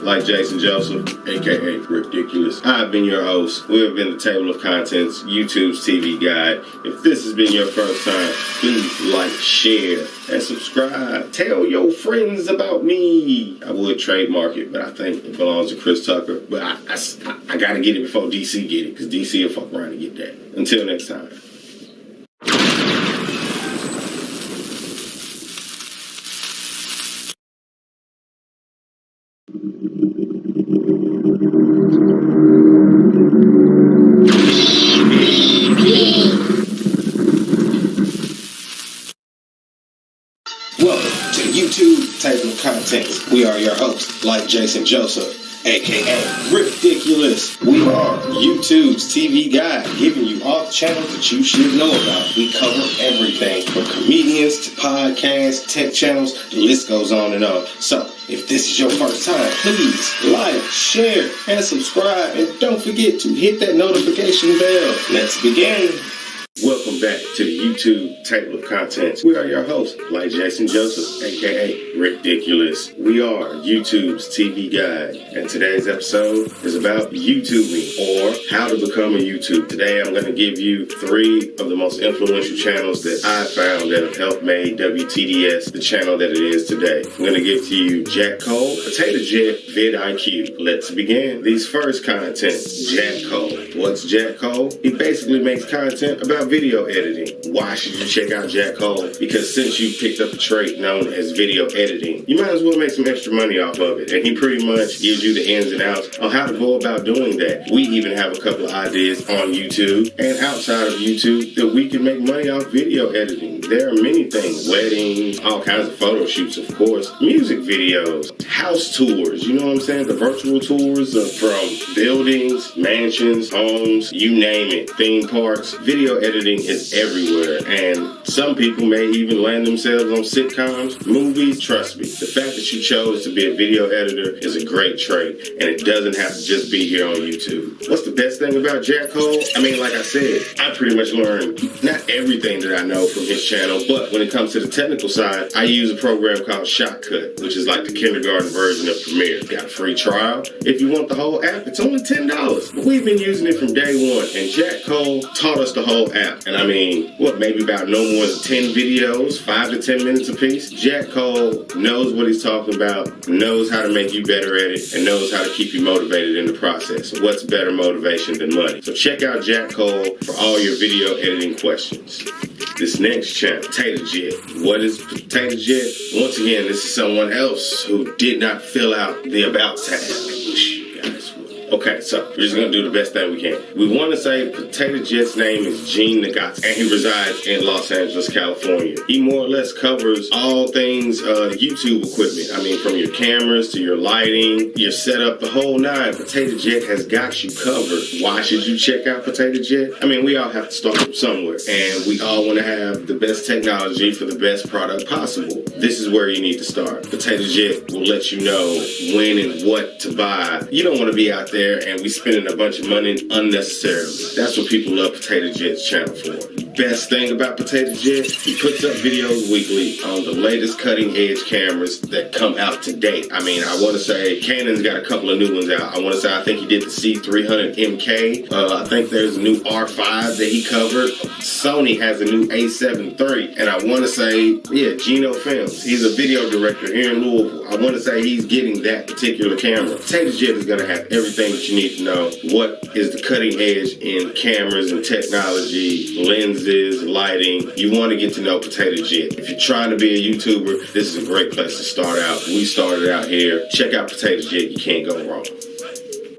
like Jason Joseph, aka Ridiculous. I've been your host. We have been the Table of Contents, YouTube's TV guide. If this has been your first time, please like, share, and subscribe. Tell your friends about me. I would trademark it, but I think it belongs to Chris Tucker. But I gotta get it before DC get it, because DC will fuck around and get that. Until next time. Welcome to the YouTube Table of Contents. We are your hosts, like Jason Joseph, aka Ridiculous. We are YouTube's TV guide, giving you all the channels that you should know about. We cover everything from comedians to podcasts, tech channels, the list goes on and on. So, if this is your first time, please like, share, and subscribe. And don't forget to hit that notification bell. Let's begin. Welcome back to the YouTube Table of Contents. We are your hosts, like Jason Joseph, aka Ridiculous. We are YouTube's TV guide, and today's episode is about YouTubing, or how to become a YouTuber. Today I'm going to give you 3 of the most influential channels that I found that have helped make WTDS the channel that it is today. I'm going to give to you Jack Cole, Potato Jet, vidIQ. Let's begin. These first contents, Jack Cole. What's Jack Cole? He basically makes content about video editing. Why should you check out Jack Cole? Because since you picked up a trait known as video editing, you might as well make some extra money off of it. And he pretty much gives you the ins and outs on how to go about doing that. We even have a couple of ideas on YouTube and outside of YouTube that we can make money off video editing. There are many things. Weddings, all kinds of photo shoots, of course, music videos, house tours, you know what I'm saying? The virtual tours from buildings, mansions, homes, you name it, theme parks. Video editing is everywhere, and some people may even land themselves on sitcoms, movies. Trust me, the fact that you chose to be a video editor is a great trait, and it doesn't have to just be here on YouTube. What's the best thing about Jack Cole? I mean, like I said, I pretty much learned not everything that I know from his channel, but when it comes to the technical side, I use a program called Shotcut, which is like the kindergarten version of Premiere. Got a free trial. If you want the whole app, it's only $10. But we've been using it from day one, and Jack Cole taught us the whole app. And I mean, maybe about no more than 10 videos, 5 to 10 minutes apiece. Jack Cole knows what he's talking about, knows how to make you better at it, and knows how to keep you motivated in the process. What's better motivation than money? So check out Jack Cole for all your video editing questions. This next channel, Potato Jet. What is Potato Jet? Once again, this is someone else who did not fill out the About tab. I wish you guys would Okay, so we're just gonna do the best thing we can. We want to say Potato Jet's name is Gene Nagata, and he resides in Los Angeles, California. He more or less covers all things YouTube equipment. I mean, from your cameras to your lighting, your setup, the whole nine. Potato Jet has got you covered. Why should you check out Potato Jet? I mean, we all have to start from somewhere, and we all want to have the best technology for the best product possible. This is where you need to start. Potato Jet will let you know when and what to buy. You don't want to be out there and we spending a bunch of money unnecessarily. That's what people love Potato Jet's channel for. Best thing about Potato Jet, he puts up videos weekly on the latest cutting edge cameras that come out to date. I mean, I want to say Canon's got a couple of new ones out. I want to say I think he did the C300 MK. I think there's a new R5 that he covered. Sony has a new A7 III. And I want to say, yeah, Gino Films. He's a video director here in Louisville. I want to say he's getting that particular camera. Potato Jet is going to have everything that you need to know. What is the cutting edge in cameras and technology, lenses, lighting? You want to get to know Potato Jet. If you're trying to be a YouTuber, this is a great place to start out. We started out here. Check out Potato Jet. You can't go wrong.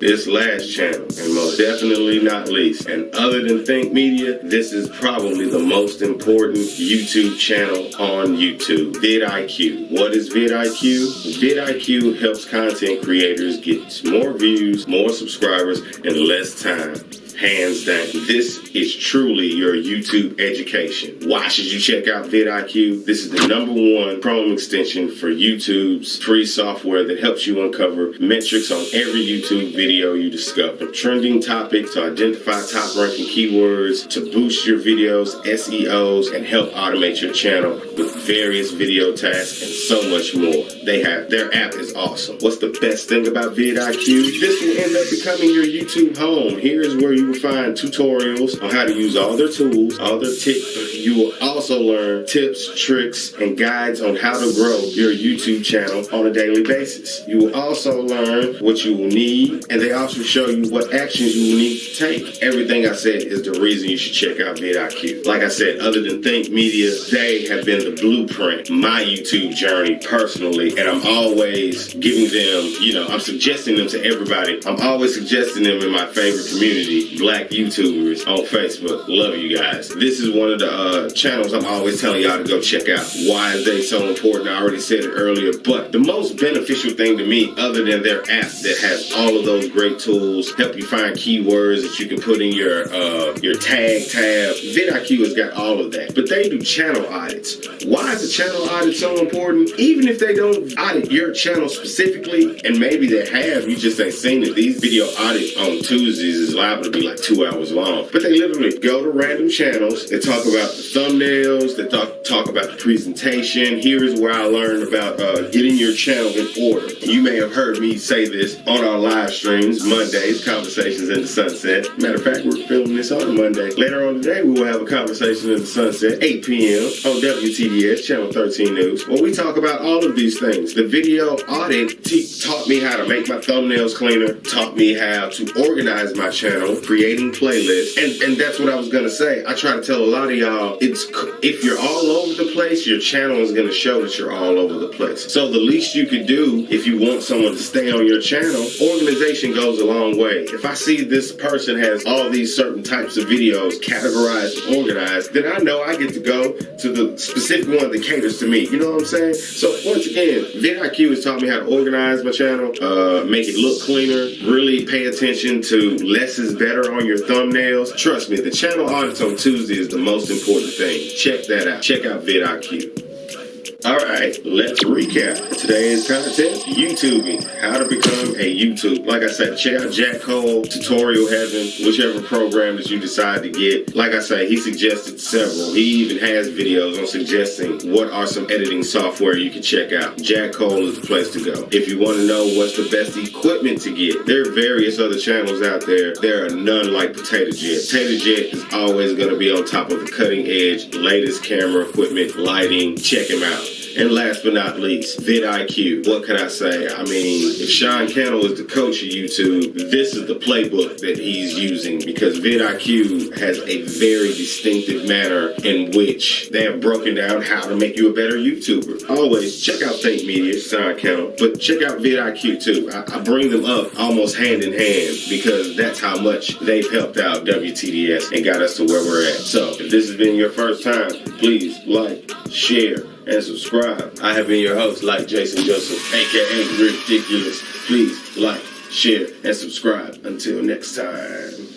This last channel, and most definitely not least, and other than Think Media, this is probably the most important YouTube channel on YouTube, vidIQ. What is vidIQ? vidIQ helps content creators get more views, more subscribers, in less time. Hands down. This is truly your YouTube education. Why should you check out vidIQ? This is the #1 Chrome extension for YouTube's free software that helps you uncover metrics on every YouTube video you discover. From trending topics to identify top ranking keywords to boost your videos, SEOs, and help automate your channel with various video tasks and so much more. Their app is awesome. What's the best thing about vidIQ? This will end up becoming your YouTube home. Here's where you will find tutorials on how to use all their tools, all their tips. You will also learn tips, tricks, and guides on how to grow your YouTube channel on a daily basis. You will also learn what you will need, and they also show you what actions you will need to take. Everything I said is the reason you should check out vidIQ. Like I said, other than Think Media, they have been the blueprint, my YouTube journey personally, and I'm always giving them, I'm suggesting them to everybody. I'm always suggesting them in my favorite community, Black YouTubers on Facebook. Love you guys. This is one of the channels I'm always telling y'all to go check out. Why is they so important? I already said it earlier, but the most beneficial thing to me, other than their app that has all of those great tools, help you find keywords that you can put in your tag tab. vidIQ has got all of that, but they do channel audits. Why is a channel audit so important? Even if they don't audit your channel specifically, and maybe they have, you just ain't seen it. These video audits on Tuesdays is liable to be like 2 hours long. But they literally go to random channels, they talk about the thumbnails, they talk about the presentation. Here is where I learned about getting your channel in order. You may have heard me say this on our live streams, Mondays, Conversations in the Sunset. Matter of fact, we're filming this on a Monday. Later on today, we will have a Conversation in the Sunset, 8 p.m. on WTDS, Channel 13 News, where we talk about all of these things. The video audit taught me how to make my thumbnails cleaner, taught me how to organize my channel, creating playlists, and that's what I was gonna say. I try to tell a lot of y'all, if you're all over the place, your channel is gonna show that you're all over the place. So the least you could do if you want someone to stay on your channel, organization goes a long way. If I see this person has all these certain types of videos categorized and organized, then I know I get to go to the specific one that caters to me. You know what I'm saying? So once again, vidIQ has taught me how to organize my channel, make it look cleaner, really pay attention to less is better on your thumbnails. Trust me, the channel audits on Tuesday is the most important thing. Check that out. Check out vidIQ. Alright, let's recap today's content. YouTubing. How to become a YouTuber. Like I said, check out Jack Cole, Tutorial Heaven, whichever program that you decide to get. Like I say, he suggested several. He even has videos on suggesting what are some editing software you can check out. Jack Cole is the place to go. If you want to know what's the best equipment to get, there are various other channels out there. There are none like Potato Jet. Potato Jet is always going to be on top of the cutting edge, latest camera equipment, lighting. Check him out. And last but not least, vidIQ. vidIQ. What can I say? I mean, if Sean Cannell is the coach of YouTube, this is the playbook that he's using, because vidIQ has a very distinctive manner in which they have broken down how to make you a better YouTuber. Always check out Think Media, Sean Cannell, but check out vidIQ too. I bring them up almost hand in hand because that's how much they've helped out WTDS and got us to where we're at. So if this has been your first time, please like, share, and subscribe. I have been your host, like Jason Joseph, aka Ridiculous. Please like, share, and subscribe. Until next time.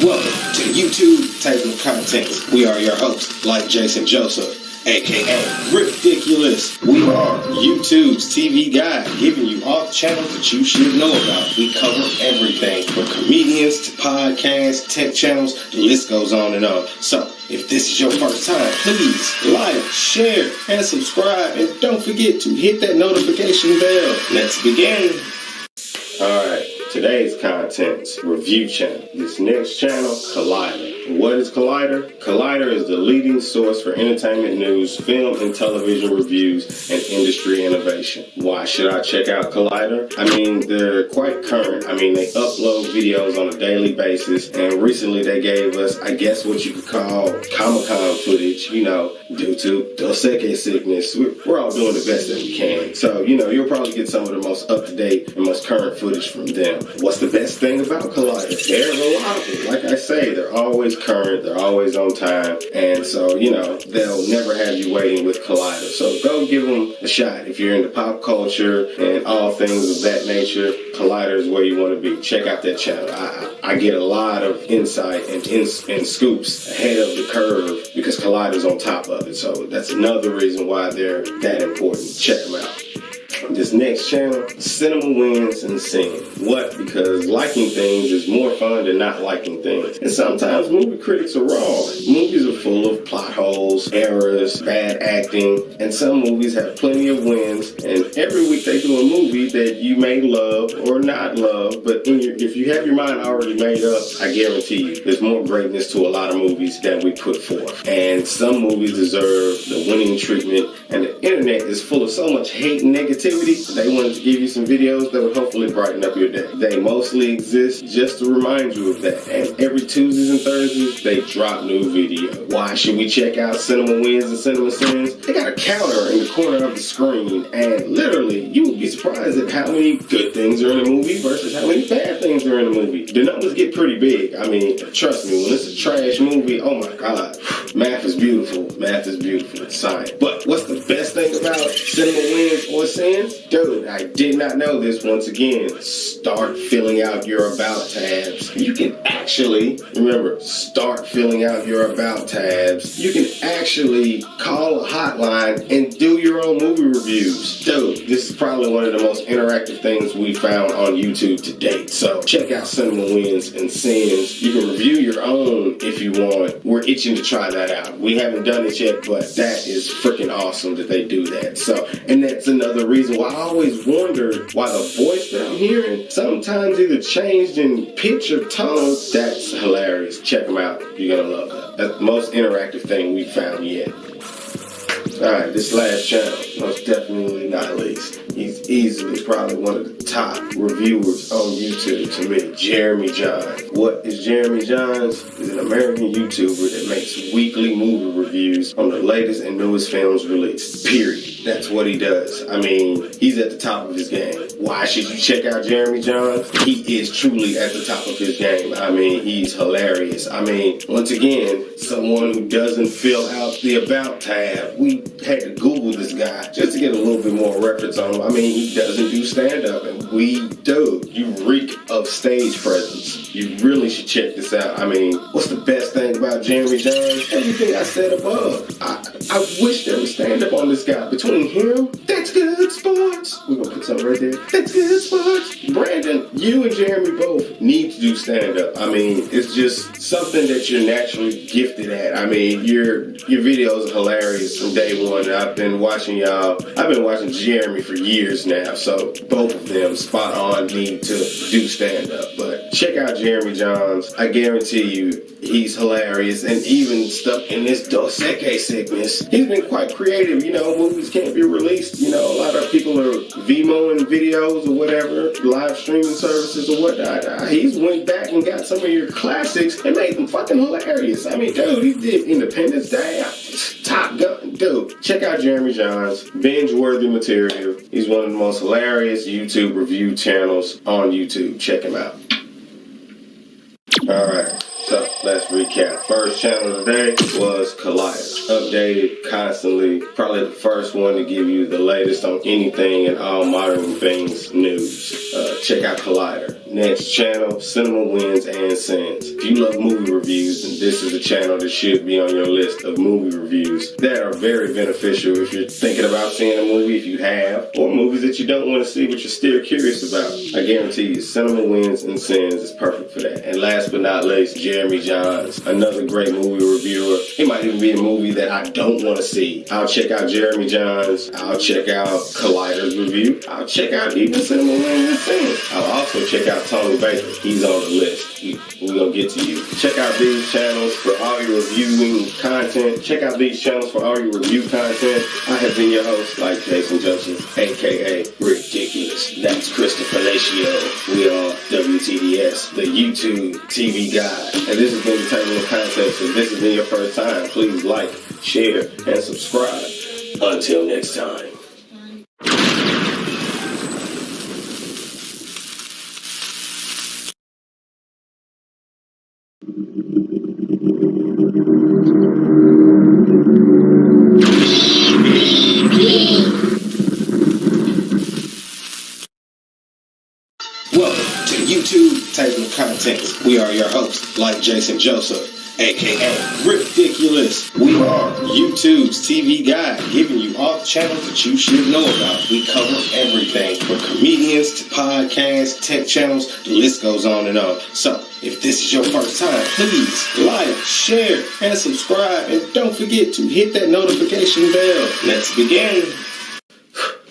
Welcome to YouTube Table of Contents. We are your hosts, like Jason Joseph, aka Ridiculous. We are YouTube's TV guide, giving you all the channels that you should know about. We cover everything from comedians to podcasts, tech channels, the list goes on and on. So, if this is your first time, please like, share, and subscribe. And don't forget to hit that notification bell. Let's begin. Alright, today's contents, review channel. This next channel, Collider. What is Collider? Collider is the leading source for entertainment news, film and television reviews, and industry innovation. Why should I check out Collider? I mean, they're quite current. I mean, they upload videos on a daily basis, and recently they gave us, I guess what you could call Comic-Con footage, due to Dos Equis sickness. We're all doing the best that we can. So, you'll probably get some of the most up-to-date and most current footage from them. What's the best thing about Collider? They're reliable. Like I say, they're always current, they're always on time, and so, they'll never have you waiting with Collider. So go give them a shot. If you're into pop culture and all things of that nature, Collider is where you want to be. Check out that channel. I get a lot of insight and scoops ahead of the curve because Collider's on top of it. So that's another reason why they're that important. Check them out. This next channel, Cinema Wins and Sin. What? Because liking things is more fun than not liking things. And sometimes movie critics are wrong. Movies are full of plot holes, errors, bad acting, and some movies have plenty of wins. And every week they do a movie that you may love or not love, but if you have your mind already made up, I guarantee you there's more greatness to a lot of movies than we put forth. And some movies deserve the winning treatment, and the internet is full of so much hate and negativity. They wanted to give you some videos that would hopefully brighten up your day. They mostly exist just to remind you of that. And every Tuesdays and Thursdays, they drop new video. Why should we check out Cinema Wins and Cinema Sins? They got a counter in the corner of the screen, and literally, you would be surprised at how many good things are in a movie versus how many bad things are in a movie. The numbers get pretty big. I mean, trust me, when it's a trash movie, oh my God, math is beautiful. Math is beautiful. It's science. But what's the best thing about Cinema Wins or Sins? Dude, I did not know this. Once again, start filling out your About tabs. You can actually, remember, start filling out your About tabs. You can actually call a hotline and do your own movie reviews. Dude, this is probably one of the most interactive things we found on YouTube to date. So check out Cinema Wins and Sins. You can review your own if you want. We're itching to try that out. We haven't done it yet, but that is freaking awesome that they do that. So, and that's another reason why I always wondered why the voice that I'm hearing sometimes either changed in pitch or tone. That's hilarious. Check them out. You're going to love that. That's the most interactive thing we've found yet. Alright, this last channel, most definitely not least. He's easily probably one of the top reviewers on YouTube to me, Jeremy Johns. What is Jeremy Johns? He's an American YouTuber that makes weekly movie reviews on the latest and newest films released. Period. That's what he does. I mean, he's at the top of his game. Why should you check out Jeremy Johns? He is truly at the top of his game. I mean, he's hilarious. I mean, once again, someone who doesn't fill out the About tab. We had to Google this guy just to get a little bit more reference on him. I mean, he doesn't do stand-up, and we do. You reek of stage presence. You really should check this out. I mean, what's the best thing about Jeremy Johns? Everything I said above. I I wish there was stand-up on this guy. Between him, that's good sports. We're gonna put something right there. That's good sports. Brandon, you and Jeremy both need to do stand-up. I mean, it's just something that you're naturally gifted at. I mean, your videos are hilarious from day one. I've been watching Jeremy for years now, so both of them spot on need to do stand-up. But check out Jeremy Johns. I guarantee you, he's hilarious. And even stuck in this Dos Equis sickness, he's been quite creative. You know, movies can't be released. You know, a lot of people are Vmoing videos or whatever, live streaming services or whatnot. He's went back and got some of your classics and made them fucking hilarious. I mean, dude, he did Independence Day, Top Gun. Dude, check out Jeremy Johns. Binge-worthy material. He's one of the most hilarious YouTube review channels on YouTube. Check him out. Alright, so let's recap. First channel today was Collider. Updated constantly. Probably the first one to give you the latest on anything and all modern things news. Check out Collider. Next channel, Cinema Wins and Sins. If you love movie reviews, then this is a channel that should be on your list of movie reviews that are very beneficial if you're thinking about seeing a movie, if you have, or movies that you don't want to see but you're still curious about. I guarantee you, Cinema Wins and Sins is perfect for that. And last but not least, Jeremy Johns, another great movie reviewer. It might even be a movie that I don't want to see. I'll check out Jeremy Johns. I'll check out Collider's review. I'll check out even Cinema Wins and Sins. I'll also check out Tony Baker. He's on the list. We're going to get to you. Check out these channels for all your reviewing content. Check out these channels for all your review content. I have been your host, like Jason Joseph, a.k.a. Ridiculous. That's Christopher Lacio. We are WTDS, the YouTube TV guide. And this has been the Table of Context. If this has been your first time, please like, share, and subscribe. Until next time. Welcome to YouTube Table of Contents. We are your hosts, like Jason Joseph, aka Ridiculous. We are YouTube's TV guide, giving you all the channels that you should know about. We cover everything from comedians to podcasts, tech channels, the list goes on and on. So, if this is your first time, please like, share, and subscribe. And don't forget to hit that notification bell. Let's begin.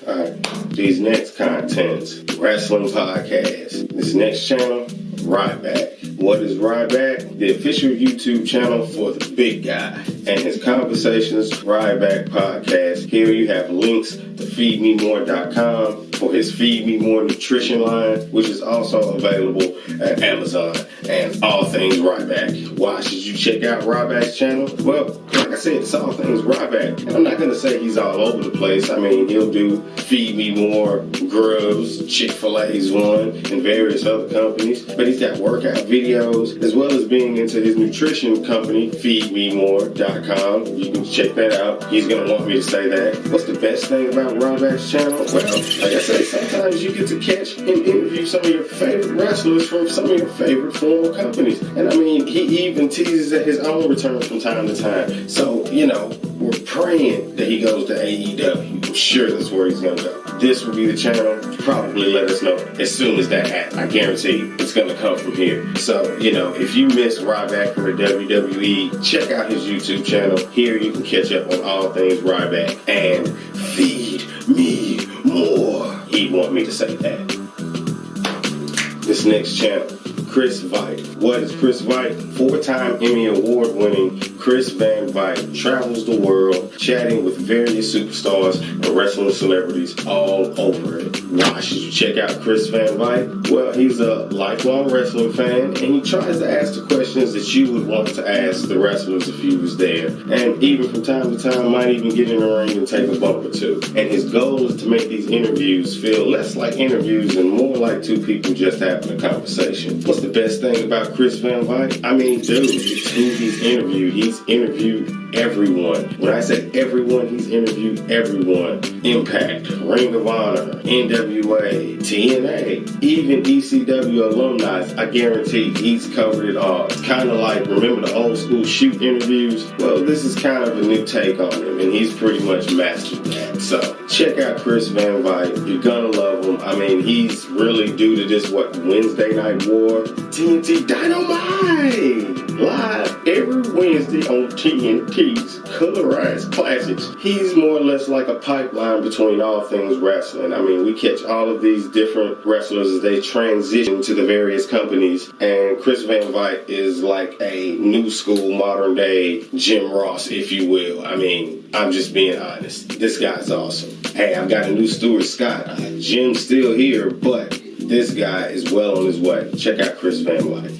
Alright, these next contents, wrestling podcast. This next channel, Ryback. What is Ryback? The official YouTube channel for the big guy and his Conversations Ryback podcast. Here you have links to feedmemore.com for his Feed Me More nutrition line, which is also available at Amazon, and all things Ryback. Why should you check out Ryback's channel? Well, like I said, it's all things Ryback. And I'm not going to say he's all over the place. I mean, he'll do Feed Me More, Grubs, Chick-fil-A's one, and various other companies. But he's got workout videos, as well as being into his nutrition company, feedmemore.com. You can check that out. He's going to want me to say that. What's the best thing about Ryback's channel? Well, like I say, sometimes you get to catch him interview some of your favorite wrestlers from some of your favorite former companies. And I mean, he even teases at his own return from time to time. So, you know, we're praying that he goes to AEW. I'm sure that's where he's going to go. This will be the channel. Probably let us know as soon as that happens. I guarantee you it's going to come from here. So, you know, if you missed Ryback from the WWE, check out his YouTube channel. Here you can catch up on all things Ryback and Feed Me More. He'd want me to say that. This next channel, Chris Vite. What is Chris Vite? 4-time Emmy Award-winning Chris Van Vite travels the world chatting with various superstars and wrestling celebrities all over it. Why should you check out Chris Van Vite? Well, he's a lifelong wrestling fan, and he tries to ask the questions that you would want to ask the wrestlers if you was there. And even from time to time, might even get in the ring and take a bump or two. And his goal is to make these interviews feel less like interviews and more like two people just having a conversation. What's the best thing about Chris Van Vite? I mean, dude, it's who he's interviewed. He's interviewed everyone. When I say everyone, he's interviewed everyone. Impact, Ring of Honor, NWA, NWA, TNA, even ECW alumni. I guarantee he's covered it all. It's kind of like, remember the old school shoot interviews? Well, this is kind of a new take on him, and he's pretty much mastered that. So check out Chris Van Vliet. You're gonna love him. I mean, he's really due to this, Wednesday Night War? TNT Dynamite! Live every Wednesday on TNT's Colorized Classics. He's more or less like a pipeline between all things wrestling. I mean, we catch all of these different wrestlers as they transition to the various companies, and Chris Van Vliet is like a new school, modern day Jim Ross, if you will. I mean, I'm just being honest. This guy's awesome. Hey, I've got a new Stuart Scott. Jim's still here, but this guy is well on his way. Check out Chris Van Vliet.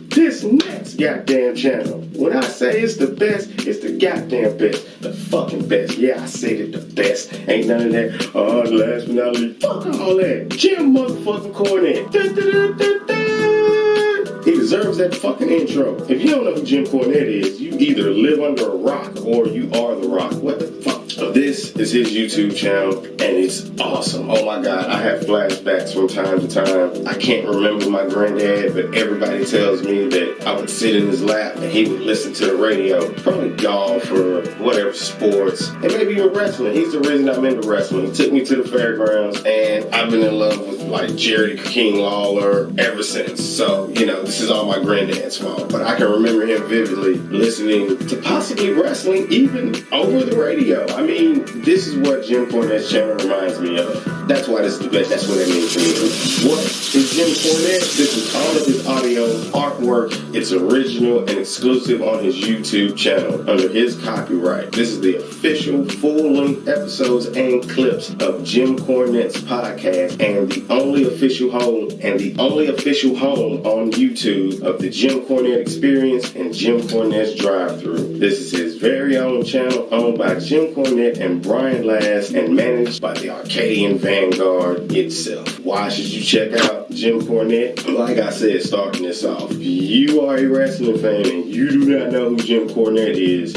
This next goddamn channel, when I say it's the best, it's the goddamn best. The fucking best. Yeah, I said it, the best. Ain't none of that, last but not least. Fuck all that. Jim motherfucking Cornette. Da, da, da, da, da. He deserves that fucking intro. If you don't know who Jim Cornette is, you either live under a rock or you are the rock. What the fuck? This is his YouTube channel, and it's awesome. Oh my God, I have flashbacks from time to time. I can't remember my granddad, but everybody tells me that I would sit in his lap and he would listen to the radio. Probably golf or whatever, sports, and maybe even wrestling. He's the reason I'm into wrestling. He took me to the fairgrounds, and I've been in love with like Jerry King Lawler ever since. So, this is all my granddad's fault. But I can remember him vividly listening to possibly wrestling even over the radio. I mean, this is what Jim Cornette's channel reminds me of. That's why this is the best. That's what it means to me. What is Jim Cornette? This is all of his audio artwork. It's original and exclusive on his YouTube channel under his copyright. This is the official full-length episodes and clips of Jim Cornette's podcast, and the only official home on YouTube of the Jim Cornette Experience and Jim Cornette's Drive-Thru. This is his very own channel, owned by Jim Cornette and Brian Last, and managed by the Arcadian Vanguard itself. Why should you check out Jim Cornette? Like I said, starting this off, if you are a wrestling fan and you do not know who Jim Cornette is,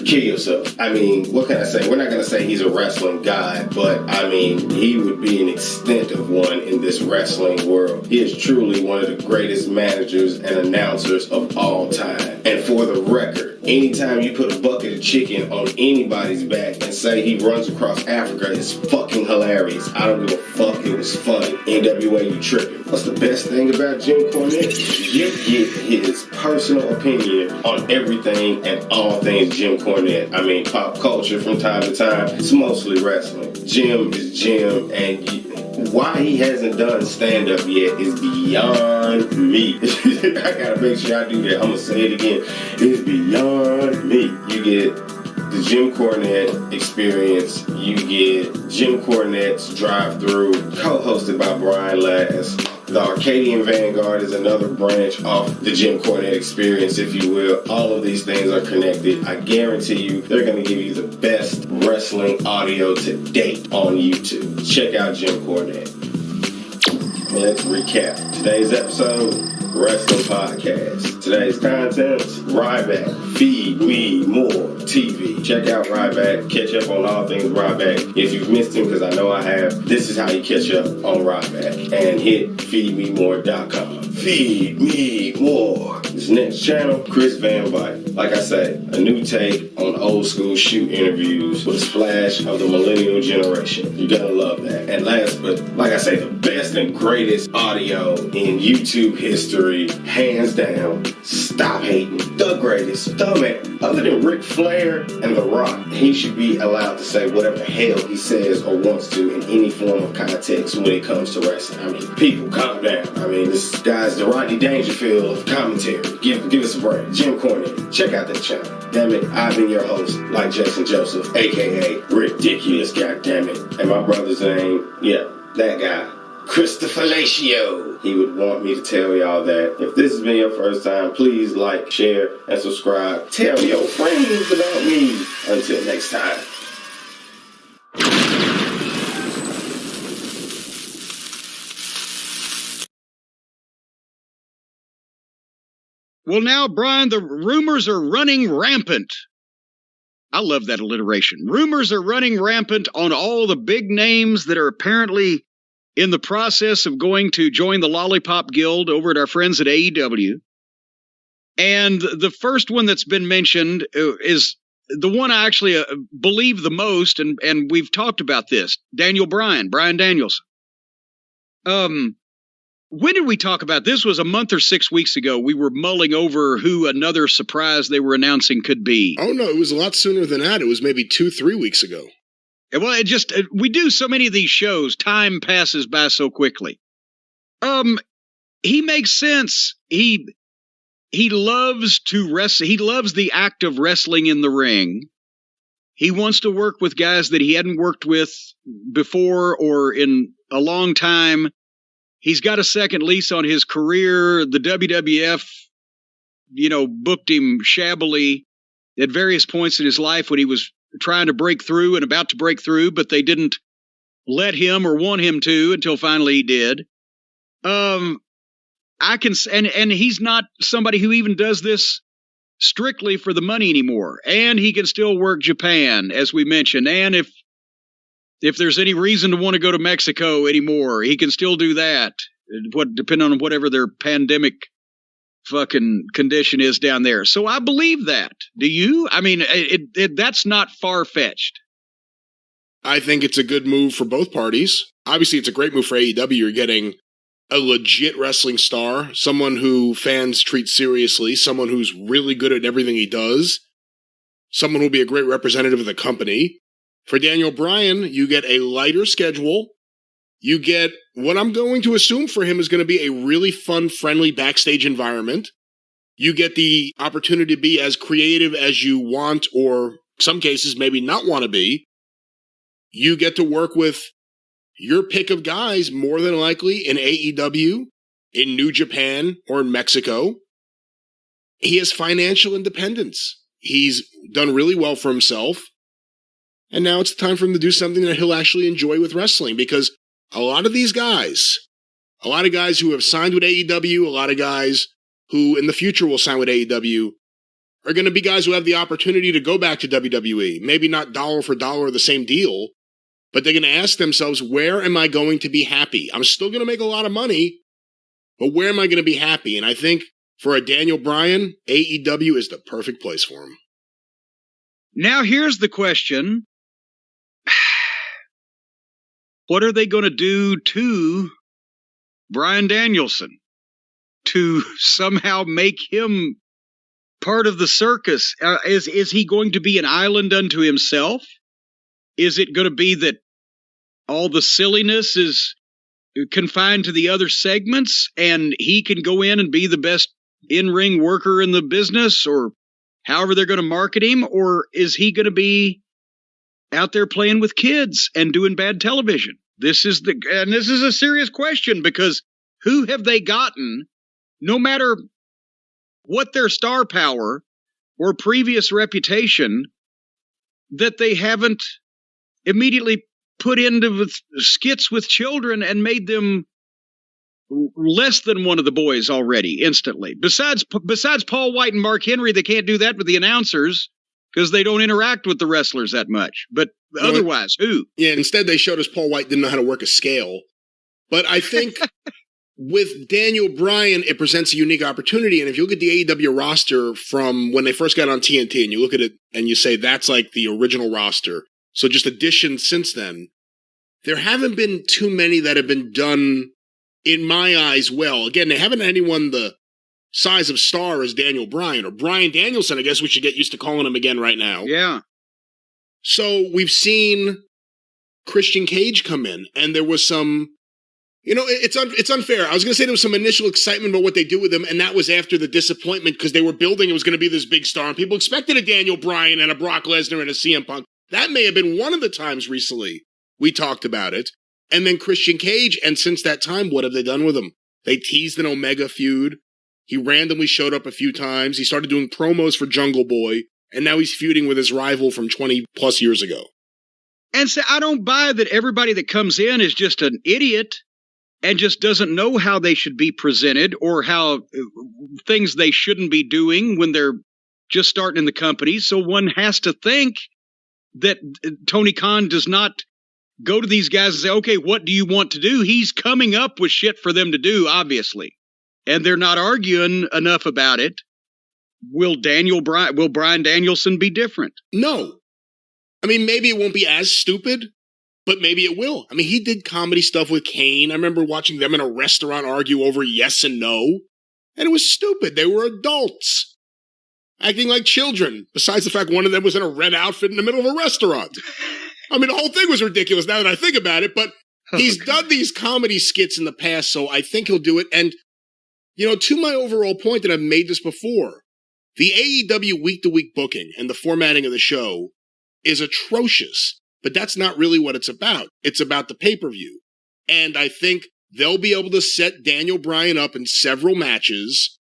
kill yourself. I mean, what can I say? We're not going to say he's a wrestling guy, but I mean, he would be an extent of one in this wrestling world. He is truly one of the greatest managers and announcers of all time. And for the record, anytime you put a bucket of chicken on anybody's back and say he runs across Africa, it's fucking hilarious. I don't give a fuck. It was funny. NWA, you tripping. What's the best thing about Jim Cornette? You get his personal opinion on everything and all things Jim Cornette. I mean, pop culture from time to time. It's mostly wrestling. Jim is Jim, and why he hasn't done stand-up yet is beyond me. I gotta make sure I do that. I'm gonna say it again. It's beyond me. You get the Jim Cornette Experience. You get Jim Cornette's Drive-Thru, co-hosted by Brian Last. The Arcadian Vanguard is another branch off the Jim Cornette Experience, if you will. All of these things are connected. I guarantee you they're going to give you the best wrestling audio to date on YouTube. Check out Jim Cornette. Let's recap. Today's episode, Wrestling Podcast. Today's content, Ryback, Feed Me More TV. Check out Ryback. Catch up on all things Ryback. If you've missed him, because I know I have, this is how you catch up on Ryback. And hit feedmemore.com. Feed Me More. This next channel, Chris Van Vliet. Like I say, a new take on old school shoot interviews with a splash of the millennial generation. You're gonna love that. And last, but like I say, the best and greatest audio in YouTube history, hands down. Stop hating. The greatest. The man. Other than Ric Flair and The Rock, he should be allowed to say whatever the hell he says or wants to in any form of context when it comes to wrestling. I mean, people, calm down. I mean, this guy's the Rodney Dangerfield of commentary. Give us a break. Jim Cornette. Check out that channel. Damn it, I've been your host, like Jason Joseph, a.k.a. Ridiculous, goddammit. And my brother's name, that guy, Christopher Lacio. He would want me to tell y'all that. If this has been your first time, please like, share, and subscribe. Tell your friends about me. Until next time. Well, now, Brian, the rumors are running rampant I love that alliteration. Rumors are running rampant on all the big names that are apparently in the process of going to join the Lollipop Guild over at our friends at AEW. And the first one that's been mentioned is the one I actually believe the most, and we've talked about this, Brian Danielson. When did we talk about this? Was a month or 6 weeks ago. We were mulling over who another surprise they were announcing could be. Oh, no, it was a lot sooner than that. It was maybe 2-3 weeks ago. Well, we do so many of these shows. Time passes by so quickly. He makes sense. He loves to wrestle. He loves the act of wrestling in the ring. He wants to work with guys that he hadn't worked with before or in a long time. He's got a second lease on his career. The WWF, booked him shabbily at various points in his life when he was trying to break through and about to break through, but they didn't let him or want him to until finally he did. And he's not somebody who even does this strictly for the money anymore. And he can still work Japan, as we mentioned. And if there's any reason to want to go to Mexico anymore, he can still do that. Depending on whatever their pandemic fucking condition is down there. So I believe that. Do you? I mean, that's not far-fetched. I think it's a good move for both parties. Obviously, it's a great move for AEW. You're getting a legit wrestling star, someone who fans treat seriously, someone who's really good at everything he does, someone who'll be a great representative of the company. For Daniel Bryan, you get a lighter schedule. You get what I'm going to assume for him is going to be a really fun, friendly backstage environment. You get the opportunity to be as creative as you want, or some cases maybe not want to be. You get to work with your pick of guys, more than likely in AEW, in New Japan, or in Mexico. He has financial independence. He's done really well for himself. And now it's time for him to do something that he'll actually enjoy with wrestling, because a lot of these guys, a lot of guys who have signed with AEW, a lot of guys who in the future will sign with AEW, are going to be guys who have the opportunity to go back to WWE. Maybe not dollar for dollar the same deal, but they're going to ask themselves, where am I going to be happy? I'm still going to make a lot of money, but where am I going to be happy? And I think for a Daniel Bryan, AEW is the perfect place for him. Now here's the question. What are they going to do to Bryan Danielson to somehow make him part of the circus? Is he going to be an island unto himself? Is it going to be that all the silliness is confined to the other segments and he can go in and be the best in-ring worker in the business, or however they're going to market him? Or is he going to be out there playing with kids and doing bad television? This is a serious question, because who have they gotten, no matter what their star power or previous reputation, that they haven't immediately put into skits with children and made them less than one of the boys already instantly? Besides Paul White and Mark Henry, they can't do that with the announcers, because they don't interact with the wrestlers that much. But otherwise, who? Yeah, instead they showed us Paul White didn't know how to work a scale. But I think with Daniel Bryan, it presents a unique opportunity. And if you look at the AEW roster from when they first got on TNT, and you look at it and you say that's like the original roster, so just additions since then, there haven't been too many that have been done, in my eyes, well. Again, they haven't had anyone the size of star as Daniel Bryan, or Bryan Danielson. I guess we should get used to calling him again right now. Yeah. So we've seen Christian Cage come in, and there was some, it's unfair. I was going to say there was some initial excitement about what they do with him, and that was after the disappointment, because they were building it was going to be this big star, and people expected a Daniel Bryan and a Brock Lesnar and a CM Punk. That may have been one of the times recently we talked about it. And then Christian Cage, and since that time, what have they done with him? They teased an Omega feud. He randomly showed up a few times. He started doing promos for Jungle Boy, and now he's feuding with his rival from 20 plus years ago. And so I don't buy that everybody that comes in is just an idiot and just doesn't know how they should be presented, or how things they shouldn't be doing when they're just starting in the company. So one has to think that Tony Khan does not go to these guys and say, okay, what do you want to do? He's coming up with shit for them to do, obviously. And they're not arguing enough about it. Will Bryan Danielson be different? No. I mean, maybe it won't be as stupid, but maybe it will. I mean, he did comedy stuff with Kane. I remember watching them in a restaurant argue over yes and no. And it was stupid. They were adults acting like children, besides the fact one of them was in a red outfit in the middle of a restaurant. I mean, the whole thing was ridiculous now that I think about it, but he's done these comedy skits in the past, so I think he'll do it. And, you know, to my overall point, that I've made this before, the AEW week-to-week booking and the formatting of the show is atrocious, but that's not really what it's about. It's about the pay-per-view. And I think they'll be able to set Daniel Bryan up in several matches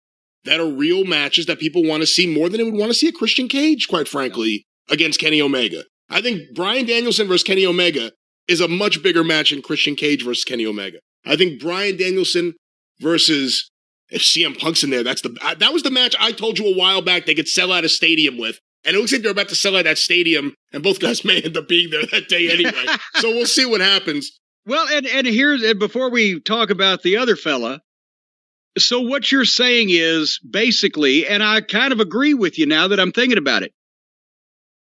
that are real matches that people want to see more than they would want to see a Christian Cage, quite frankly, against Kenny Omega. I think Bryan Danielson versus Kenny Omega is a much bigger match than Christian Cage versus Kenny Omega. I think Bryan Danielson versus, if CM Punk's in there, that was the match I told you a while back they could sell out a stadium with. And it looks like they're about to sell out that stadium, and both guys may end up being there that day anyway. So we'll see what happens. Well, and here's, before we talk about the other fella, so what you're saying is basically, and I kind of agree with you now that I'm thinking about it,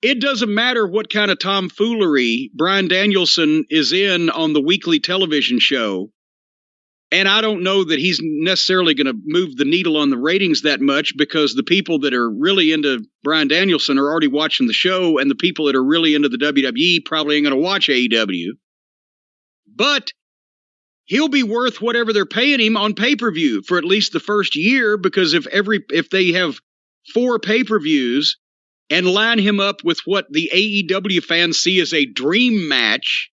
it doesn't matter what kind of tomfoolery Bryan Danielson is in on the weekly television show, and I don't know that he's necessarily going to move the needle on the ratings that much, because the people that are really into Bryan Danielson are already watching the show, and the people that are really into the WWE probably ain't going to watch AEW. But he'll be worth whatever they're paying him on pay-per-view for at least the first year, because if they have 4 pay-per-views and line him up with what the AEW fans see as a dream match,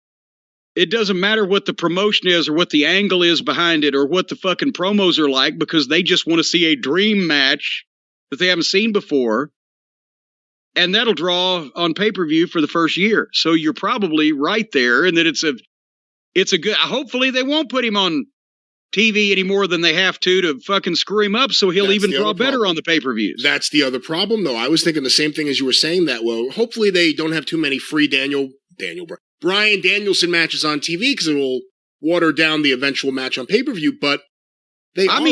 it doesn't matter what the promotion is or what the angle is behind it or what the fucking promos are like, because they just want to see a dream match that they haven't seen before. And that'll draw on pay-per-view for the first year. So you're probably right there, and that it's a good, hopefully they won't put him on TV any more than they have to fucking screw him up, so he'll even draw better on the pay-per-views. That's the other problem, though. I was thinking the same thing as you were saying that. Well, hopefully they don't have too many free Bryan Danielson matches on TV, because it will water down the eventual match on pay-per-view, but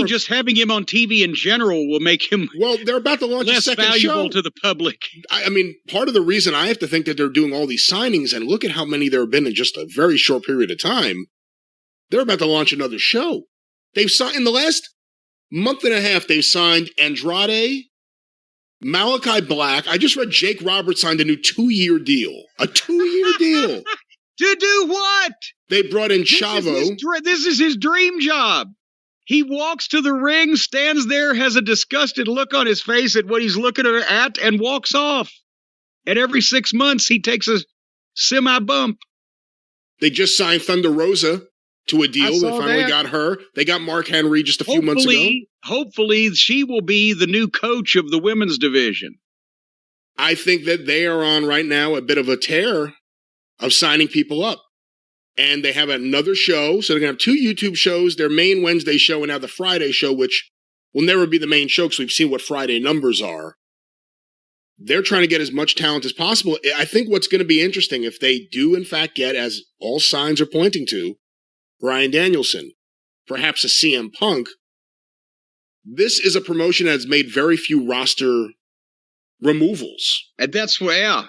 just having him on TV in general will make him they're about to launch less a second valuable show to the public. I mean, part of the reason I have to think that they're doing all these signings, and look at how many there have been in just a very short period of time, they're about to launch another show. They've signed, in the last month and a half, they've signed Andrade, Malachi Black. I just read Jake Roberts signed a new 2-year deal. A 2-year deal. To do what? They brought in Chavo. This is his dream job. He walks to the ring, stands there, has a disgusted look on his face at what he's looking at, and walks off. And every 6 months, he takes a semi-bump. They just signed Thunder Rosa to a deal. They finally got her. They got Mark Henry just a few months ago. Hopefully, she will be the new coach of the women's division. I think that they are on right now a bit of a tear of signing people up. And they have another show, so they're going to have 2 YouTube shows, their main Wednesday show and now the Friday show, which will never be the main show because we've seen what Friday numbers are. They're trying to get as much talent as possible. I think what's going to be interesting, if they do in fact get, as all signs are pointing to, Bryan Danielson, perhaps a CM Punk, this is a promotion that has made very few roster removals. And that's where, yeah.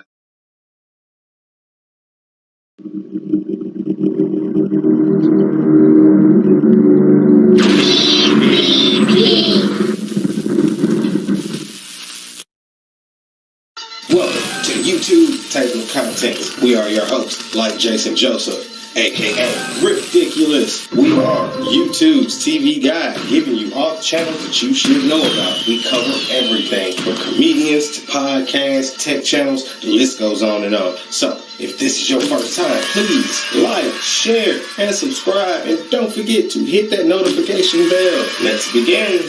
Welcome to YouTube Table of Contents. We are your hosts, like Jason Joseph, aka Ridiculous. We are YouTube's TV guide, giving you all the channels that you should know about. We cover everything from comedians to podcasts, tech channels, the list goes on and on. So, if this is your first time, please like, share, and subscribe. And don't forget to hit that notification bell. Let's begin.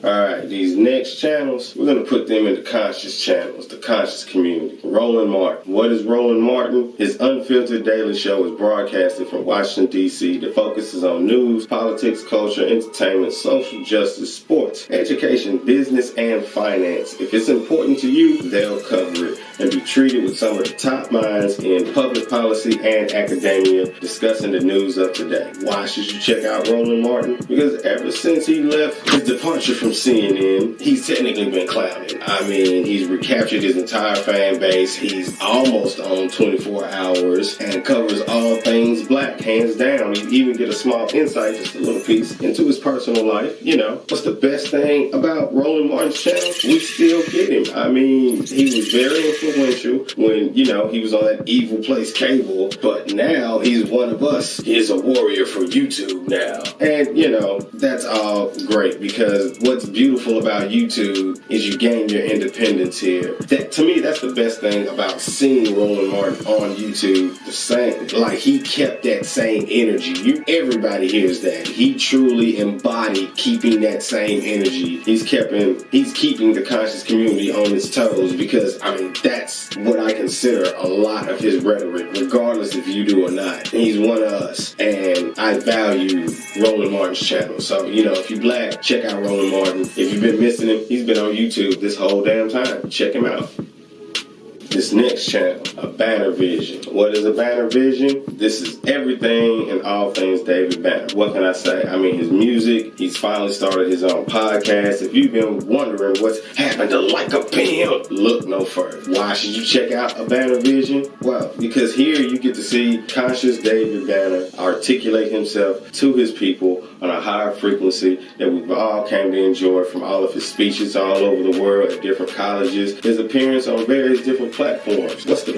Alright, these next channels, we're going to put them into conscious channels, the conscious community. Roland Martin. What is Roland Martin? His unfiltered daily show is broadcasted from Washington, D.C. that focuses on news, politics, culture, entertainment, social justice, sports, education, business, and finance. If it's important to you, they'll cover it and be treated with some of the top minds in public policy and academia discussing the news of today. Why should you check out Roland Martin? Because ever since he left his departure from CNN, he's technically been clouded. I mean, he's recaptured his entire fan base. He's almost on 24 hours and covers all things black, hands down. You even get a small insight, just a little piece, into his personal life. You know, what's the best thing about Roland Martin's channel? We still get him. I mean, he was very influential when, you know, he was on that evil place cable, but now he's one of us. He's a warrior for YouTube now. And, you know, that's all great because what's beautiful about YouTube is you gain your independence here. That, to me, that's the best thing about seeing Roland Martin on YouTube. The same, like he kept that same energy. Everybody hears that. He truly embodied keeping that same energy. He's keeping the conscious community on its toes because, I mean, that's what I consider a lot of his rhetoric, regardless if you do or not. He's one of us, and I value Roland Martin's channel. So, you know, if you black, check out Roland Martin. If you've been missing him, he's been on YouTube this whole damn time. Check him out. This next channel, a Banner Vision. What is a Banner Vision? This is everything and all things David Banner. What can I say? I mean, his music, he's finally started his own podcast. If you've been wondering what's happened to Like a Pimp, look no further. Why should you check out a Banner Vision? Well, because here you get to see conscious David Banner articulate himself to his people on a higher frequency that we've all came to enjoy from all of his speeches all over the world at different colleges, his appearance on various different platforms. What's the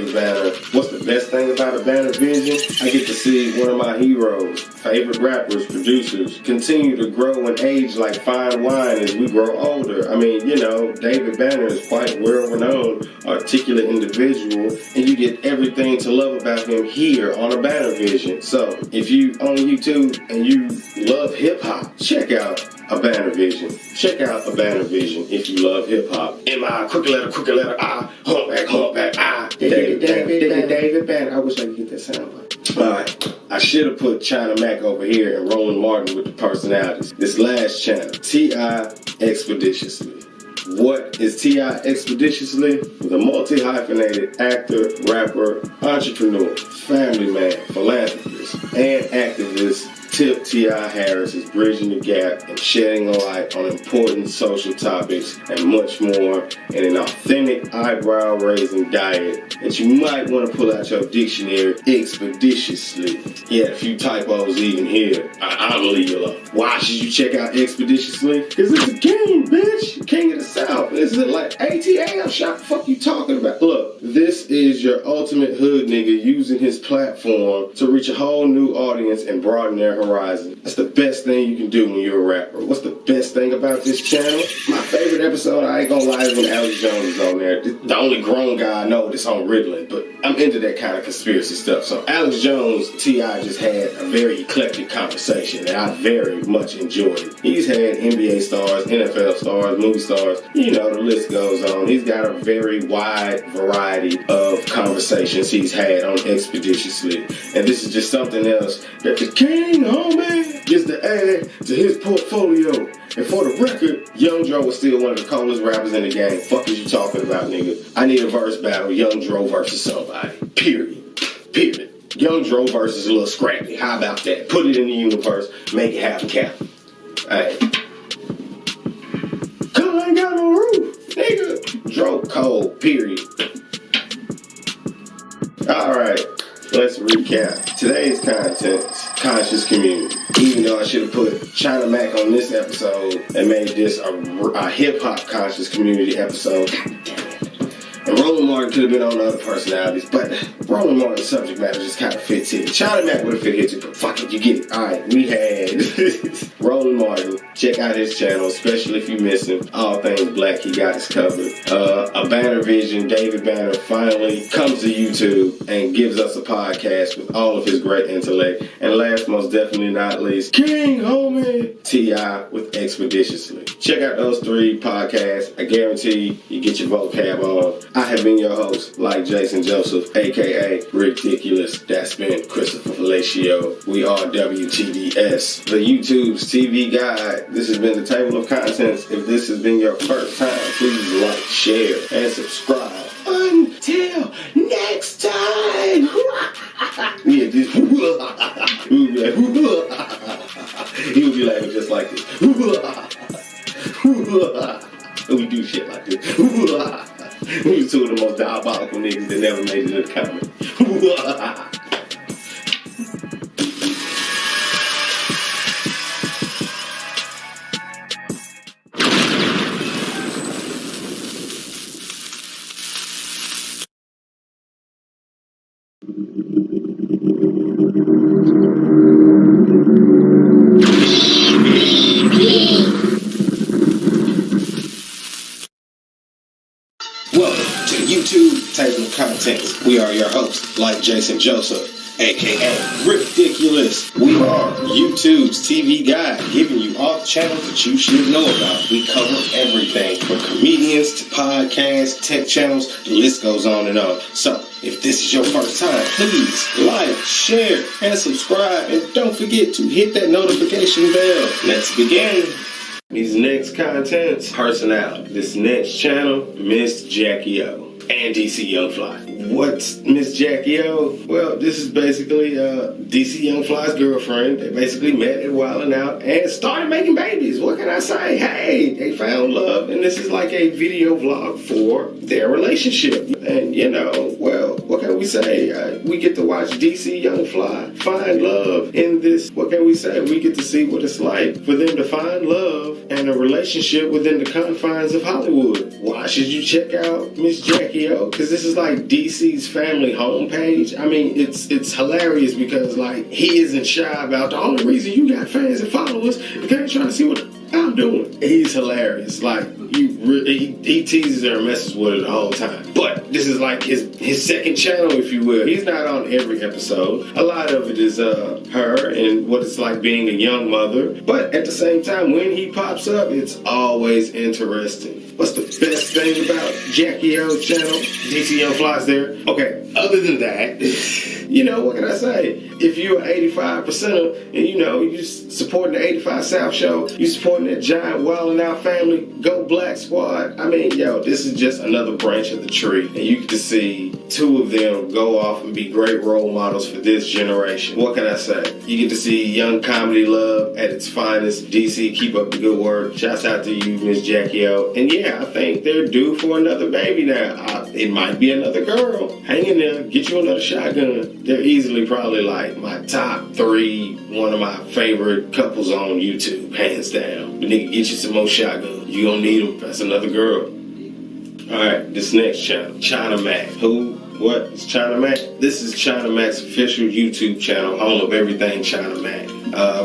best thing about a Banner Vision? I get to see one of my heroes, favorite rappers, producers, continue to grow and age like fine wine as we grow older. I mean, you know, David Banner is quite well-renowned, articulate individual, and you get everything to love about him here on a Banner Vision. So, if you on YouTube and you love hip-hop, check out a Banner Vision. Check out a Banner Vision if you love hip-hop. M-I, crooked letter, I, humpback, I. David Banner. I wish I could get that sound like. Alright, I should have put China Mac over here and Roland Martin with the personalities. This last channel, T.I. Expeditiously. What is T.I. Expeditiously? The multi-hyphenated actor, rapper, entrepreneur, family man, philanthropist, and activist Tip T.I. Harris is bridging the gap and shedding a light on important social topics and much more in an authentic, eyebrow-raising diet that you might want to pull out your dictionary expeditiously. Yeah, a few typos even here. I'll leave you alone. Why should you check out Expeditiously? Because it's a king, bitch. King of the South. This is like ATA. What the fuck you talking about? Look, this is your ultimate hood nigga using his platform to reach a whole new audience and broaden their horizon. That's the best thing you can do when you're a rapper. What's the best thing about this channel? My favorite episode, I ain't gonna lie, is when Alex Jones is on there. The only grown guy I know that's on Ritalin, but I'm into that kind of conspiracy stuff. So Alex Jones, T.I. just had a very eclectic conversation that I very much enjoyed. He's had NBA stars, NFL stars, movie stars, you know, the list goes on. He's got a very wide variety of conversations he's had on Expeditiously. And this is just something else that the king, homie, gets to add to his portfolio. And for the record, Young Dro was still one of the coldest rappers in the game. Fuck is you talking about, nigga? I need a verse battle, Young Dro versus somebody. Period. Young Dro versus Lil Scrappy. How about that? Put it in the universe. Make it happen, Cap. Hey. Cause I ain't got no roof, nigga. Dro cold, period. Alright. Let's recap. Today's content, conscious community. Even though I should have put China Mac on this episode and made this a hip-hop conscious community episode. God damn it. And Roland Martin could have been on other personalities, but Roland Martin's subject matter just kind of fits here. China Mac would have fit here too, but fuck it, you get it. Alright, we had Roland Martin. Check out his channel, especially if you miss him. All things black, he got us covered. A Banner Vision, David Banner, finally comes to YouTube and gives us a podcast with all of his great intellect. And last, most definitely not least, King, homie, T.I. with Expeditiously. Check out those 3 podcasts. I guarantee you get your vocab on. I have been your host, like Jason Joseph, a.k.a. Ridiculous. That's been Christopher Felicio. We are WTDS, the YouTube's TV guide. This has been the Table of Contents. If this has been your first time, please like, share, and subscribe. Until next time. Yeah, this. He would be laughing just like this. We do shit like this. We was 2 of the most diabolical niggas that never made it in the comment. Welcome to YouTube Table of Contents. We are your hosts, like Jason Joseph, aka Ridiculous. We are YouTube's TV guide, giving you all the channels that you should know about. We cover everything from comedians to podcasts, tech channels, the list goes on and on. So, if this is your first time, please like, share, and subscribe. And don't forget to hit that notification bell. Let's begin. These next contents, personality. This next channel, Miss Jackie O and DC Young Fly. What's Miss Jackie O? Well, this is basically DC Young Fly's girlfriend. They basically met at Wildin' Out and started making babies. What can I say? Hey, they found love, and this is like a video vlog for their relationship. And you know, well, what can we say? We get to watch DC Young Fly find love in this. What can we say? We get to see what it's like for them to find love and a relationship within the confines of Hollywood. Why should you check out Miss Jackie O? Because this is like DC's family homepage. I mean, it's hilarious because like he isn't shy about the only reason you got fans and followers because they're trying to see what I'm doing. He's hilarious. Like he teases her and messes with her the whole time. But this is like his second channel, if you will. He's not on every episode. A lot of it is her and what it's like being a young mother. But at the same time, when he pops up, it's always interesting. What's the best thing about Jackie O's channel? DC Young Fly's there. Okay, other than that, you know, what can I say? If you're an 85%er and you know, you supporting the 85 South show, you supporting that giant Wildin' Out family, Go Black Squad. I mean, yo, this is just another branch of the tree. And you get to see 2 of them go off and be great role models for this generation. What can I say? You get to see young comedy love at its finest. DC, keep up the good work. Shouts out to you, Miss Jackie O. And yeah, I think they're due for another baby now. It might be another girl. Hang in there, get you another shotgun. They're easily probably like my top 3, one of my favorite couples on YouTube, hands down. The nigga, get you some more shotguns. You gonna need them. That's another girl. Alright, this next channel, China Mac. Who? What is China Mac? This is China Mac's official YouTube channel, home of everything China Mac.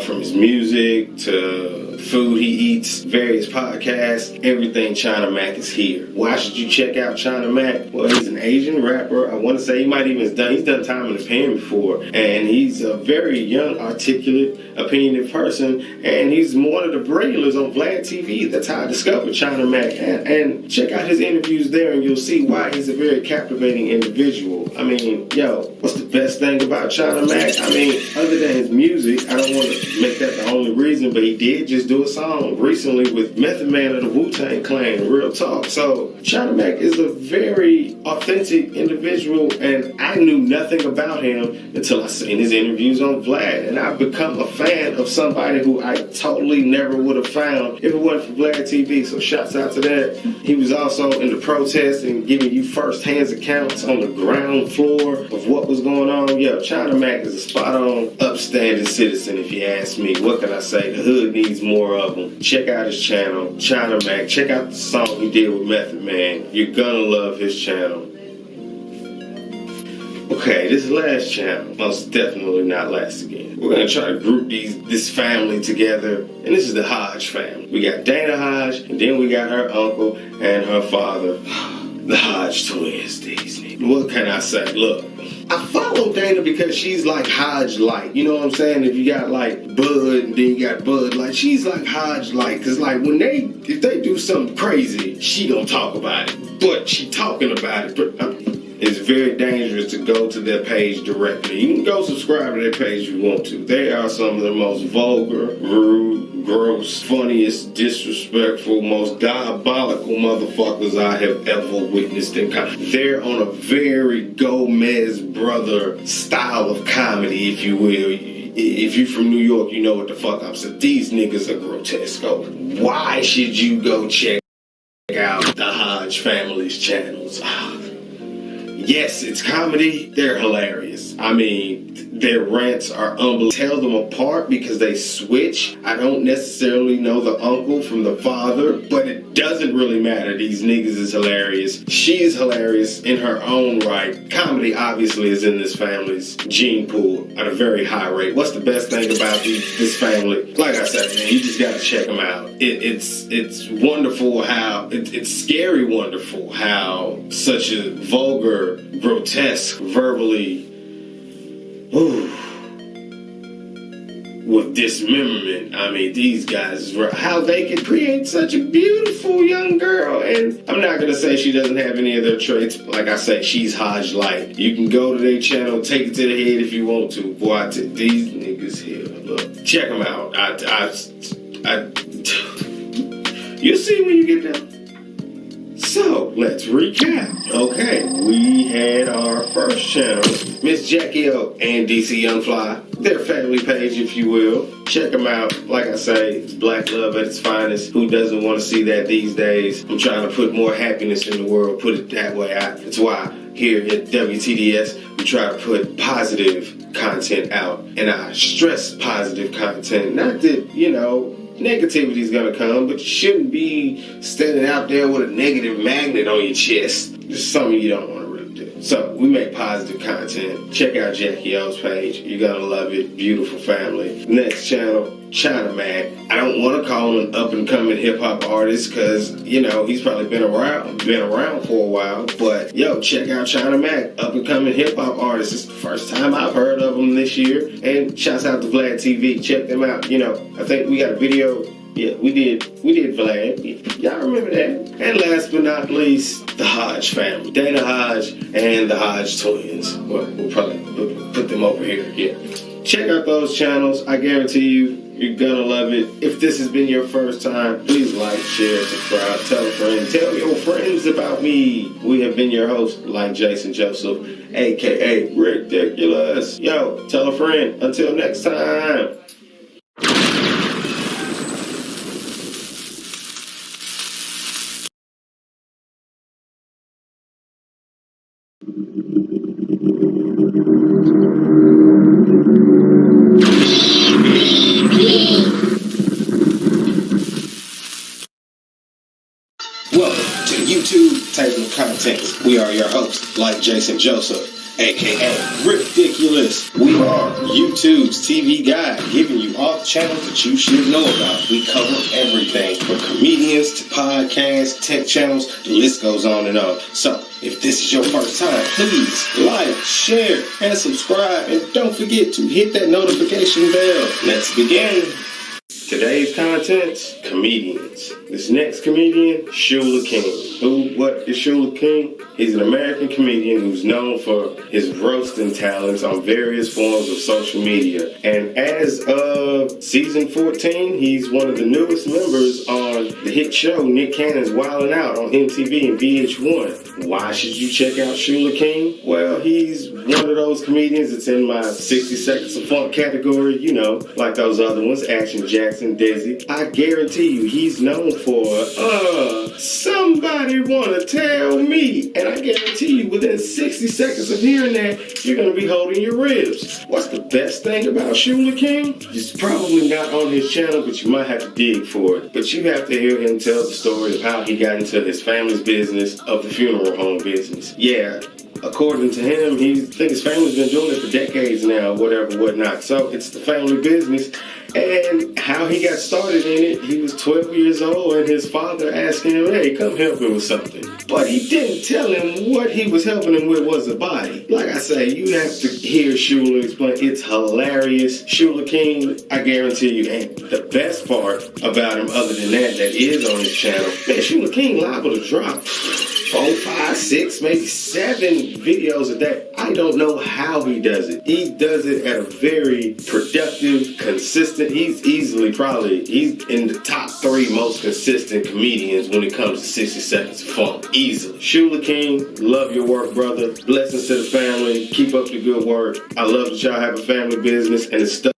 From his music to food he eats, various podcasts, everything China Mac is here. Why should you check out China Mac? Well, he's an Asian rapper. I want to say he's done time in the pen before, and he's a very young, articulate, opinionated person, and he's one of the regulars on Vlad TV. That's how I discovered China Mac, and check out his interviews there, and you'll see why he's a very captivating individual. I mean, yo, what's the best thing about China Mac? I mean, other than his music, I don't want to make that the only reason, but he did just do a song recently with Method Man of the Wu-Tang Clan, Real Talk. So China Mac is a very authentic individual, and I knew nothing about him until I seen his interviews on Vlad, and I've become a fan of somebody who I totally never would have found if it wasn't for Vlad TV. So shouts out to that. He was also in the protest and giving you first-hand accounts on the ground floor of what was going on. Yo, China Mac is a spot-on, upstanding citizen, if you ask me. What can I say? The hood needs more of them. Check out his channel, China Mac. Check out the song he did with Method Man. You're gonna love his channel. Okay, this last channel, most definitely not last again. We're gonna try to group this family together, and this is the Hodge family. We got Dana Hodge, and then we got her uncle and her father, the Hodge twins. These niggas. What can I say? Look, I follow Dana because she's like Hodge Light. You know what I'm saying? If you got like Bud and then you got Bud Light, she's like Hodge Light. Cause like if they do something crazy, she gonna talk about it. But she talking about it. But it's very dangerous to go to their page directly. You can go subscribe to their page if you want to. They are some of the most vulgar, rude, gross, funniest, disrespectful, most diabolical motherfuckers I have ever witnessed. They're on a very Gomez brother style of comedy, if you will. If you're from New York, you know what the fuck I'm saying. These niggas are grotesque. Why should you go check out the Hodge family's channels? Yes, it's comedy. They're hilarious. I mean, their rants are unbelievable. Tell them apart because they switch. I don't necessarily know the uncle from the father, but it doesn't really matter. These niggas is hilarious. She's hilarious in her own right. Comedy obviously is in this family's gene pool at a very high rate. What's the best thing about this family? Like I said, man, you just gotta check them out. It's wonderful how, it's scary wonderful how such a vulgar, grotesque, verbally, with dismemberment. I mean, these guys, how they can create such a beautiful young girl. And I'm not going to say she doesn't have any of their traits. Like I say, she's Hodge Light. You can go to their channel, take it to the head if you want to. Boy, these niggas here, look, check them out. You'll see when you get there. So, let's recap. Okay, we had our first channel, Miss Jackie O and DC Young Fly. Their family page, if you will. Check them out. Like I say, it's black love at its finest. Who doesn't want to see that these days? I'm trying to put more happiness in the world, put it that way. It's why here at WTDS, we try to put positive content out. And I stress positive content. Not that, negativity is gonna come, but you shouldn't be standing out there with a negative magnet on your chest. It's something you don't want to really do. So we make positive content. Check out Jackie O's page. You're gonna love it. Beautiful family. Next channel, China Mac. I don't want to call him an up and coming hip hop artist because he's probably been around for a while. But check out China Mac, up and coming hip hop artist. It's the first time I've heard of him this year. And shouts out to Vlad TV. Check them out. I think we got a video. Yeah, we did Vlad. Y'all remember that? And last but not least, the Hodge family. Dana Hodge and the Hodge twins. Well, we'll probably put them over here. Yeah. Check out those channels. I guarantee you're gonna love it. If this has been your first time, please like, share, subscribe, tell a friend, tell your friends about me. We have been your host, like Jason Joseph, aka Ridiculous. Yo, tell a friend. Until next time. Welcome to YouTube Table of Contents. We are your hosts, like Jason Joseph, aka Ridiculous. We are YouTube's TV guide, giving you all the channels that you should know about. We cover everything from comedians to podcasts, tech channels, the list goes on and on. So, if this is your first time, please like, share, and subscribe. And don't forget to hit that notification bell. Let's begin. Today's contents, comedians. This next comedian, Shula King. What is Shula King? He's an American comedian who's known for his roasting talents on various forms of social media. And as of season 14, he's one of the newest members on the hit show Nick Cannon's Wildin' Out on MTV and VH1. Why should you check out Shula King? Well, he's one of those comedians that's in my 60 Seconds of Funk category, like those other ones, Action Jackson, Desi. I guarantee you he's known for, somebody wanna tell me. And I guarantee you within 60 seconds of hearing that, you're gonna be holding your ribs. What's the best thing about Shula King? It's probably not on his channel, but you might have to dig for it. But you have to hear him tell the story of how he got into his family's business of the funeral home business. Yeah. According to him, I think his family's been doing it for decades now, whatever, whatnot. So it's the family business. And how he got started in it, he was 12 years old and his father asked him, hey, come help him with something. But he didn't tell him what he was helping him with was a body. Like I say, you have to hear Shula explain. It's hilarious. Shula King, I guarantee you. And the best part about him, other than that is on his channel, man, Shula King liable to drop 4, 5, 6, maybe 7 videos a day. I don't know how he does it. He does it at a very productive, consistent. He's in the top 3 most consistent comedians when it comes to 60 seconds of funk. Easily. Shula King, love your work, brother. Blessings to the family. Keep up the good work. I love that y'all have a family business and it's stuck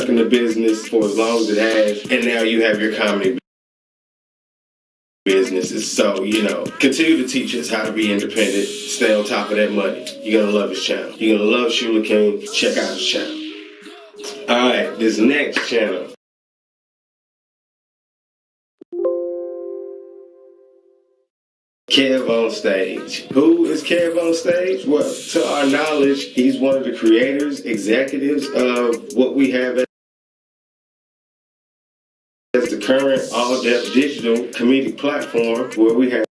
in the business for as long as it has. And now you have your comedy businesses. So, continue to teach us how to be independent, stay on top of that money. You're going to love his channel. You're going to love Shula King. Check out his channel. All right, this next channel. Kev on Stage. Who is Kev on Stage? Well, to our knowledge, he's one of the creators, executives of what we have as the current all-deaf digital comedic platform, where we have